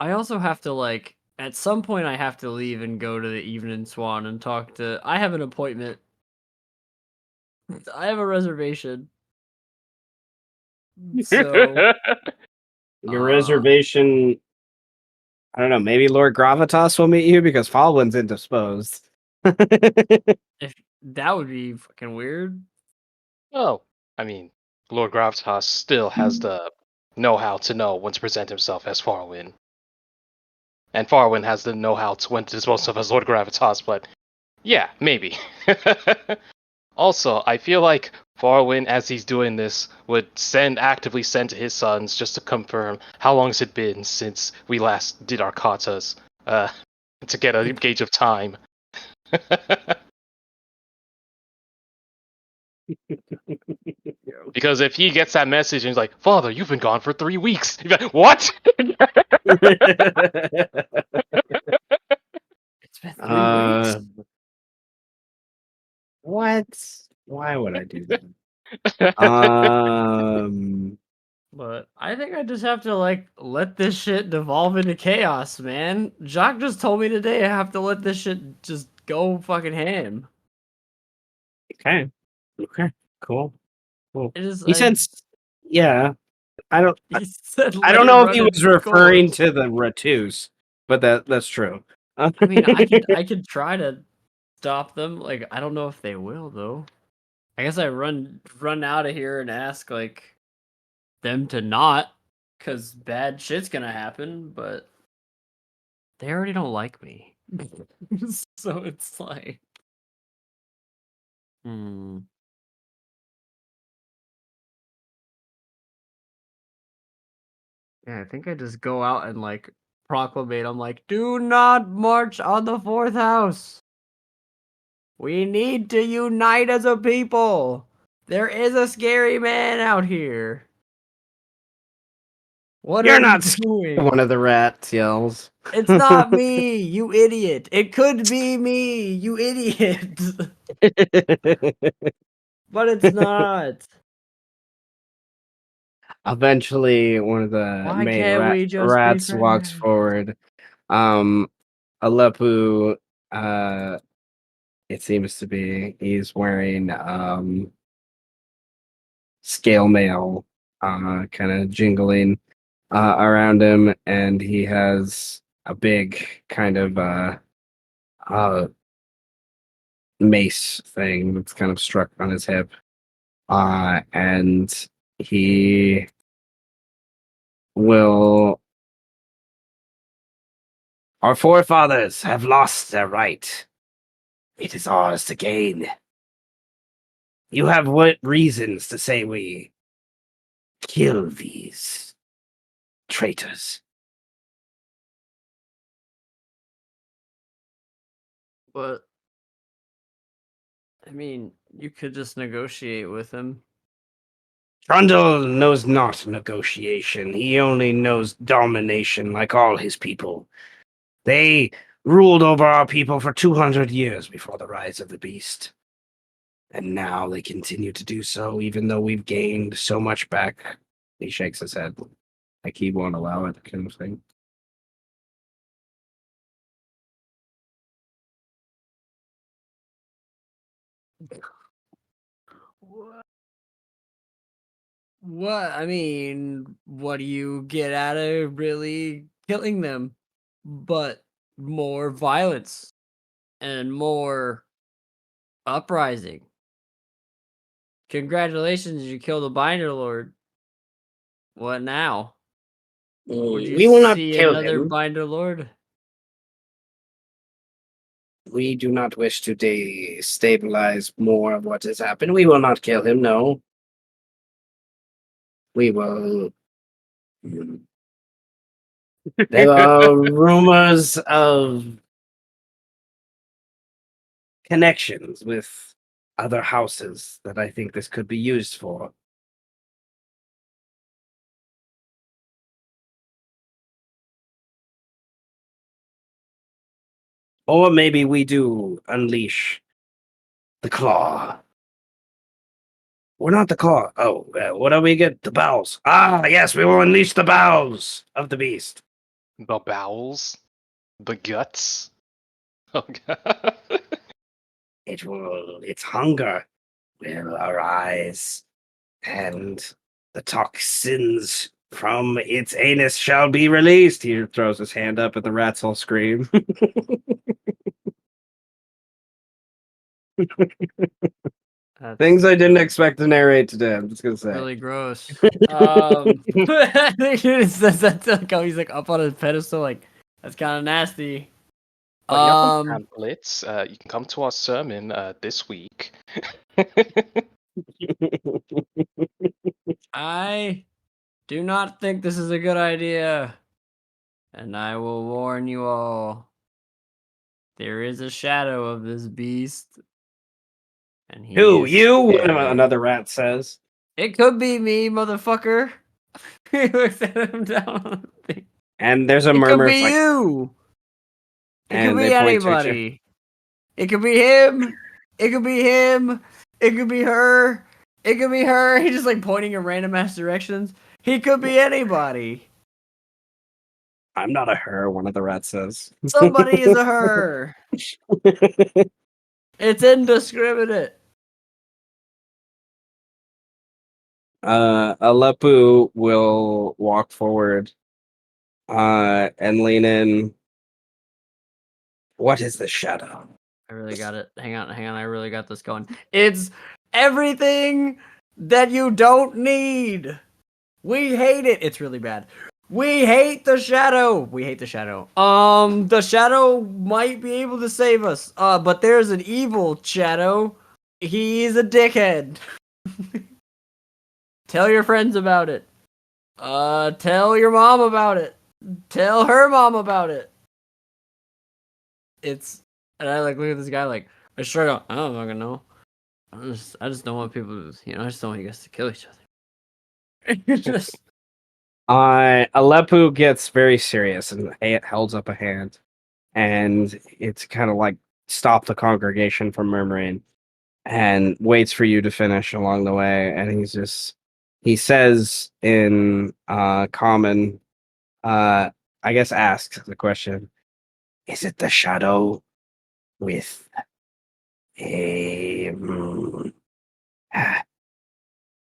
I also have to at some point I have to leave and go to the Evening Swan and talk to. I have an appointment. I have a reservation. So Your reservation. I don't know. Maybe Lord Gravitas will meet you because Falwyn's indisposed. if that would be fucking weird. Oh, I mean, Lord Gravitas still has the know-how to know when to present himself as Farwyn. And Farwyn has the know-how to when to dispose himself as Lord Gravitas, but yeah, maybe. Also, I feel like Farwin, as he's doing this, would actively send to his sons just to confirm how long has it been since we last did our katas, to get a gauge of time. Because if he gets that message and he's like, "Father, you've been gone for 3 weeks," he's like, "What?" It's been 3 weeks. What? Why would I do that? But I think I just have to let this shit devolve into chaos, man. Jacques just told me today I have to let this shit just go fucking ham. Okay. Cool. It is. He said, "Yeah." I don't. He said, I "Let don't it know if run he was its referring course." to the Ratus, but that's true. I mean, I could try to stop them. Like, I don't know if they will though. I guess I run out of here and ask them to not, cause bad shit's gonna happen. But they already don't like me, so it's like, hmm. Yeah, I think I just go out and proclamate. I'm like, do not march on the fourth house. We need to unite as a people. There is a scary man out here. What You're are we not doing? one of the rats yells. It's not me, you idiot. It could be me, you idiot. But it's not. Eventually, one of the Why main can't we just be rats walks friends? forward. Aleppo, it seems to be, he's wearing scale mail, kind of jingling around him, and he has a big kind of uh mace thing that's kind of struck on his hip, and he will. Our forefathers have lost their right. It is ours to gain. You have what reasons to say we kill these traitors? But I mean, you could just negotiate with him. Trundle knows not negotiation. He only knows domination, like all his people. They ruled over our people for 200 years before the rise of the beast. And now they continue to do so, even though we've gained so much back. He shakes his head, like he won't allow it, kind of thing. What? I mean, what do you get out of really killing them? But more violence and more uprising. Congratulations, you killed the Binder Lord. What now? Would you We will not see kill another him. Binder Lord? We do not wish to destabilize more of what has happened. We will not kill him, no. We will. There are rumors of connections with other houses that I think this could be used for. Or maybe we do unleash the claw. We're not the claw. Oh, what do we get? The bowels. Ah, yes, we will unleash the bowels of the beast. The bowels, the guts. Oh god. Its hunger will arise, and the toxins from its anus shall be released. He throws his hand up, and the rats all scream. That's Things I didn't expect to narrate today. I'm just gonna say. really gross. I think that's like how he's up on a pedestal. That's kind of nasty. But you have some pamphlets. You can come to our sermon this week. I do not think this is a good idea. And I will warn you all. There is a shadow of this beast. And he Who, is you? scary. Another rat says. It could be me, motherfucker. He looks at him down on the thing. And there's a It could murmur. be It's like, you. It could and they be point to each other. anybody. It could be him. It could be him. It could be her. It could be her. He's just like pointing in random ass directions. He could be anybody. I'm not a her, one of the rats says. Somebody is a her. It's indiscriminate. Aleppo will walk forward and lean in. What is the shadow? I really got it. Hang on. I really got this going. It's everything that you don't need. We hate it. It's really bad. We hate the shadow. We hate the shadow. The shadow might be able to save us. But there's an evil shadow. He's a dickhead. Tell your friends about it. Tell your mom about it. Tell her mom about it. It's, and I like look at this guy like, I straight up, I don't fucking know. I just don't want people to, I just don't want you guys to kill each other. Just Aleppo gets very serious and holds up a hand, and it's kind of like stop the congregation from murmuring, and waits for you to finish along the way. And he says in common, I guess asks the question: is it the shadow with a?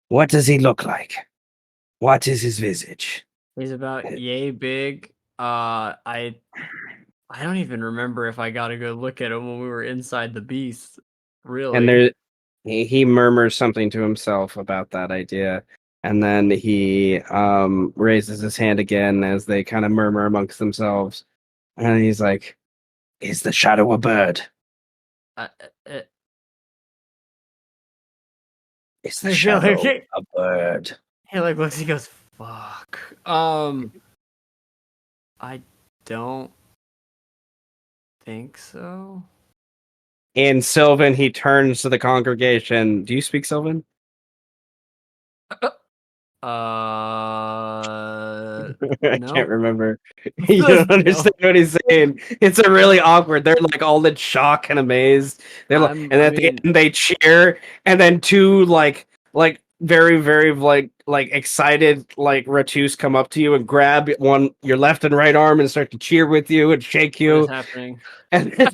What does he look like? What is his visage? he's about yay big. I don't even remember if I got a good look at him when we were inside the beast. Really? And he murmurs something to himself about that idea, and then he raises his hand again as they kind of murmur amongst themselves, and he's like, "Is the shadow a bird? Uh, uh, Is the I feel shadow like a bird?" he like looks. He goes, "Fuck." I don't think so. In Sylvan, he turns to the congregation. Do you speak Sylvan? I No. can't remember. You don't understand what he's saying. It's a really awkward. They're like all in shock and amazed. They're like, and at the end they cheer, and then two like very very like excited like Ratus come up to you and grab your left and right arm and start to cheer with you and shake you. What is happening? And then,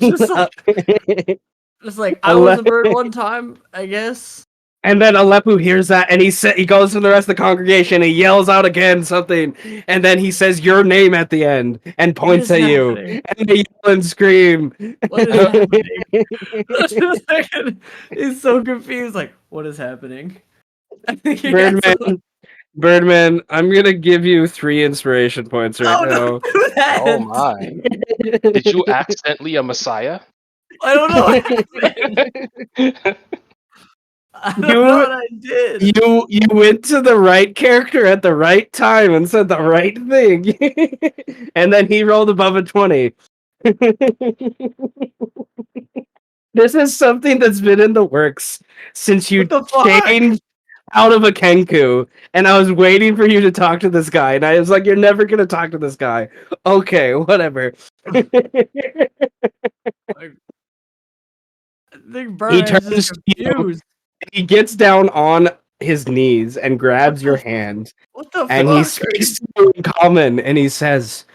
just like I was a bird one time, I guess. And then Aleppo hears that, and he goes to the rest of the congregation. And he yells out again something, and then he says your name at the end and points at you, and they yell and scream. What is happening? He's so confused. Like, what is happening? I think Birdman, I'm gonna give you 3 inspiration points right now. Don't do that. Oh my! Did you accidentally a Messiah? I don't know what happened. I don't know what I did. You went to the right character at the right time and said the right thing, and then he rolled above a 20. This is something that's been in the works since you changed out of a Kenku, and I was waiting for you to talk to this guy, and I was like, "You're never gonna talk to this guy." Okay, whatever. I think Brian is just confused. He gets down on his knees and grabs your hand. What the and fuck? he speaks to you in common, and he says,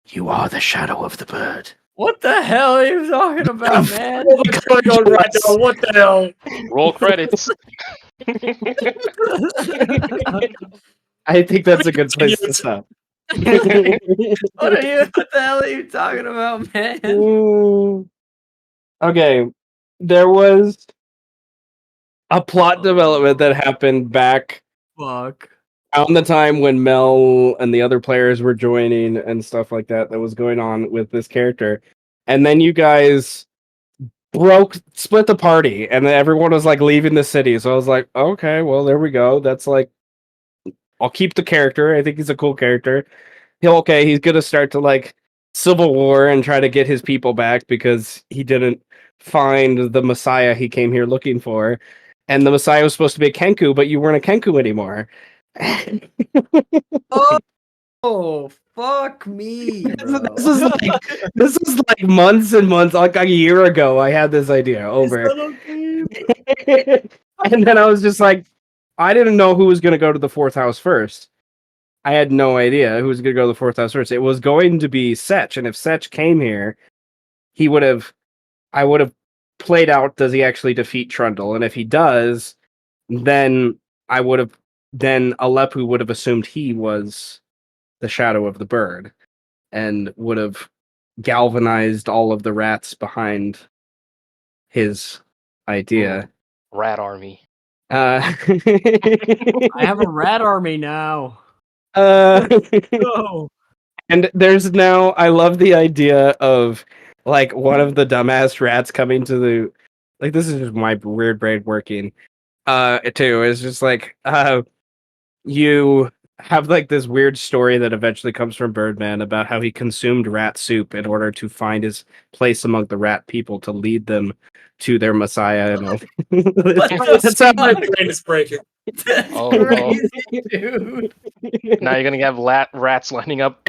"You are the shadow of the bird." What the hell are you talking about, man? Right now, what the hell? Roll credits. I think that's a good place to stop. What the hell are you talking about, man? Okay, there was a plot development that happened back around the time when Mel and the other players were joining and stuff like that was going on with this character. And then you guys split the party, and then everyone was like leaving the city. So I was like, okay, well, there we go. That's like, I'll keep the character. I think he's a cool character. He's gonna start to like civil war and try to get his people back because he didn't find the Messiah he came here looking for, and the Messiah was supposed to be a Kenku, but you weren't a Kenku anymore. Oh, fuck me, bro. This is like months and months, like a year ago. I had this idea over, okay? and then I was just like, I didn't know who was gonna go to the fourth house first. I had no idea who was going to go to the fourth house first. It was going to be Setch, and if Setch came here, I would have played out, does he actually defeat Trundle? And if he does, then then Aleppo would have assumed he was the shadow of the bird, and would have galvanized all of the rats behind his idea. Rat army. I have a rat army now. No. And there's now, I love the idea of like one of the dumbass rats coming to the, like, this is just my weird brain working too. It's just like you have like this weird story that eventually comes from Birdman about how he consumed rat soup in order to find his place among the rat people to lead them to their messiah and all. That's how My brain is breaking. Crazy, dude. Now you're gonna have rats lining up,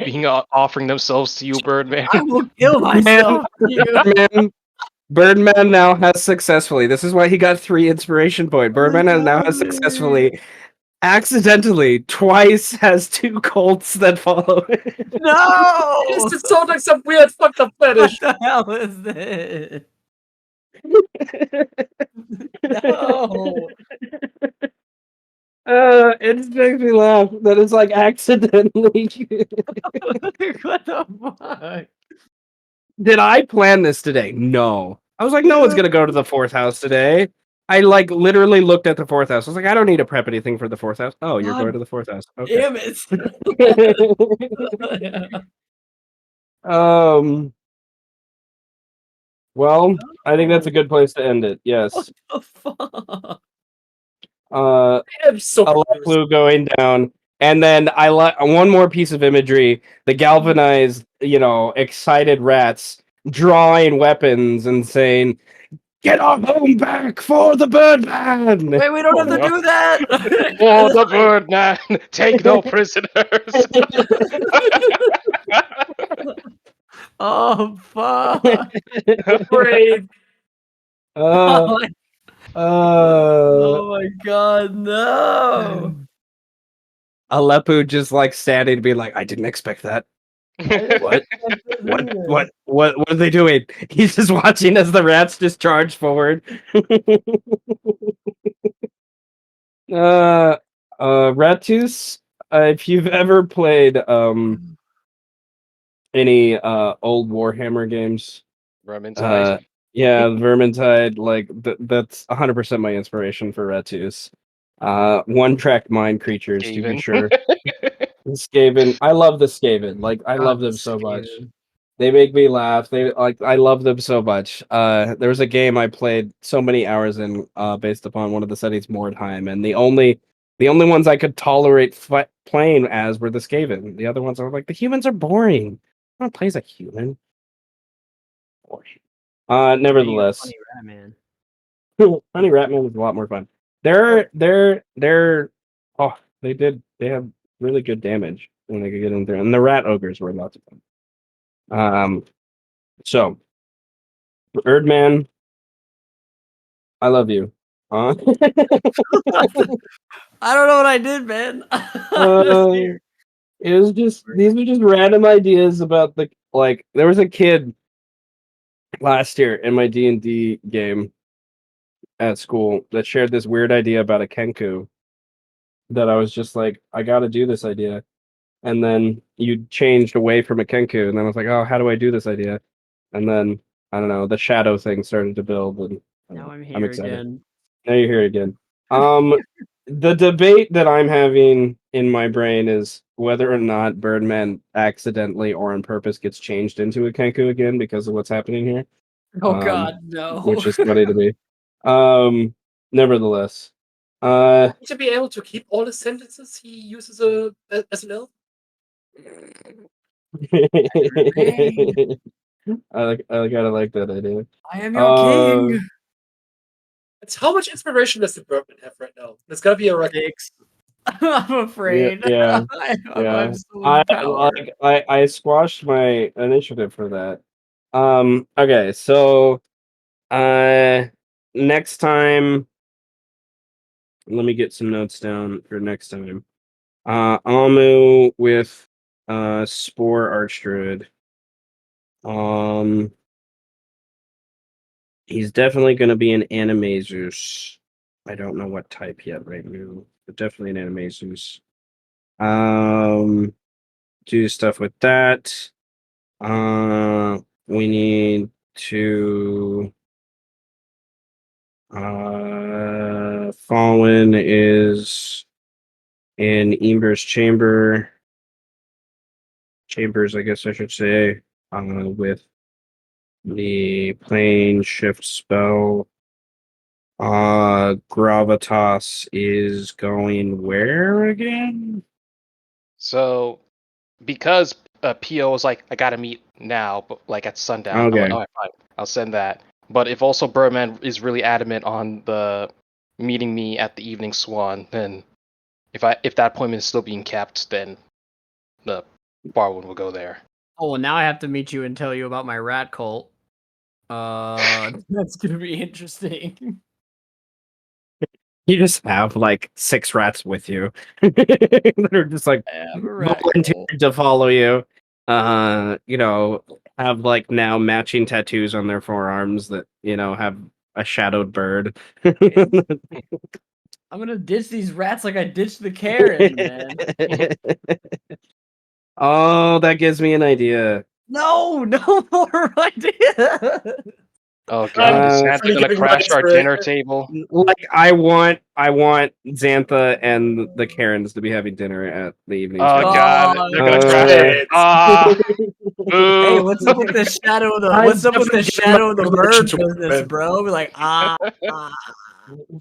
offering themselves to you, Birdman. I will kill myself. Birdman now has successfully. This is why he got 3 inspiration point. Birdman now has successfully, accidentally, twice has 2 cults that follow it. No! This sounds like some weird fucked up fetish. What the hell is this? No! It just makes me laugh that it's like accidentally. What the fuck? Did I plan this today? No. I was like, no one's gonna go to the fourth house today. I like literally looked at the fourth house. I was like, I don't need to prep anything for the fourth house. Oh, you're going to the fourth house. Okay. Damn it. Well, I think that's a good place to end it. Yes. What the fuck? I am so Aleppo going down, and then I like one more piece of imagery: the galvanized, excited rats drawing weapons and saying, "Get our home back for the Birdman!" Wait, we don't have to do that. For the Birdman, take no prisoners. Oh fuck! brave. Oh my god, no! Aleppo just like standing to be like, I didn't expect that. What? What are they doing? He's just watching as the rats just charge forward. Ratus, if you've ever played any old Warhammer games, Vermintide. yeah, Vermintide, like that's 100% my inspiration for Ratus. One-track mind creatures, to be Skaven. sure. The Skaven, I love the Skaven. Like, I love them so much. They make me laugh. I love them so much. There was a game I played so many hours in, based upon one of the settings Mordheim, and the only ones I could tolerate playing as were the Skaven. The other ones I was like, the humans are boring. I don't play as a human. Boring. Nevertheless, Funny rat man. Funny Ratman was a lot more fun. They're they have really good damage when they could get in there, and the rat ogres were lots of fun. So Erdman, I love you. I don't know what I did, man. It was just these were just random ideas about there was a kid last year in my D&D game at school that shared this weird idea about a Kenku that I was just like, I got to do this idea. And then you changed away from a Kenku, and then I was like, oh, how do I do this idea? And then I don't know, the shadow thing started to build, and Now I'm I'm here excited. again. Now you're here again. The debate that I'm having in my brain is whether or not Birdman accidentally or on purpose gets changed into a Kenku again because of what's happening here. Oh um, God, no. which is funny to me. Nevertheless, uh, To be able to keep all his sentences, he uses as an elf. Rain, I kind of like that idea. I am your Uh, king. It's how much inspiration does the Bergman have right now? There's gotta be a record. 6. I'm yeah, afraid. yeah, I yeah. have so much power. I squashed my initiative for that. Okay, so next time, let me get some notes down for next time. Amu with Spore Archdruid. Um, he's definitely going to be an Animaesus. I don't know what type yet right now, but definitely an Animaesus. Um, do stuff with that. We need to. Fallen is in Ember's chambers, I guess I should say, with the plane shift spell. Gravitas is going where again? So because PO was like, I gotta meet now, but like at sundown, I'm like, Okay. all right, fine, I'll send that. But if also Birdman is really adamant on the meeting me at the Evening Swan, then if that appointment is still being kept, then the Barwood will go there. Oh, well, now I have to meet you and tell you about my rat cult. That's gonna be interesting. You just have like 6 rats with you that are just like I have a rat cult. volunteered to follow you. Have like now matching tattoos on their forearms that, have a shadowed bird. Okay. I'm gonna ditch these rats like I ditched the Karen, man. Oh, that gives me an idea. No, no more idea. Oh I'm god, is Uh, Santa really gonna giving crash rats our for it. dinner table? like I want Xantha and the Karens to be having dinner at the evening Oh swan. god, God. they're gonna crash our. Shit. Ah, Hey, boo. what's up with the shadow of the I'm what's up with the definitely giving my shadow of the Relation bird to business, women. bro? Be like, ah,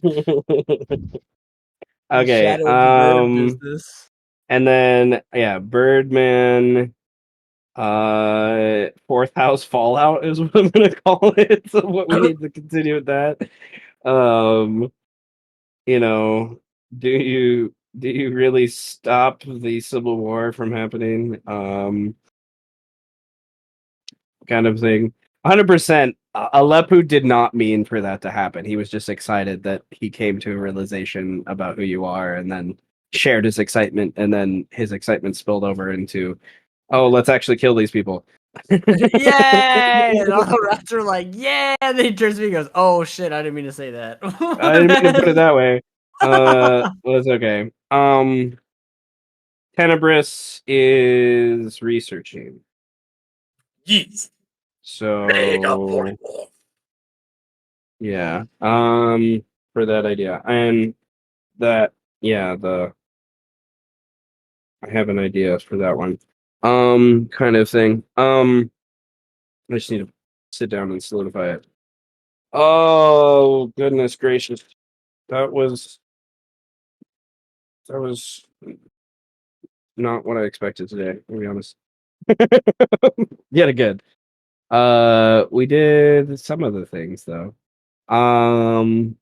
the Okay, shadow of the bird business. and then yeah, Birdman, fourth house fallout is what I'm gonna call it. So what we need to continue with that. Um, you know, do you really stop the Civil War from happening? Kind of thing. 100%. Aleppo did not mean for that to happen. He was just excited that he came to a realization about who you are and then shared his excitement. And then his excitement spilled over into, oh, let's actually kill these people. Yay! And all the rats are like, yeah. And then he turns to me and goes, oh shit, I didn't mean to say that. I didn't mean to put it that way. Well, it's okay. Tenebris is researching. Yeet. Mega So polymorph. yeah. For that idea. And that I have an idea for that one. Kind of thing. I just need to sit down and solidify it. Oh goodness gracious. That was that was not what I expected today, to be honest. Yet again. We did some of the things though. Um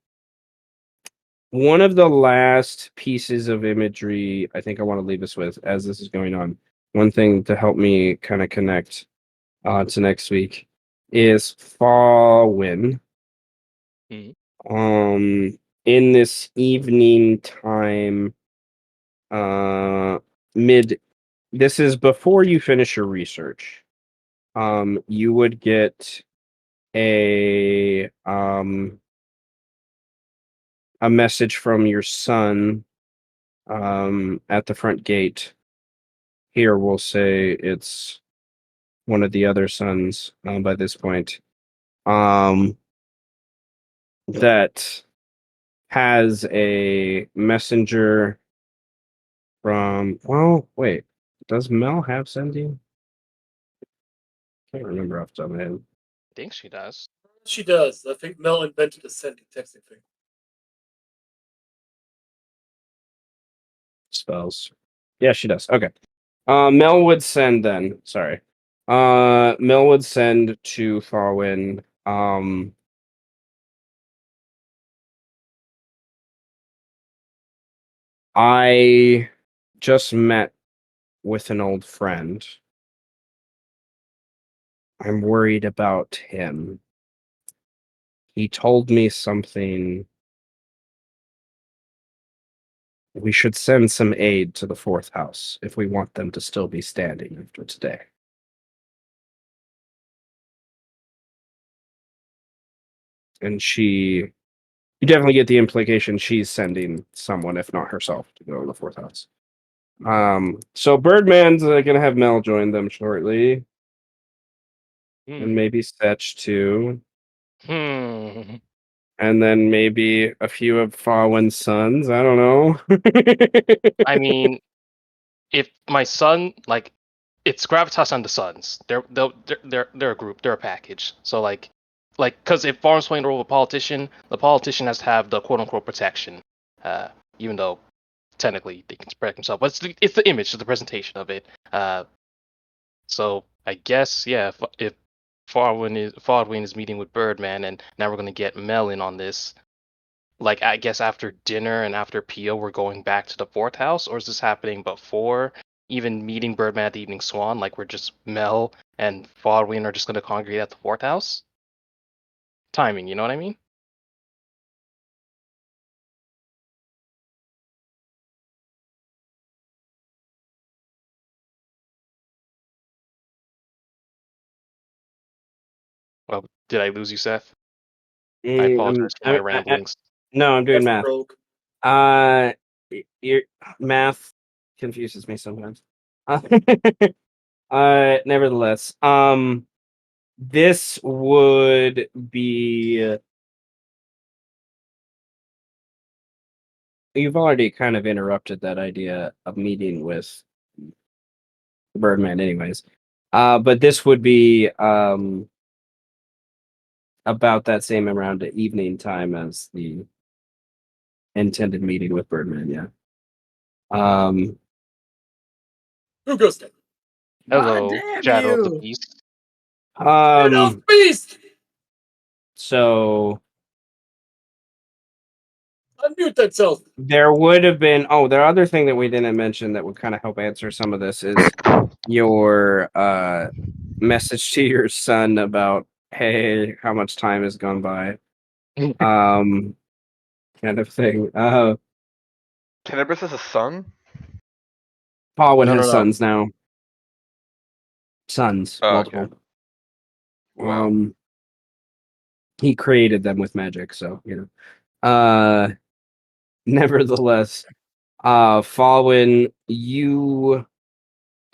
One of the last pieces of imagery I think I want to leave us with as this is going on. One thing to help me kind of connect to next week is Fallen. Mhm. In this evening time, uh, mid. This is before you finish your research. You would get a message from your son at the front gate. Here we'll say it's one of the other sons by this point. That has a messenger from. Well, wait. Does Mel have sending? Can't remember off the top of my head. I think she does. She does. I think Mel invented a sending texting thing. Spells. Yeah, she does. Okay. Mel would send then. Sorry. Mel would send to Farwin. I just met with an old friend. I'm worried about him. He told me something. We should send some aid to the fourth house if we want them to still be standing after today. And you definitely get the implication she's sending someone, if not herself, to go to the fourth house. So Birdman's gonna have Mel join them shortly, and maybe Setch too, Hmm. and then maybe a few of Farwin's sons. I don't know. I mean, if my son, like, it's Gravitas and the Sons. They're a group. They're a package. So because if Farm's playing the role of a politician, the politician has to have the quote unquote protection. Even though technically they can protect themselves, but it's the image, the presentation of it. So I guess yeah, if Farwin is meeting with Birdman, and now we're gonna get Mel in on this. Like I guess after dinner and after Pio, we're going back to the fourth house, or is this happening before even meeting Birdman at the Evening Swan? Like we're just Mel and Farwin are just gonna congregate at the fourth house. Timing, you know what I mean? Well, did I lose you, Seth? I apologize for my ramblings. No, I'm doing math. Broke. Your math confuses me sometimes. Nevertheless, this would be. You've already kind of interrupted that idea of meeting with Birdman, anyways. But this would be about that same around the evening time as the intended meeting with Birdman. Yeah. Who goes then? God Hello, damn Shadow of the you! Beast. Beast! So Unmute that self. there would have been. Oh, the other thing that we didn't mention that would kind of help answer some of this is your message to your son about, hey, how much time has gone by, kind of thing. Tenebris is a son? Paul and No, no, his no. sons now. Sons, Oh, multiple. okay. Wow. He created them with magic, so nevertheless, Falwyn, the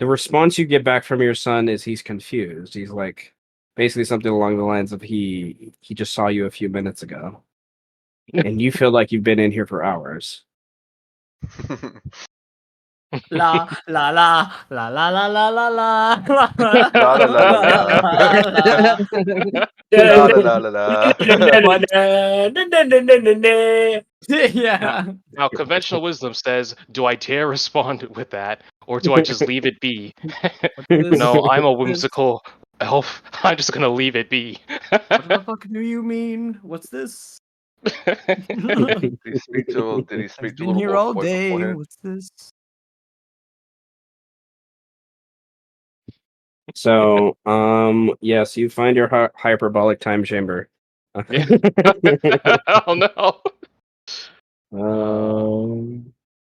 response you get back from your son is he's confused. He's like basically something along the lines of he just saw you a few minutes ago, and you feel like you've been in here for hours. La la la la la la la la la La la la la la. La la la la la. Yeah. Now, conventional wisdom says, do I dare respond with that, or do I just leave it be? What's this? No, I'm a What's this? whimsical elf. I'm just gonna leave it be. What the fuck do you mean? What's this? Did he speak to I've been little here wolf all boy day. beforehand? What's this? So, yes, you find your hyperbolic time chamber. Yeah. Oh no.